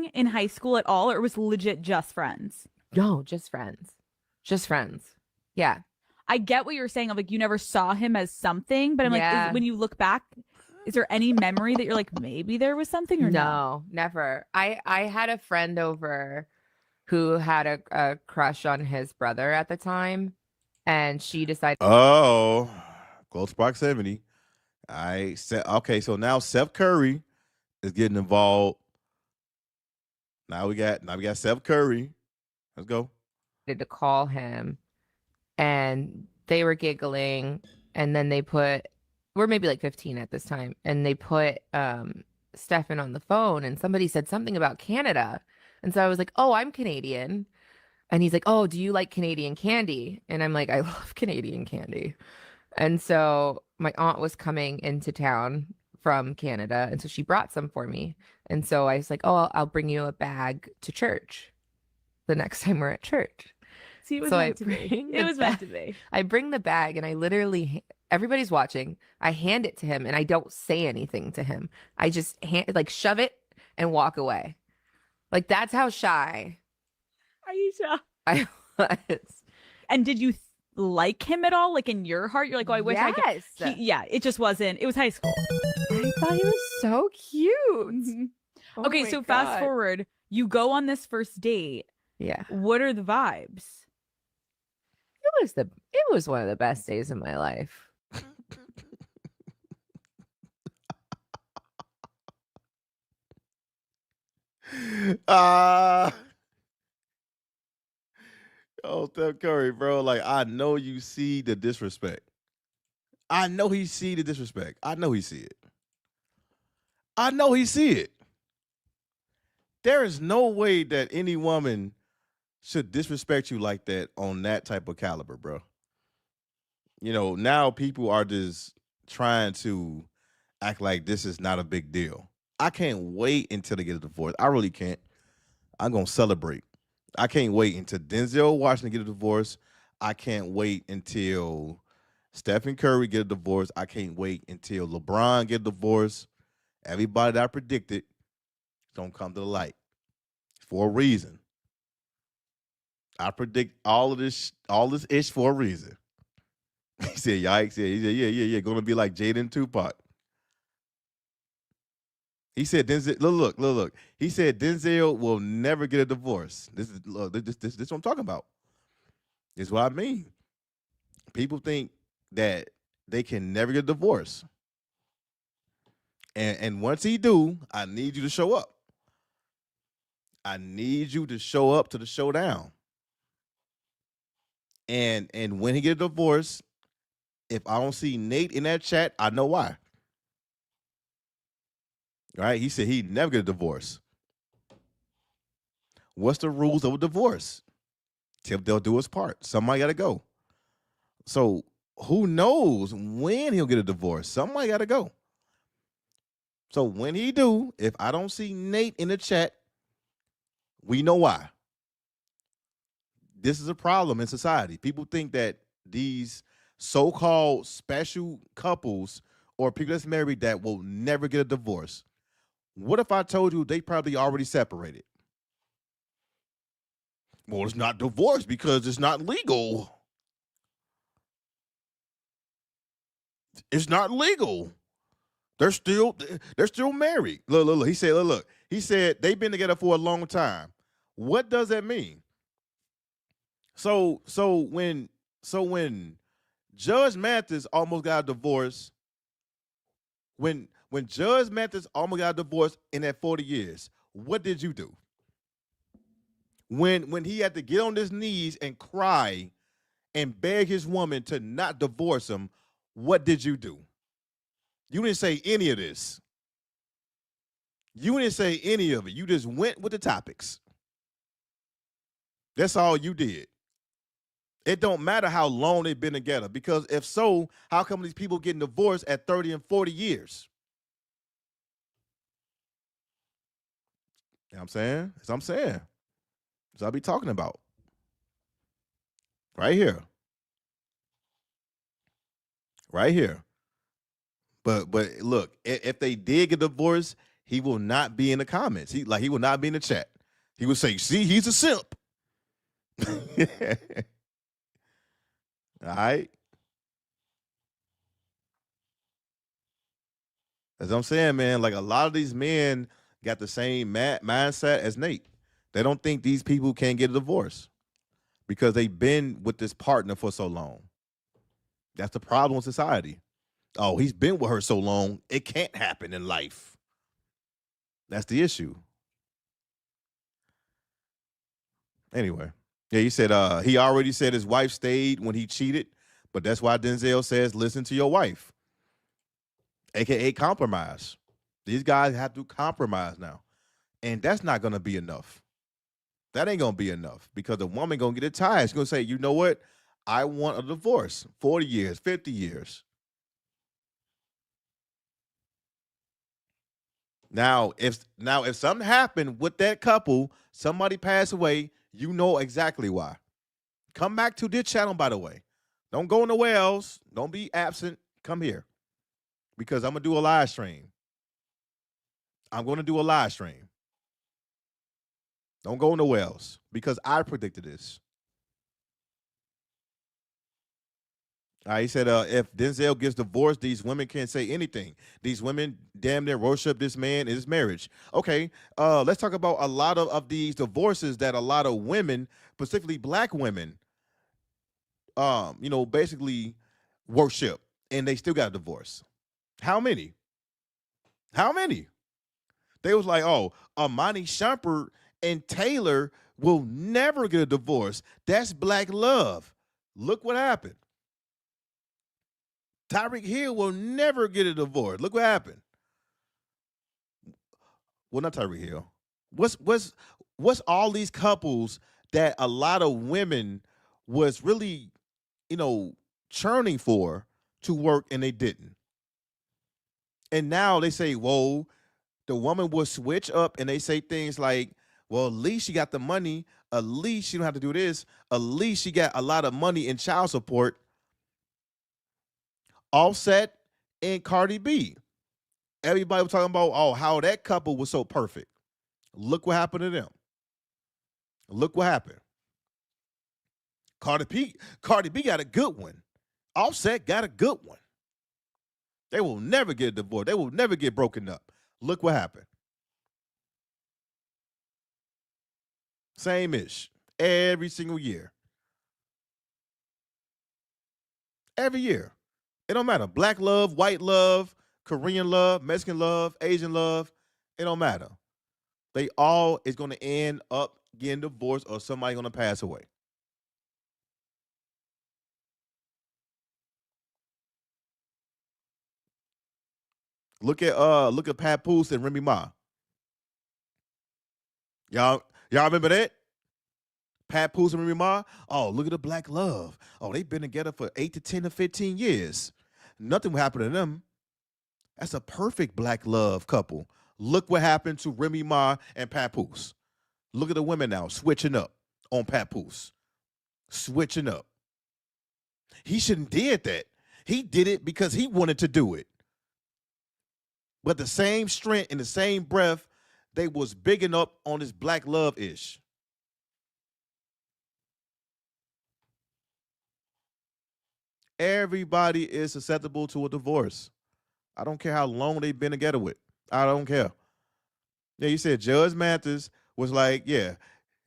Speaker 17: in high school at all, or it was legit just friends?
Speaker 16: No, just friends. Just friends. Yeah.
Speaker 17: I get what you're saying of like you never saw him as something, but I'm
Speaker 16: Yeah.
Speaker 17: like, when you look back, is there any memory that you're like, maybe there was something or no?
Speaker 16: No, never. I had a friend over who had a crush on his brother at the time, and she decided.
Speaker 6: Oh, close proximity. Okay, so now Steph Curry is getting involved. Now we got Steph Curry. Let's go.
Speaker 16: To call him, and they were giggling, and then we're maybe like 15 at this time, and they put Stefan on the phone, and somebody said something about Canada, and so I was like, oh, I'm Canadian, and he's like, oh, do you like Canadian candy? And I'm like, I love Canadian candy. And so my aunt was coming into town from Canada, and so she brought some for me, and so I was like, oh, I'll bring you a bag to church the next time we're at church.
Speaker 17: See, it was
Speaker 16: So
Speaker 17: meant to be. It was meant to be.
Speaker 16: I bring the bag and I literally, everybody's watching. I hand it to him and I don't say anything to him. I just shove it and walk away. Like that's how shy
Speaker 17: Aisha.
Speaker 16: I was.
Speaker 17: And did you like him at all? Like in your heart, you're like, oh, I wish I could. Yeah, it just wasn't. It was high school.
Speaker 16: I thought he was so cute.
Speaker 17: Okay, so fast forward, you go on this first date.
Speaker 16: Yeah.
Speaker 17: What are the vibes?
Speaker 16: It was one of the best days of my life.
Speaker 6: Oh, Steph Curry, bro. Like, I know you see the disrespect. I know he see the disrespect. I know he see it. I know he see it. There is no way that any woman should disrespect you like that on that type of caliber, bro. You know, now people are just trying to act like this is not a big deal. I can't wait until they get a divorce. I really can't. I'm going to celebrate. I can't wait until Denzel Washington get a divorce. I can't wait until Stephen Curry get a divorce. I can't wait until LeBron get a divorce. Everybody that I predicted don't come to the light for a reason. I predict all this ish for a reason. He said, yikes. Yeah, he said, yeah. Gonna be like Jaden Tupac. He said, Denzel, look. He said Denzel will never get a divorce. This is what I'm talking about. This is what I mean. People think that they can never get a divorce. And once he do, I need you to show up. I need you to show up to the showdown. And when he get a divorce, if I don't see Nate in that chat, I know why. Right? He said he'd never get a divorce. What's the rules of a divorce? Till they'll do his part. Somebody got to go. So who knows when he'll get a divorce? Somebody got to go. So when he do, if I don't see Nate in the chat, we know why. This is a problem in society. People think that these so-called special couples or people that's married that will never get a divorce. What if I told you they probably already separated? Well, it's not divorce because it's not legal. It's not legal. They're still married. Look. He said they've been together for a long time. What does that mean? So when Judge Mathis almost got a divorce, when Judge Mathis almost got a divorce in that 40 years, what did you do? When he had to get on his knees and cry and beg his woman to not divorce him, what did you do? You didn't say any of this. You didn't say any of it. You just went with the topics. That's all you did. It don't matter how long they've been together, because if so, how come these people getting divorced at 30 and 40 years? You know what I'm saying? That's what I'm saying. That's what I be talking about. Right here. Right here. But look, if they did get divorced, he will not be in the comments. He will not be in the chat. He would say, see, he's a simp. All right. As I'm saying, man, like a lot of these men got the same mindset as Nate. They don't think these people can get a divorce because they've been with this partner for so long. That's the problem with society. Oh, he's been with her so long, it can't happen in life. That's the issue. Anyway, yeah, he said he already said his wife stayed when he cheated, but that's why Denzel says listen to your wife, aka compromise. These guys have to compromise now, and that's not going to be enough. That ain't going to be enough because the woman going to get tired. She's going to say, you know what? I want a divorce. 40 years, 50 years. Now, if something happened with that couple, somebody passed away, you know exactly why. Come back to this channel, by the way. Don't go nowhere else. Don't be absent. Come here. Because I'm going to do a live stream. I'm going to do a live stream. Don't go nowhere else. Because I predicted this. He said, if Denzel gets divorced, these women can't say anything. These women damn near worship this man in his marriage. Okay, let's talk about a lot of these divorces that a lot of women, specifically black women, basically worship, and they still got a divorce. How many? How many? They was like, oh, Amani Shumpert and Taylor will never get a divorce. That's black love. Look what happened. Tyreek Hill will never get a divorce. Look what happened. Well, not Tyreek Hill. What's all these couples that a lot of women was really, churning for to work and they didn't. And now they say, whoa, the woman will switch up and they say things like, well, at least she got the money. At least she don't have to do this. At least she got a lot of money in child support. Offset and Cardi B. Everybody was talking about, oh, how that couple was so perfect. Look what happened to them. Look what happened. Cardi B got a good one. Offset got a good one. They will never get a divorce. They will never get broken up. Look what happened. Same-ish. Every single year. Every year. It don't matter. Black love, white love, Korean love, Mexican love, Asian love. It don't matter. They all is going to end up getting divorced or somebody going to pass away. Look at Papoose and Remy Ma. Y'all remember that? Papoose and Remy Ma? Oh, look at the black love. Oh, they've been together for 8 to 10 to 15 years. Nothing will happen to them. That's a perfect black love couple. Look what happened to Remy Ma and Papoose. Look at the women now switching up on Papoose. Switching up. He shouldn't did that. He did it because he wanted to do it. But the same strength and the same breath, they was bigging up on this black love-ish. Everybody is susceptible to a divorce. I don't care how long they've been together with. I don't care. Yeah, you said Judge Mathis was like, yeah,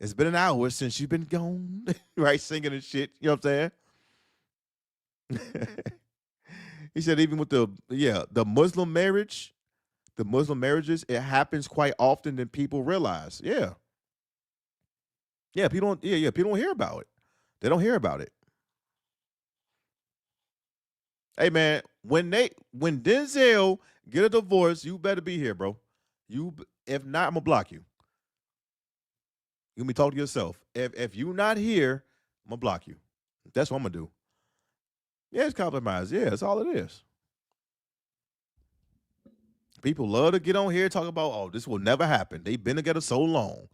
Speaker 6: it's been an hour since you've been gone, right? Singing and shit. You know what I'm saying? He said even with the Muslim marriage, the Muslim marriages, it happens quite often than people realize. Yeah. Yeah, people don't hear about it. They don't hear about it. Hey man, when Denzel get a divorce, you better be here, bro. If not, I'm gonna block you. You gonna be talking to yourself. If you not here, I'm gonna block you. That's what I'm gonna do. Yeah, it's compromise. Yeah, that's all it is. People love to get on here and talk about, oh, this will never happen. They've been together so long.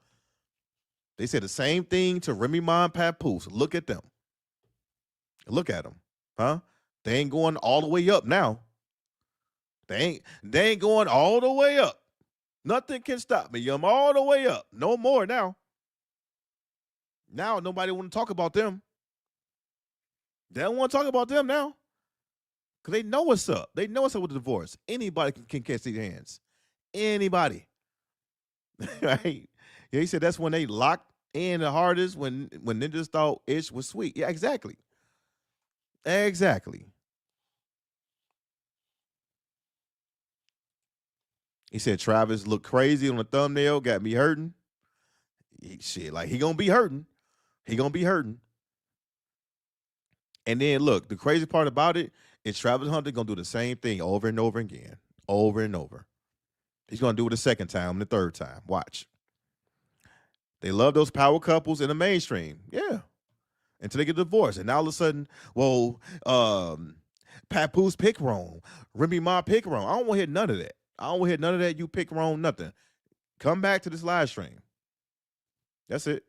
Speaker 6: They said the same thing to Remy Ma and Papoose. Look at them. Look at them. Huh? They ain't going all the way up now. They ain't going all the way up. Nothing can stop me. I'm all the way up. No more now. Now nobody want to talk about them. They don't want to talk about them now. Because they know what's up. They know what's up with the divorce. Anybody can catch their hands. Anybody. Right? Yeah, he said that's when they locked in the hardest, when niggas thought Ish was sweet. Yeah, exactly. Exactly. He said Travis looked crazy on the thumbnail, got me hurting. He gonna be hurting. He gonna be hurting. And then look, the crazy part about it is Travis Hunter gonna do the same thing over and over again, over and over. He's gonna do it the second time and the third time. Watch. They love those power couples in the mainstream, yeah, until they get divorced, and now all of a sudden, well, Papoose pick wrong, Remy Ma pick wrong. I don't want to hear none of that. I don't want to hear none of that. You pick wrong, nothing. Come back to this live stream. That's it.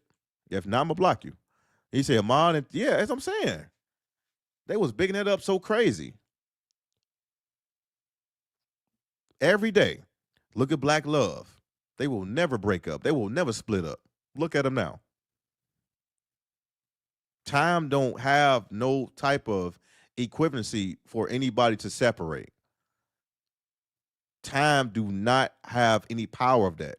Speaker 6: If not, I'm gonna block you. He said, "Amon," and yeah, that's what I'm saying. They was bigging it up so crazy. Every day, look at Black Love. They will never break up. They will never split up. Look at them now. Time don't have no type of equivalency for anybody to separate. Time do not have any power of that.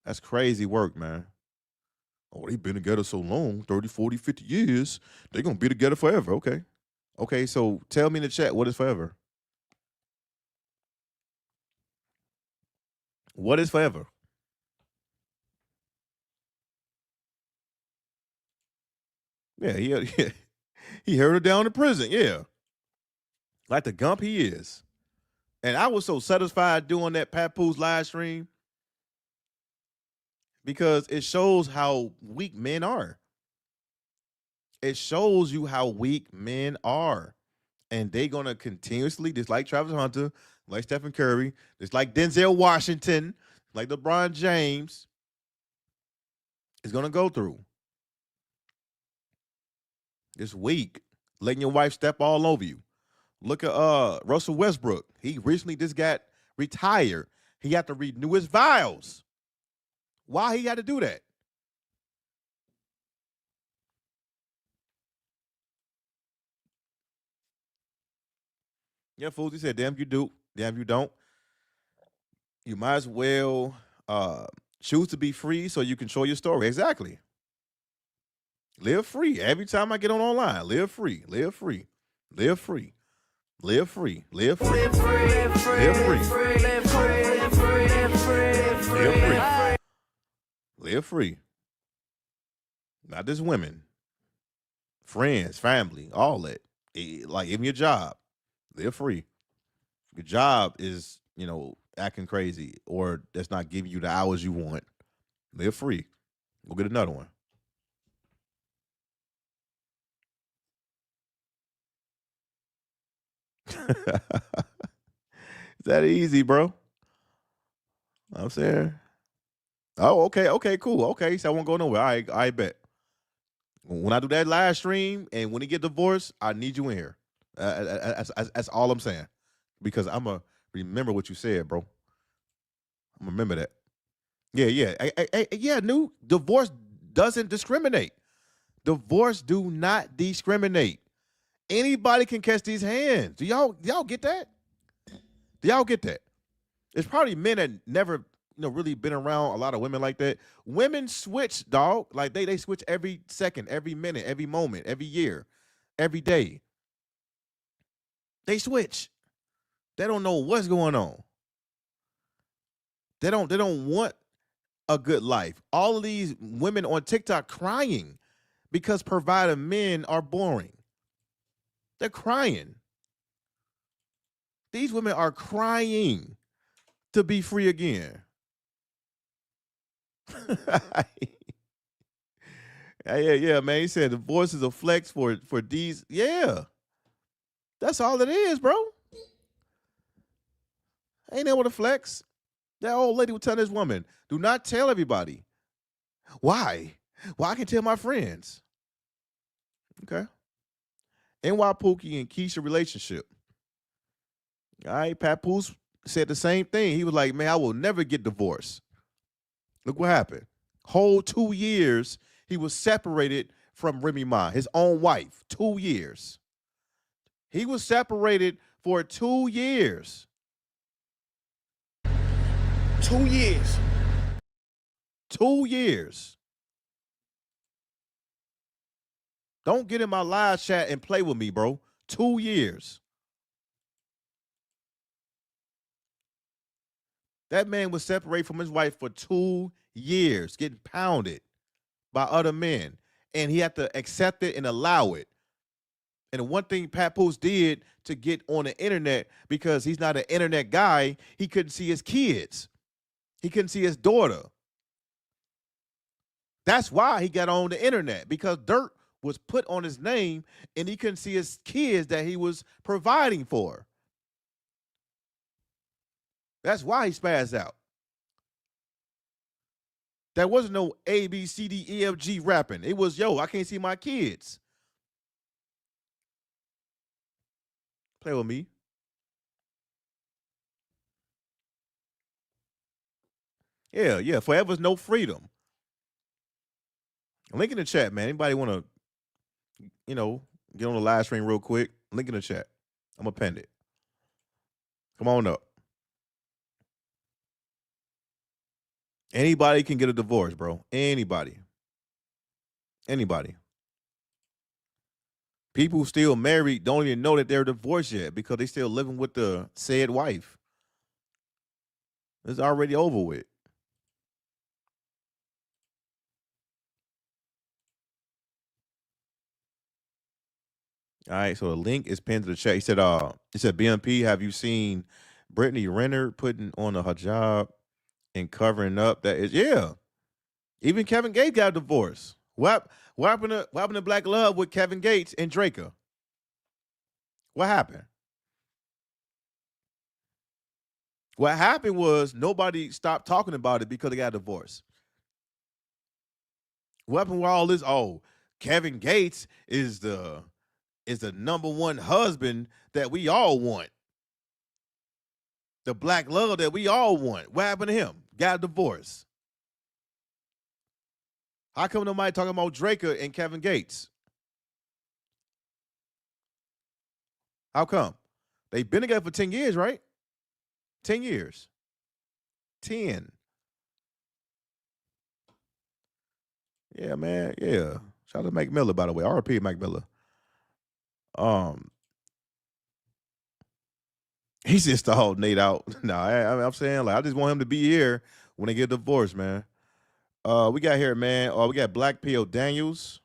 Speaker 6: That's crazy work, man. Oh, they've been together so long, 30, 40, 50 years. They're going to be together forever. Okay. Okay, so tell me in the chat, what is forever? What is forever? Yeah, he held her down in prison. Yeah. Like the gump he is. And I was so satisfied doing that Papoose live stream because it shows how weak men are. It shows you how weak men are. And they're going to continuously, just like Travis Hunter, like Stephen Curry, just like Denzel Washington, like LeBron James, is going to go through. It's weak. Letting your wife step all over you. Look at Russell Westbrook. He recently just got retired. He had to renew his vows. Why he had to do that? Yeah, fools. He said, damn you do, damn you don't. You might as well choose to be free so you control your story. Exactly. Live free. Every time I get on online, live free, live free, live free, live free, live free, live free, live free, live free. Not just women, friends, family, all that. Like even your job, live free. Your job is, acting crazy or that's not giving you the hours you want. Live free. Go get another one. It's that easy, bro. I'm saying. Oh, okay, cool. Okay, so I won't go nowhere. I bet. When I do that live stream and when he get divorced, I need you in here. That's all I'm saying. Because I'm going to remember what you said, bro. I'm going to remember that. Yeah. New divorce doesn't discriminate. Divorce do not discriminate. Anybody can catch these hands. Do y'all get that? Do y'all get that? It's probably men that never, really been around a lot of women like that. Women switch, dog. Like they switch every second, every minute, every moment, every year, every day. They switch. They don't know what's going on. They don't want a good life. All of these women on TikTok crying because provider men are boring. They're crying. These women are crying to be free again. Yeah, man. He said divorce is a flex for these. Yeah. That's all it is, bro. Ain't that what a flex? That old lady was telling this woman, do not tell everybody. Why? Well, I can tell my friends. Okay. NY Pookie and Keisha relationship. All right, Papoose said the same thing. He was like, man, I will never get divorced. Look what happened. Whole 2 years, he was separated from Remy Ma, his own wife. 2 years. He was separated for 2 years.
Speaker 2: 2 years.
Speaker 6: 2 years. Don't get in my live chat and play with me, bro. 2 years. That man was separated from his wife for 2 years, getting pounded by other men. And he had to accept it and allow it. And the one thing Papoose did to get on the internet, because he's not an internet guy, he couldn't see his kids. He couldn't see his daughter. That's why he got on the internet, because dirt was put on his name and he couldn't see his kids that he was providing for. That's why he spazzed out. There wasn't no A, B, C, D, E, F, G rapping. It was, yo, I can't see my kids. Play with me. Yeah. Forever's no freedom. Link in the chat, man. Anybody want to, get on the live stream real quick? Link in the chat. I'm going to pin it. Come on up. Anybody can get a divorce, bro. Anybody. People still married don't even know that they're divorced yet because they still living with the said wife. It's already over with. All right, so the link is pinned to the chat. He said, BMP, have you seen Brittany Renner putting on a hijab and covering up? That is, yeah. Even Kevin Gates got a divorce. What happened to Black Love with Kevin Gates and Draker? What happened? What happened was nobody stopped talking about it because they got a divorce. What happened with all this? Oh, Kevin Gates is the number one husband that we all want. The black love that we all want. What happened to him? Got a divorce. How come nobody talking about Draker and Kevin Gates? How come? They've been together for 10 years, right? 10 years. 10. Yeah, man. Yeah. Shout out to Mac Miller, by the way. RP Mac Miller. He's just to hold Nate out. No, I'm saying, like, I just want him to be here when they get divorced, man. We got here, man. We got Black P.O. Daniels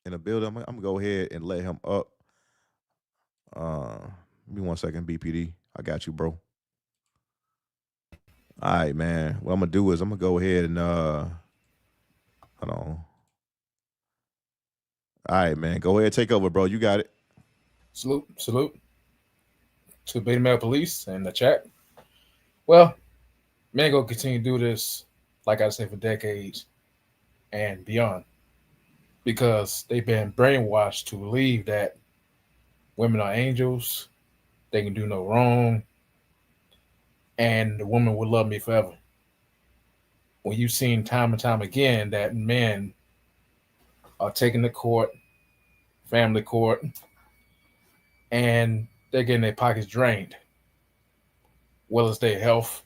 Speaker 6: in the building. I'm gonna go ahead and let him up. Give me 1 second, BPD. I got you, bro. All right, man. What I'm gonna do is I'm gonna go ahead and hold on. All right, man. Go ahead, take over, bro. You got it.
Speaker 18: Salute to Beta Male Police and the chat. Well, men gonna continue to do this, like I said, for decades and beyond, because they've been brainwashed to believe that women are angels, they can do no wrong, and the woman will love me forever. When you've seen time and time again that men are taken to court, family court, and they're getting their pockets drained, well as their health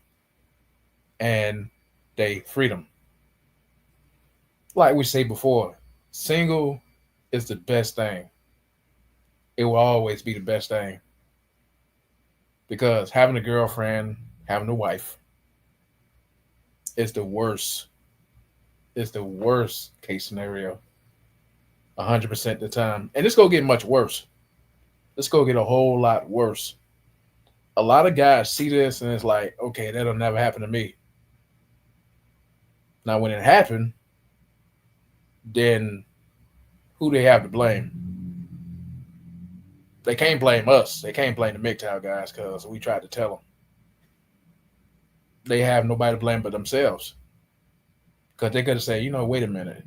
Speaker 18: and their freedom. Like we say before, single is the best thing. It will always be the best thing. Because having a girlfriend, having a wife is the worst. It's the worst case scenario. 100% of the time. And it's going to get much worse. It's going to get a whole lot worse. A lot of guys see this and it's like, okay, that'll never happen to me. Now, when it happened, then who they have to blame? They can't blame us. They can't blame the MGTOW guys because we tried to tell them. They have nobody to blame but themselves. Because they're going to say, wait a minute.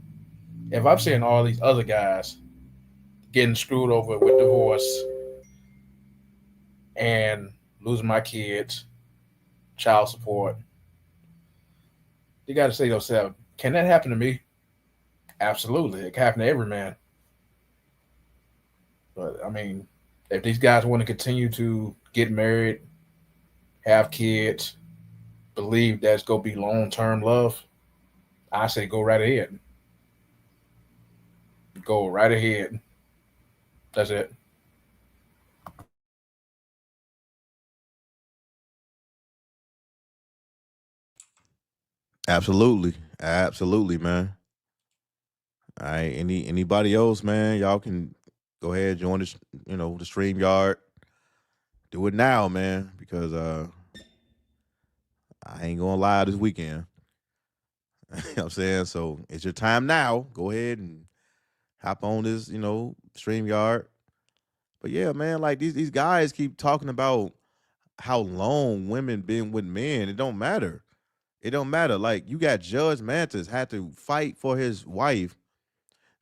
Speaker 18: If I'm seeing all these other guys getting screwed over with divorce and losing my kids, child support, you got to say to yourself, can that happen to me? Absolutely. It can happen to every man. But, I mean, if these guys want to continue to get married, have kids, believe that's going to be long-term love, I say go right ahead. Go right ahead. That's it.
Speaker 6: Absolutely, man. All right, anybody else, man? Y'all can go ahead, join this, the stream yard. Do it now, man, because I ain't gonna lie this weekend. You know what I'm saying? So it's your time now. Go ahead and hop on this, stream yard. But yeah, man, like these guys keep talking about how long women been with men. It don't matter. It don't matter. Like, you got Judge Mantis had to fight for his wife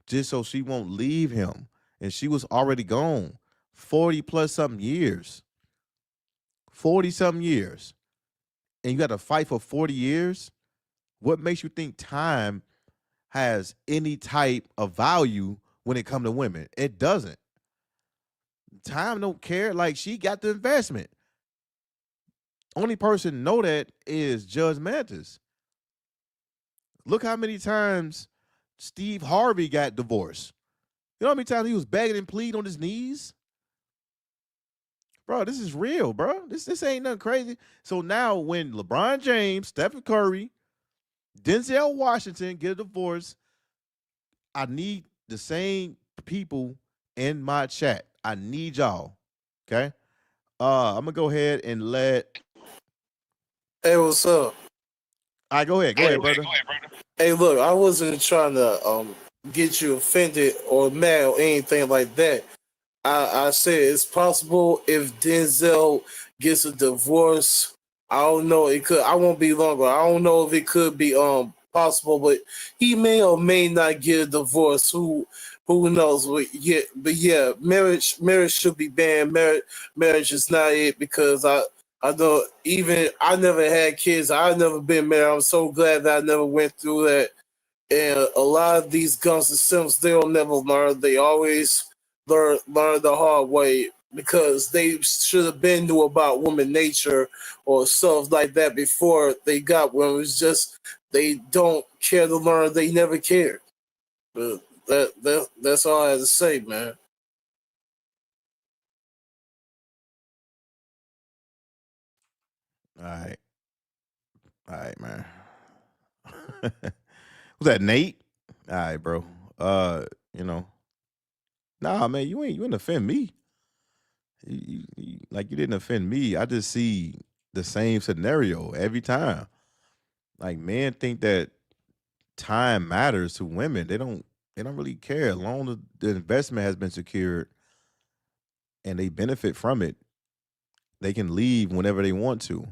Speaker 6: just so she won't leave him. And she was already gone 40 plus something years. 40 something years. And you got to fight for 40 years? What makes you think time has any type of value when it comes to women. It doesn't. Time don't care. Like, she got the investment. Only person know that is Judge Mantis. Look how many times Steve Harvey got divorced. You know how many times he was begging and pleading on his knees? Bro, this is real, bro. This ain't nothing crazy. So now when LeBron James, Steph Curry, Denzel Washington get a divorce, I need the same people in my chat. I need y'all. Okay? I'm gonna go ahead and let.
Speaker 19: Hey, what's up?
Speaker 6: All right, go ahead. Go ahead, brother.
Speaker 19: Hey, look, I wasn't trying to get you offended or mad or anything like that. I said it's possible if Denzel gets a divorce. I don't know. It could. I won't be longer. I don't know if it could be possible, but he may or may not get a divorce. Who knows? But yeah, marriage should be banned. Marriage is not it because I know even I never had kids. I've never been married. I'm so glad that I never went through that. And a lot of these guns and sims, they'll never learn. They always learn the hard way because they should have been knew about woman nature or stuff like that before they got one. It's just they don't care to learn. They never cared. But that's all I have to say, man.
Speaker 6: All right. All right, man. Was that Nate? All right, bro. You know. Nah, man, you ain't offend me. Like, you didn't offend me. I just see the same scenario every time. Like, men think that time matters to women. They don't really care. As long as the investment has been secured and they benefit from it, they can leave whenever they want to.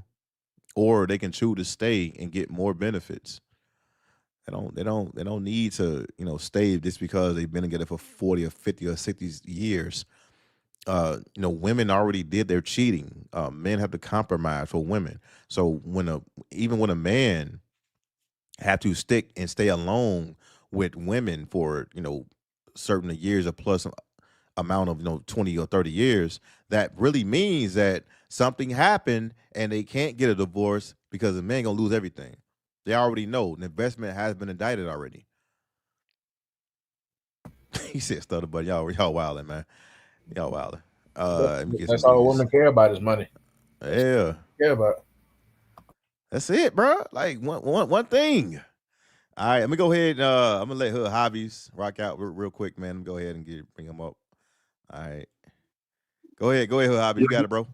Speaker 6: Or they can choose to stay and get more benefits. They don't need to, stay just because they've been together for 40 or 50 or 60 years. Women already did their cheating. Men have to compromise for women. So even when a man have to stick and stay alone with women for certain years or plus amount of 20 or 30 years, that really means that something happened and they can't get a divorce because the man gonna lose everything. They already know the investment has been indicted already. He said stutter, but y'all wilding, man. Y'all wilding. Let me get
Speaker 18: That's
Speaker 6: some of
Speaker 18: all
Speaker 6: these.
Speaker 18: women care about is money.
Speaker 6: Yeah.
Speaker 18: Care about.
Speaker 6: That's it, bro. Like one thing. All right, let me go ahead. I'm gonna let her hobbies rock out real quick, man. Go ahead and bring them up. All right, go ahead, her hobby. You got it, bro.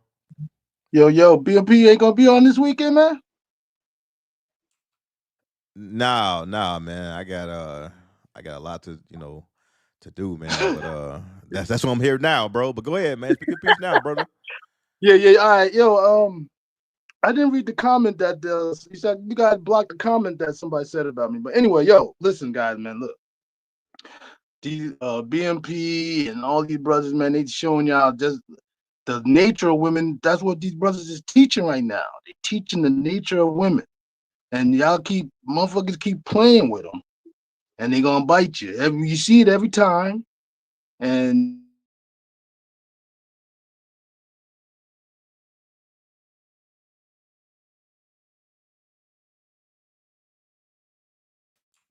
Speaker 20: Yo, BMP ain't gonna be on this weekend, man.
Speaker 6: No, man. I got a lot to to do, man. But that's why I'm here now, bro. But go ahead, man. Speak your piece now, brother.
Speaker 20: Yeah. All right, yo. I didn't read the comment that you said you guys blocked the comment that somebody said about me. But anyway, yo, listen, guys, man, look. These BMP and all these brothers, man, they showing y'all just the nature of women. That's what these brothers is teaching right now. They teaching the nature of women, and motherfuckers keep playing with them, and they gonna bite you. You see it every time, and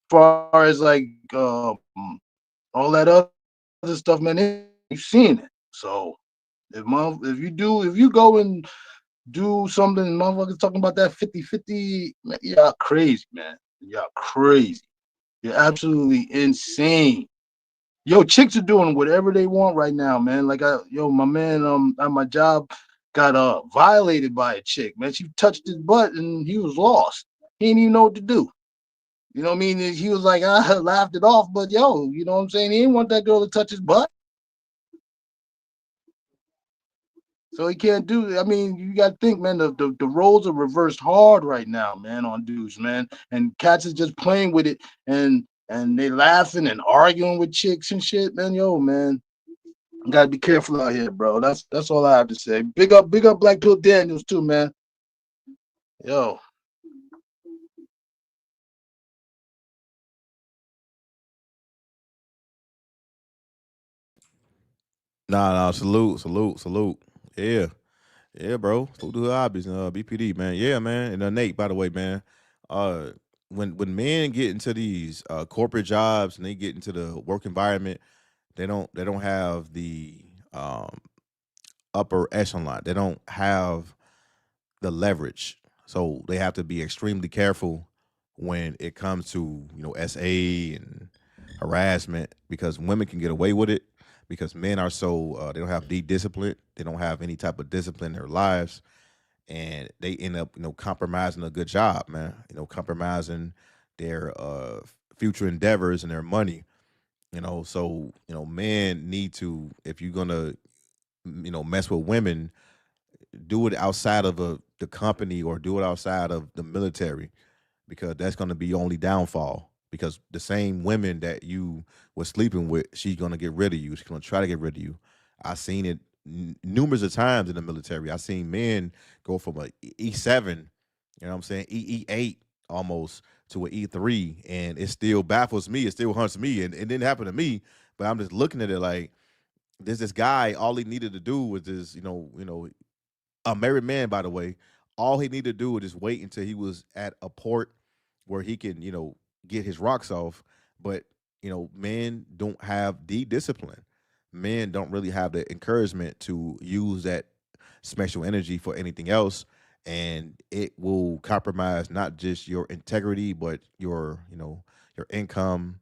Speaker 20: far as like all that other stuff, man, you've seen it. So if you go and do something, motherfuckers talking about that 50-50, man, y'all crazy, man. Y'all crazy. You're absolutely insane. Yo, chicks are doing whatever they want right now, man. Like my man at my job got violated by a chick, man. She touched his butt and he was lost. He didn't even know what to do. You know what I mean? He was like, I laughed it off, but yo, you know what I'm saying? He didn't want that girl to touch his butt. So he can't do. I mean, you got to think, man. The roles are reversed hard right now, man, on dudes, man. And cats is just playing with it, and they laughing and arguing with chicks and shit, man. Yo, man, you gotta be careful out here, bro. That's all I have to say. Big up Black Pill Daniels too, man. Yo.
Speaker 6: Nah, nah, salute, salute, salute. Yeah, yeah, bro. Salute to the hobbies, BPD, man. Yeah, man. And Nate, by the way, man. Uh, when men get into these corporate jobs and they get into the work environment, they don't have the um upper echelon. They don't have the leverage. So they have to be extremely careful when it comes to, SA and harassment because women can get away with it because men are so they don't have deep discipline. They don't have any type of discipline in their lives and they end up, compromising a good job, man. Compromising their future endeavors and their money. So, men need to, if you're gonna, mess with women, do it outside of the company or do it outside of the military because that's going to be your only downfall because the same women that you were sleeping with, she's going to get rid of you. She's going to try to get rid of you. I've seen it numerous of times in the military. I've seen men go from a E7, what I'm saying, E8 almost to an E3, and it still baffles me. It still haunts me, and it didn't happen to me. But I'm just looking at it like there's this guy. All he needed to do was just, a married man, by the way, all he needed to do was just wait until he was at a port where he can, get his rocks off. But, men don't have the discipline. Men don't really have the encouragement to use that special energy for anything else. And it will compromise not just your integrity, but your income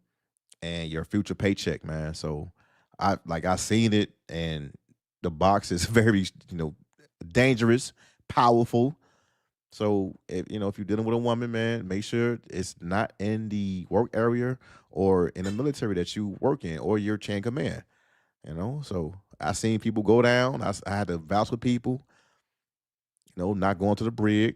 Speaker 6: and your future paycheck, man. So I seen it and the box is very, dangerous, powerful. So if you're dealing with a woman, man, make sure it's not in the work area or in the military that you work in or your chain of command. So I seen people go down. I had to vouch with people, not going to the brig.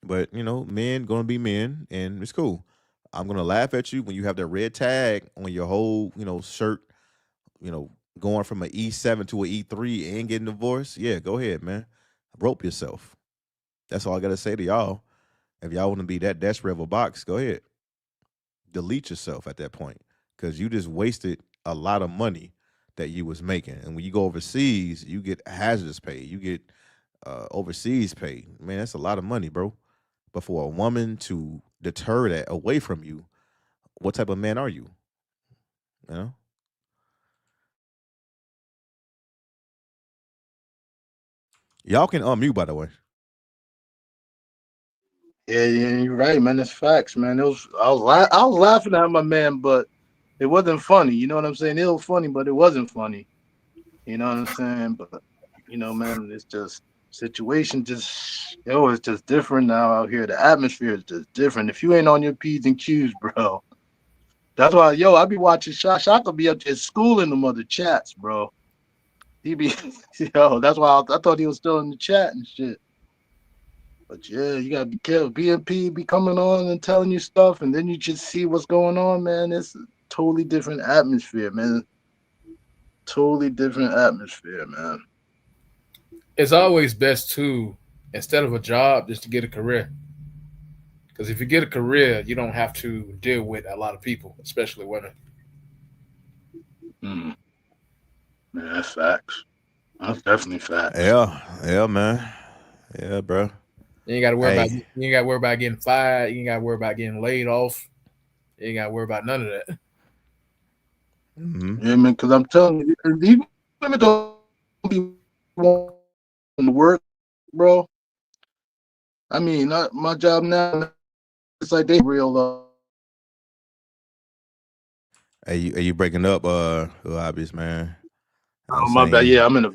Speaker 6: But men gonna be men, and it's cool. I'm gonna laugh at you when you have that red tag on your whole, shirt. Going from an E7 to an E3 and getting divorced. Yeah, go ahead, man. Rope yourself. That's all I gotta say to y'all. If y'all want to be that desperate of a box, go ahead. Delete yourself at that point because you just wasted a lot of money that you was making. And when you go overseas, you get hazardous pay. You get overseas pay. Man, that's a lot of money, bro. But for a woman to deter that away from you, what type of man are you? You know? Y'all can unmute, by the way.
Speaker 20: Yeah, yeah, you're right, man. That's facts, man. I was laughing at my man, but it wasn't funny. You know what I'm saying? It was funny, but it wasn't funny. You know what I'm saying? But man, it's just situation just it's just different now out here. The atmosphere is just different. If you ain't on your P's and Q's, bro. That's why, I be watching Shaka be up there schooling the mother chats, bro. He be that's why I thought he was still in the chat and shit. But yeah, you gotta be careful. BMP be coming on and telling you stuff, and then you just see what's going on, man. It's a totally different atmosphere, man. Totally different atmosphere, man.
Speaker 18: It's always best to, instead of a job, just to get a career. Because if you get a career, you don't have to deal with a lot of people, especially women.
Speaker 20: Mm. Man, that's facts. That's definitely facts.
Speaker 6: Yeah, yeah, man. Yeah, bro.
Speaker 18: You ain't got to worry about
Speaker 6: Hey,
Speaker 18: you ain't got to worry about getting fired. You ain't got to worry about getting laid off. You ain't got to worry about none of that.
Speaker 6: mm-hmm.
Speaker 20: Yeah, man. Because I'm telling you, these women don't be wanting to work, bro. I mean, not my job now. It's like they real.
Speaker 6: Are you breaking up, hobbies, man? I'm
Speaker 20: Oh, my bad.
Speaker 6: saying,
Speaker 20: Yeah, I'm in a.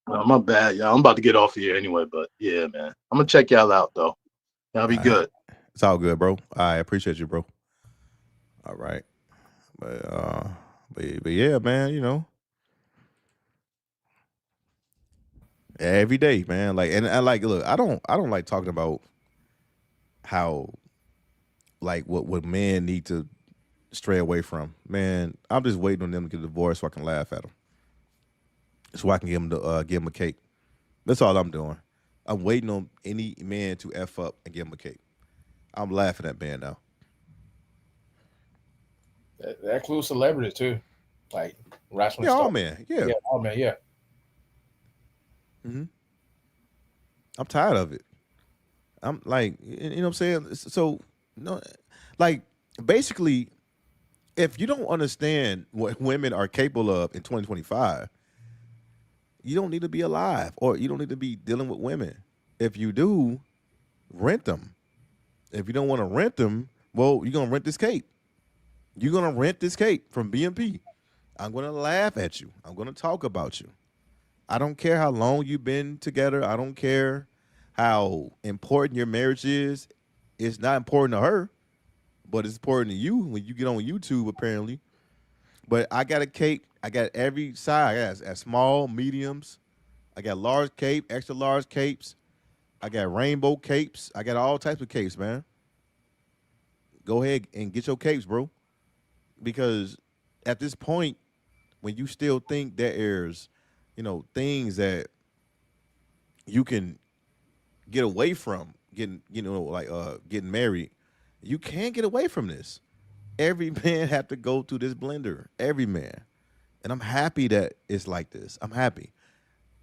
Speaker 20: My bad. Yeah, I'm about to get off here anyway. But yeah, man, I'm gonna check y'all out though. Y'all be
Speaker 6: all right,
Speaker 20: good.
Speaker 6: it's all good, bro. I appreciate you, bro. All right, but yeah, man. Every day, man. Like, and I like, look, I don't like talking about how, like, what men need to stray away from. Man, I'm just waiting on them to get divorced so I can laugh at them, so I can give them a cake. That's all I'm doing. I'm waiting on any man to f up and give him a cake. I'm laughing at man now.
Speaker 18: That includes celebrities too. like wrestling
Speaker 6: Yeah,
Speaker 18: stuff.
Speaker 6: all men. Yeah.
Speaker 18: Yeah, all men. Yeah.
Speaker 6: Mm-hmm. I'm tired of it. I'm like, you know what I'm saying? So, no, like, basically, if you don't understand what women are capable of in 2025, you don't need to be alive or you don't need to be dealing with women. If you do, rent them. If you don't want to rent them, well, you're going to rent this cape. You're going to rent this cape from BMP. I'm going to laugh at you. I'm going to talk about you. I don't care how long you've been together. I don't care how important your marriage is. It's not important to her, but it's important to you when you get on YouTube, apparently. But I got a cape. I got every size. I got small, mediums. I got large cape, extra large capes. I got rainbow capes. I got all types of capes, man. Go ahead and get your capes, bro. Because at this point, when you still think that there's, things that you can get away from getting, like getting married, you can't get away from this. Every man have to go through this blender. Every man. And I'm happy that it's like this. I'm happy.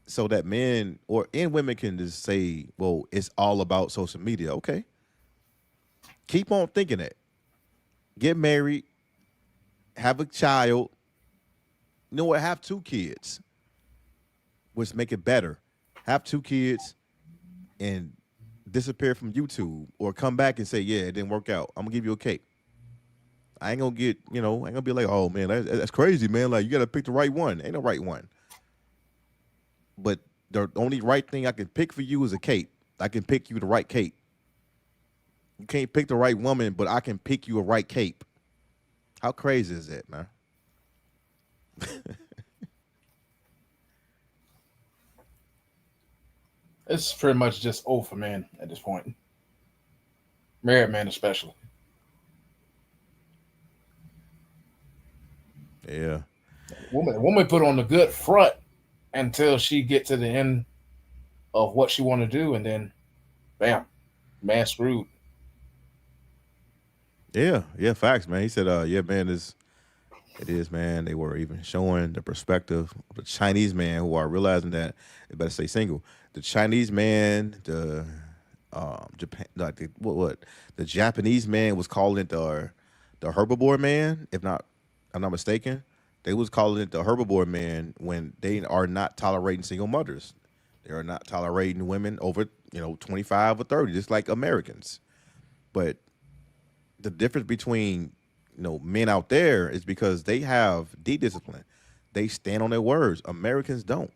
Speaker 6: So that men and women can just say, well, it's all about social media. Okay. Keep on thinking that. Get married, have a child. You know what? Have 2 kids, which make it better. Have 2 kids and disappear from YouTube or come back and say, yeah, it didn't work out. I'm gonna give you a cake. I ain't gonna get, I ain't gonna be like, oh man, that's crazy, man. Like you gotta pick the right one. Ain't no right one. But the only right thing I can pick for you is a cape. I can pick you the right cape. You can't pick the right woman, but I can pick you a right cape. How crazy is that, man?
Speaker 18: It's pretty much just old for men at this point. Married men especially.
Speaker 6: Yeah.
Speaker 18: Woman put on the good front until she get to the end of what she want to do, and then, bam, man screwed.
Speaker 6: Yeah, facts, man. He said, yeah, man, it is, man. They were even showing the perspective of the Chinese man who are realizing that they better stay single. The Chinese man, the Japan, like the Japanese man was calling it the herbivore man. If not, I'm not mistaken. They was calling it the herbivore man when they are not tolerating single mothers. They are not tolerating women over 25 or 30, just like Americans. But the difference between men out there is because they have discipline. They stand on their words. Americans don't.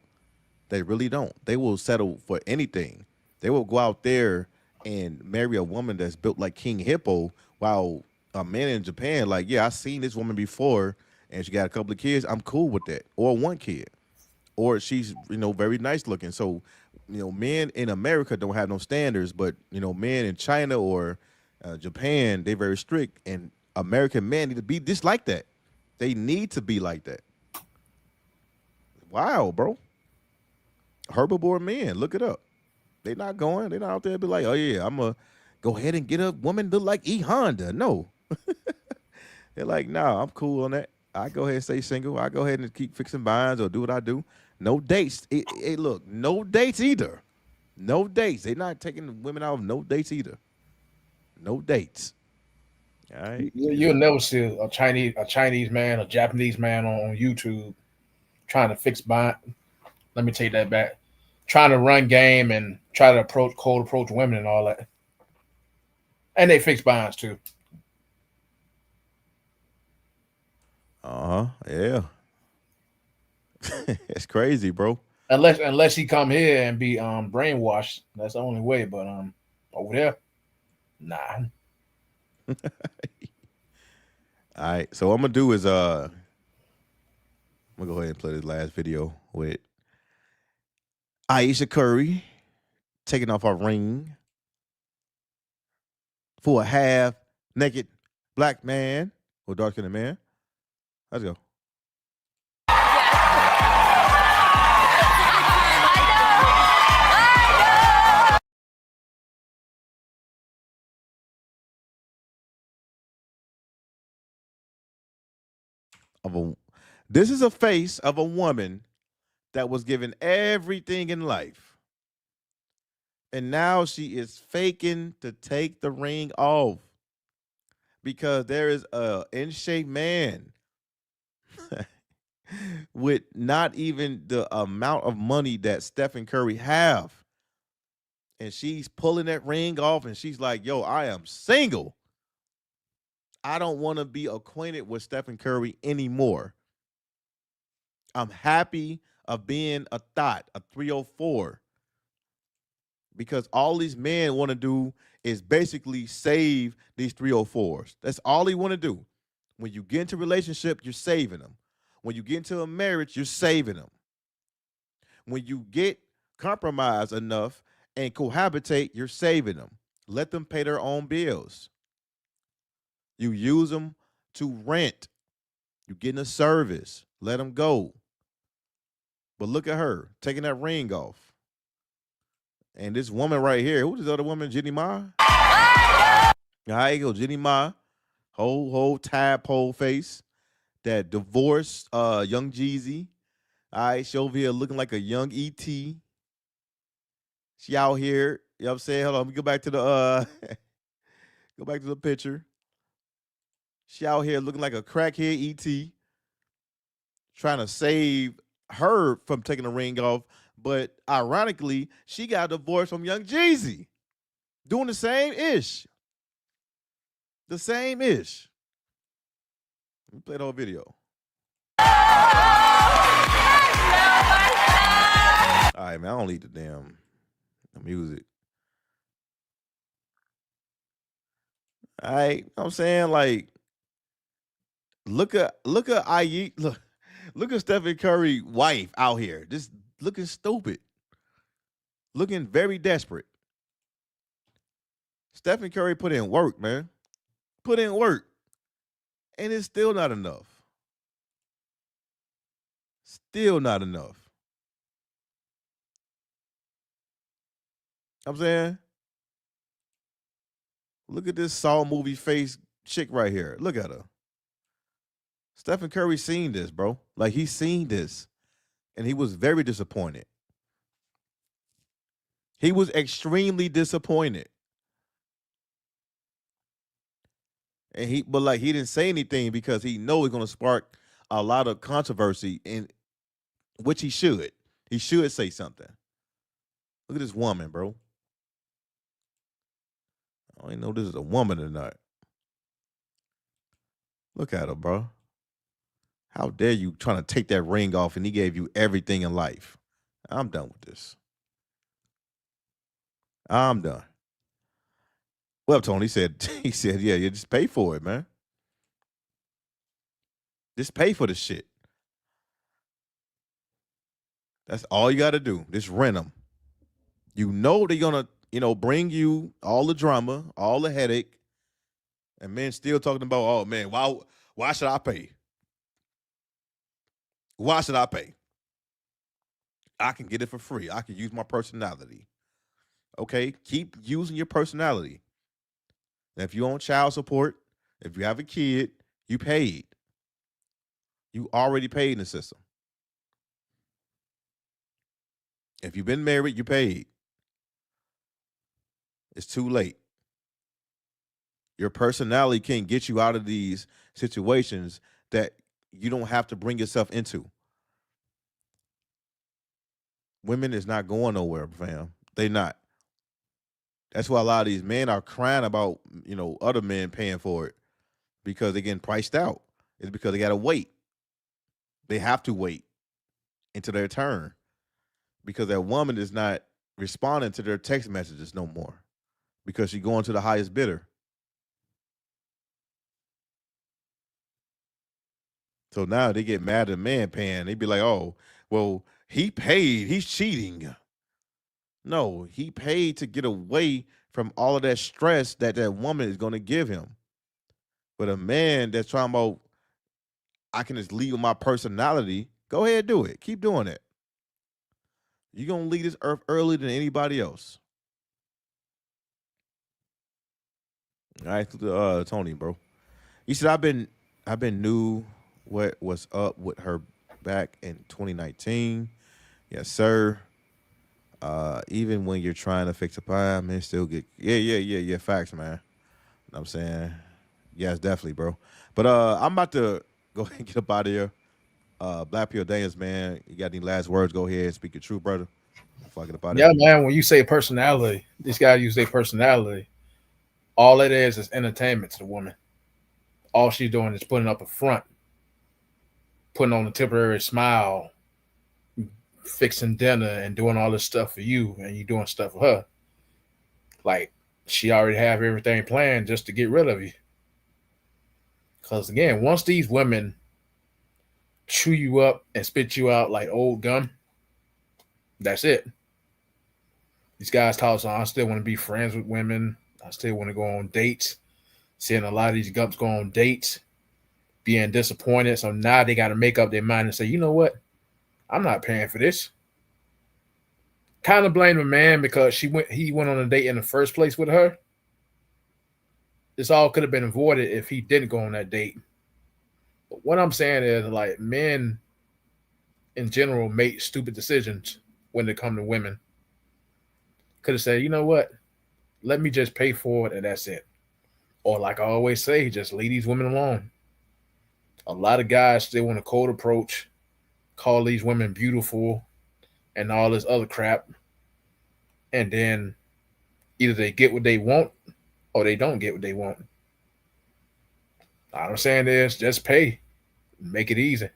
Speaker 6: They really don't. They will settle for anything. They will go out there and marry a woman that's built like King Hippo, while a man in Japan, like, yeah, I seen this woman before and she got a couple of kids. I'm cool with that. Or one kid. Or she's, very nice looking. So, men in America don't have no standards, but, men in China or Japan, they very strict. And American men need to be just like that. They need to be like that. Wow, bro. Herbivore men, look it up. They're not going. They're not out there be like, oh yeah, I'm gonna go ahead and get a woman to like E Honda. No. They're like, nah, I'm cool on that. I go ahead and stay single. I go ahead and keep fixing binds or do what I do. No dates. Look, no dates either. No dates. They're not taking women out of no dates either. No dates. All right.
Speaker 18: You'll never see a Chinese man, a Japanese man on YouTube trying to fix bind. Let me take that back. Trying to run game and try to cold approach women and all that. And they fix binds too.
Speaker 6: Yeah. It's crazy, bro.
Speaker 18: Unless he come here and be brainwashed. That's the only way. But over there, nah.
Speaker 6: All right. So what I'm gonna do is I'm gonna go ahead and play this last video with Aisha Curry taking off her ring for a half naked black man or dark skinned man. Let's go. This is a face of a woman that was given everything in life. And now she is faking to take the ring off because there is a in-shape man with not even the amount of money that Stephen Curry have. And she's pulling that ring off and she's like, yo, I am single. I don't want to be acquainted with Stephen Curry anymore. I'm happy of being a thought, a 304. Because all these men want to do is basically save these 304s. That's all they want to do. When you get into a relationship, you're saving them. When you get into a marriage, you're saving them. When you get compromised enough and cohabitate, you're saving them. Let them pay their own bills. You use them to rent. You getting a service. Let them go. But look at her taking that ring off. And this woman right here, who's this other woman, Jenny Ma? There you go, Jenny Ma. Whole tadpole face. That divorced young Jeezy. All right, she over here looking like a young E.T. She out here, you know what I'm saying? Hold on, let me go back to the go back to the picture. She out here looking like a crackhead E.T. trying to save her from taking the ring off. But ironically, she got divorced from young Jeezy. Doing the same ish. The same ish. Let me play the whole video. All right, man, I don't need the damn music. All right, you know what I'm saying? Like, look at Stephen Curry's wife out here, just looking stupid, looking very desperate. Stephen Curry put in work, man. Put in work. And it's still not enough. Still not enough. I'm saying, look at this Saw movie face chick right here. Look at her. Stephen Curry seen this, bro. Like, he's seen this. And he was very disappointed. He was extremely disappointed. And he didn't say anything because he know it's gonna spark a lot of controversy, in which he should. He should say something. Look at this woman, bro. I don't even know if this is a woman or not. Look at her, bro. How dare you trying to take that ring off and he gave you everything in life? I'm done with this. I'm done. Well, Tony said, yeah, just pay for it, man. Just pay for the shit. That's all you got to do. Just rent them. You know they're going to, bring you all the drama, all the headache, and men still talking about, oh, man, why should I pay? Why should I pay? I can get it for free. I can use my personality. Okay, keep using your personality. And if you own child support, if you have a kid, you paid. You already paid in the system. If you've been married, you paid. It's too late. Your personality can get you out of these situations that you don't have to bring yourself into. Women is not going nowhere, fam. They not. That's why a lot of these men are crying about, other men paying for it because they're getting priced out. It's because they got to wait. They have to wait until their turn because that woman is not responding to their text messages no more because she's going to the highest bidder. So now they get mad at the man paying. They be like, oh, well, he paid. He's cheating. No, he paid to get away from all of that stress that woman is going to give him. But a man that's trying about, I can just leave with my personality, go ahead, do it. Keep doing it. You're going to leave this earth earlier than anybody else. All right, Tony, bro. He said, I've been new what was up with her back in 2019. Yes, sir. Even when you're trying to fix a pie, man, still get yeah. Facts, man. Know what I'm saying, yes, definitely, bro. But I'm about to go ahead and get up out of here. Black Pill Daniels, man, you got any last words? Go ahead and speak your truth, brother. Before I get up out of
Speaker 18: Yeah,
Speaker 6: here.
Speaker 18: man. When you say personality, this guy use their personality. All it is entertainment to the woman. All she's doing is putting up a front, putting on a temporary smile, fixing dinner, and doing all this stuff for you, and you doing stuff for her. Like she already have everything planned just to get rid of you. Because again, once these women chew you up and spit you out like old gum, that's it. These guys talk, I still want to be friends with women. I still want to go on dates. Seeing a lot of these gumps go on dates, being disappointed. So now they got to make up their mind and say, you know what? I'm not paying for this. Kind of blame the man because he went on a date in the first place with her. This all could have been avoided if he didn't go on that date. But what I'm saying is, like, men in general make stupid decisions when they come to women. Could have said, you know what? Let me just pay for it and that's it. Or like I always say, just leave these women alone. A lot of guys still want a cold approach, call these women beautiful and all this other crap. And then either they get what they want or they don't get what they want. All I'm saying is just pay. Make it easy.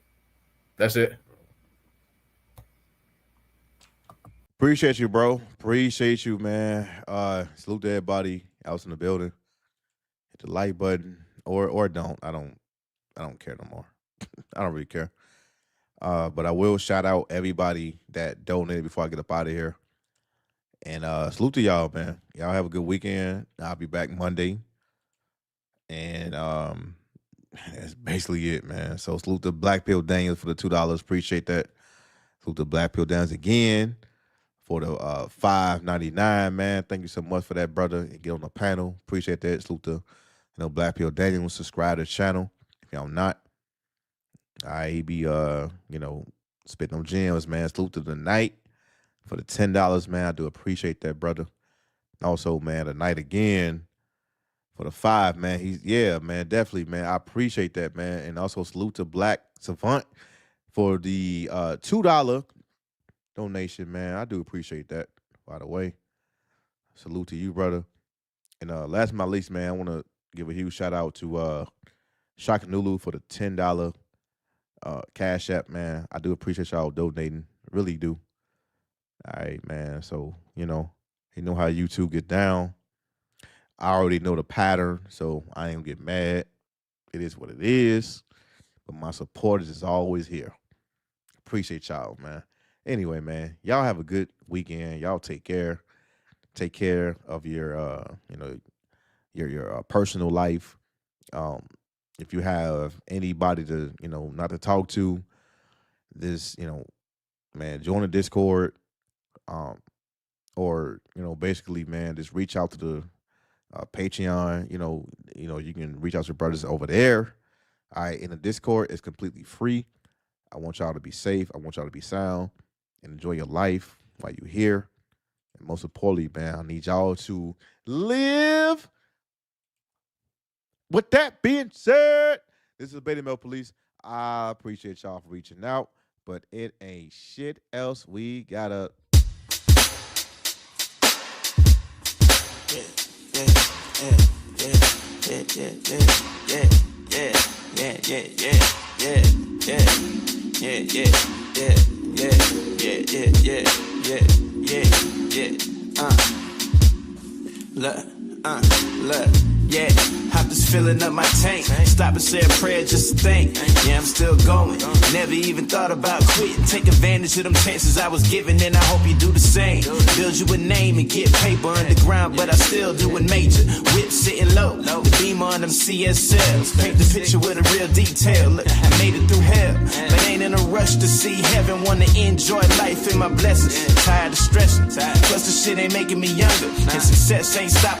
Speaker 18: That's it.
Speaker 6: Appreciate you, bro. Appreciate you, man. Salute to everybody else in the building. Hit the like button or don't. I don't care no more. I don't really care. But I will shout out everybody that donated before I get up out of here. And salute to y'all, man. Y'all have a good weekend. I'll be back Monday. And that's basically it, man. So salute to Black Pill Daniels for the $2. Appreciate that. Salute to Black Pill Daniels again for the $5.99, man. Thank you so much for that, brother. And get on the panel. Appreciate that. Salute to Black Pill Daniels. Subscribe to the channel if y'all not. I be spitting on gems, man. Salute to the Night for the $10, man. I do appreciate that, brother. Also, man, the Night again for the $5, man. Man, definitely, man. I appreciate that, man. And also salute to Black Savant for the $2 donation, man. I do appreciate that, by the way. Salute to you, brother. And last but not least, man, I want to give a huge shout out to Shakanulu for the $10 Cash App, man. I do appreciate y'all donating. Really do. All right, man. So, you know how YouTube get down. I already know the pattern, so I ain't gonna get mad. It is what it is. But my supporters is always here. Appreciate y'all, man. Anyway, man, y'all have a good weekend. Y'all take care. Take care of your your personal life. If you have anybody to, not to talk to, this, man, join the Discord. Or, basically, man, just reach out to the Patreon. You can reach out to your brothers over there. All right, in the Discord, it's completely free. I want y'all to be safe. I want y'all to be sound and enjoy your life while you're here. And most importantly, man, I need y'all to live. With that being said, this is Beta Male Police. I appreciate y'all for reaching out, but it ain't shit else we gotta.
Speaker 3: Look, yeah, I'm just filling up my tank. Stop and say a prayer just to think. Yeah, I'm still going. Never even thought about quitting. Take advantage of them chances I was given, and I hope you do the same. Build you a name and get paper underground, but I still do it major. Whip sitting low, the beam on them CSLs. Paint the picture with a real detail. Look, I made it through hell, but ain't in a rush to see heaven. Wanna enjoy life and my blessings. Tired of stressing, plus the shit ain't making me younger, and success ain't stopping.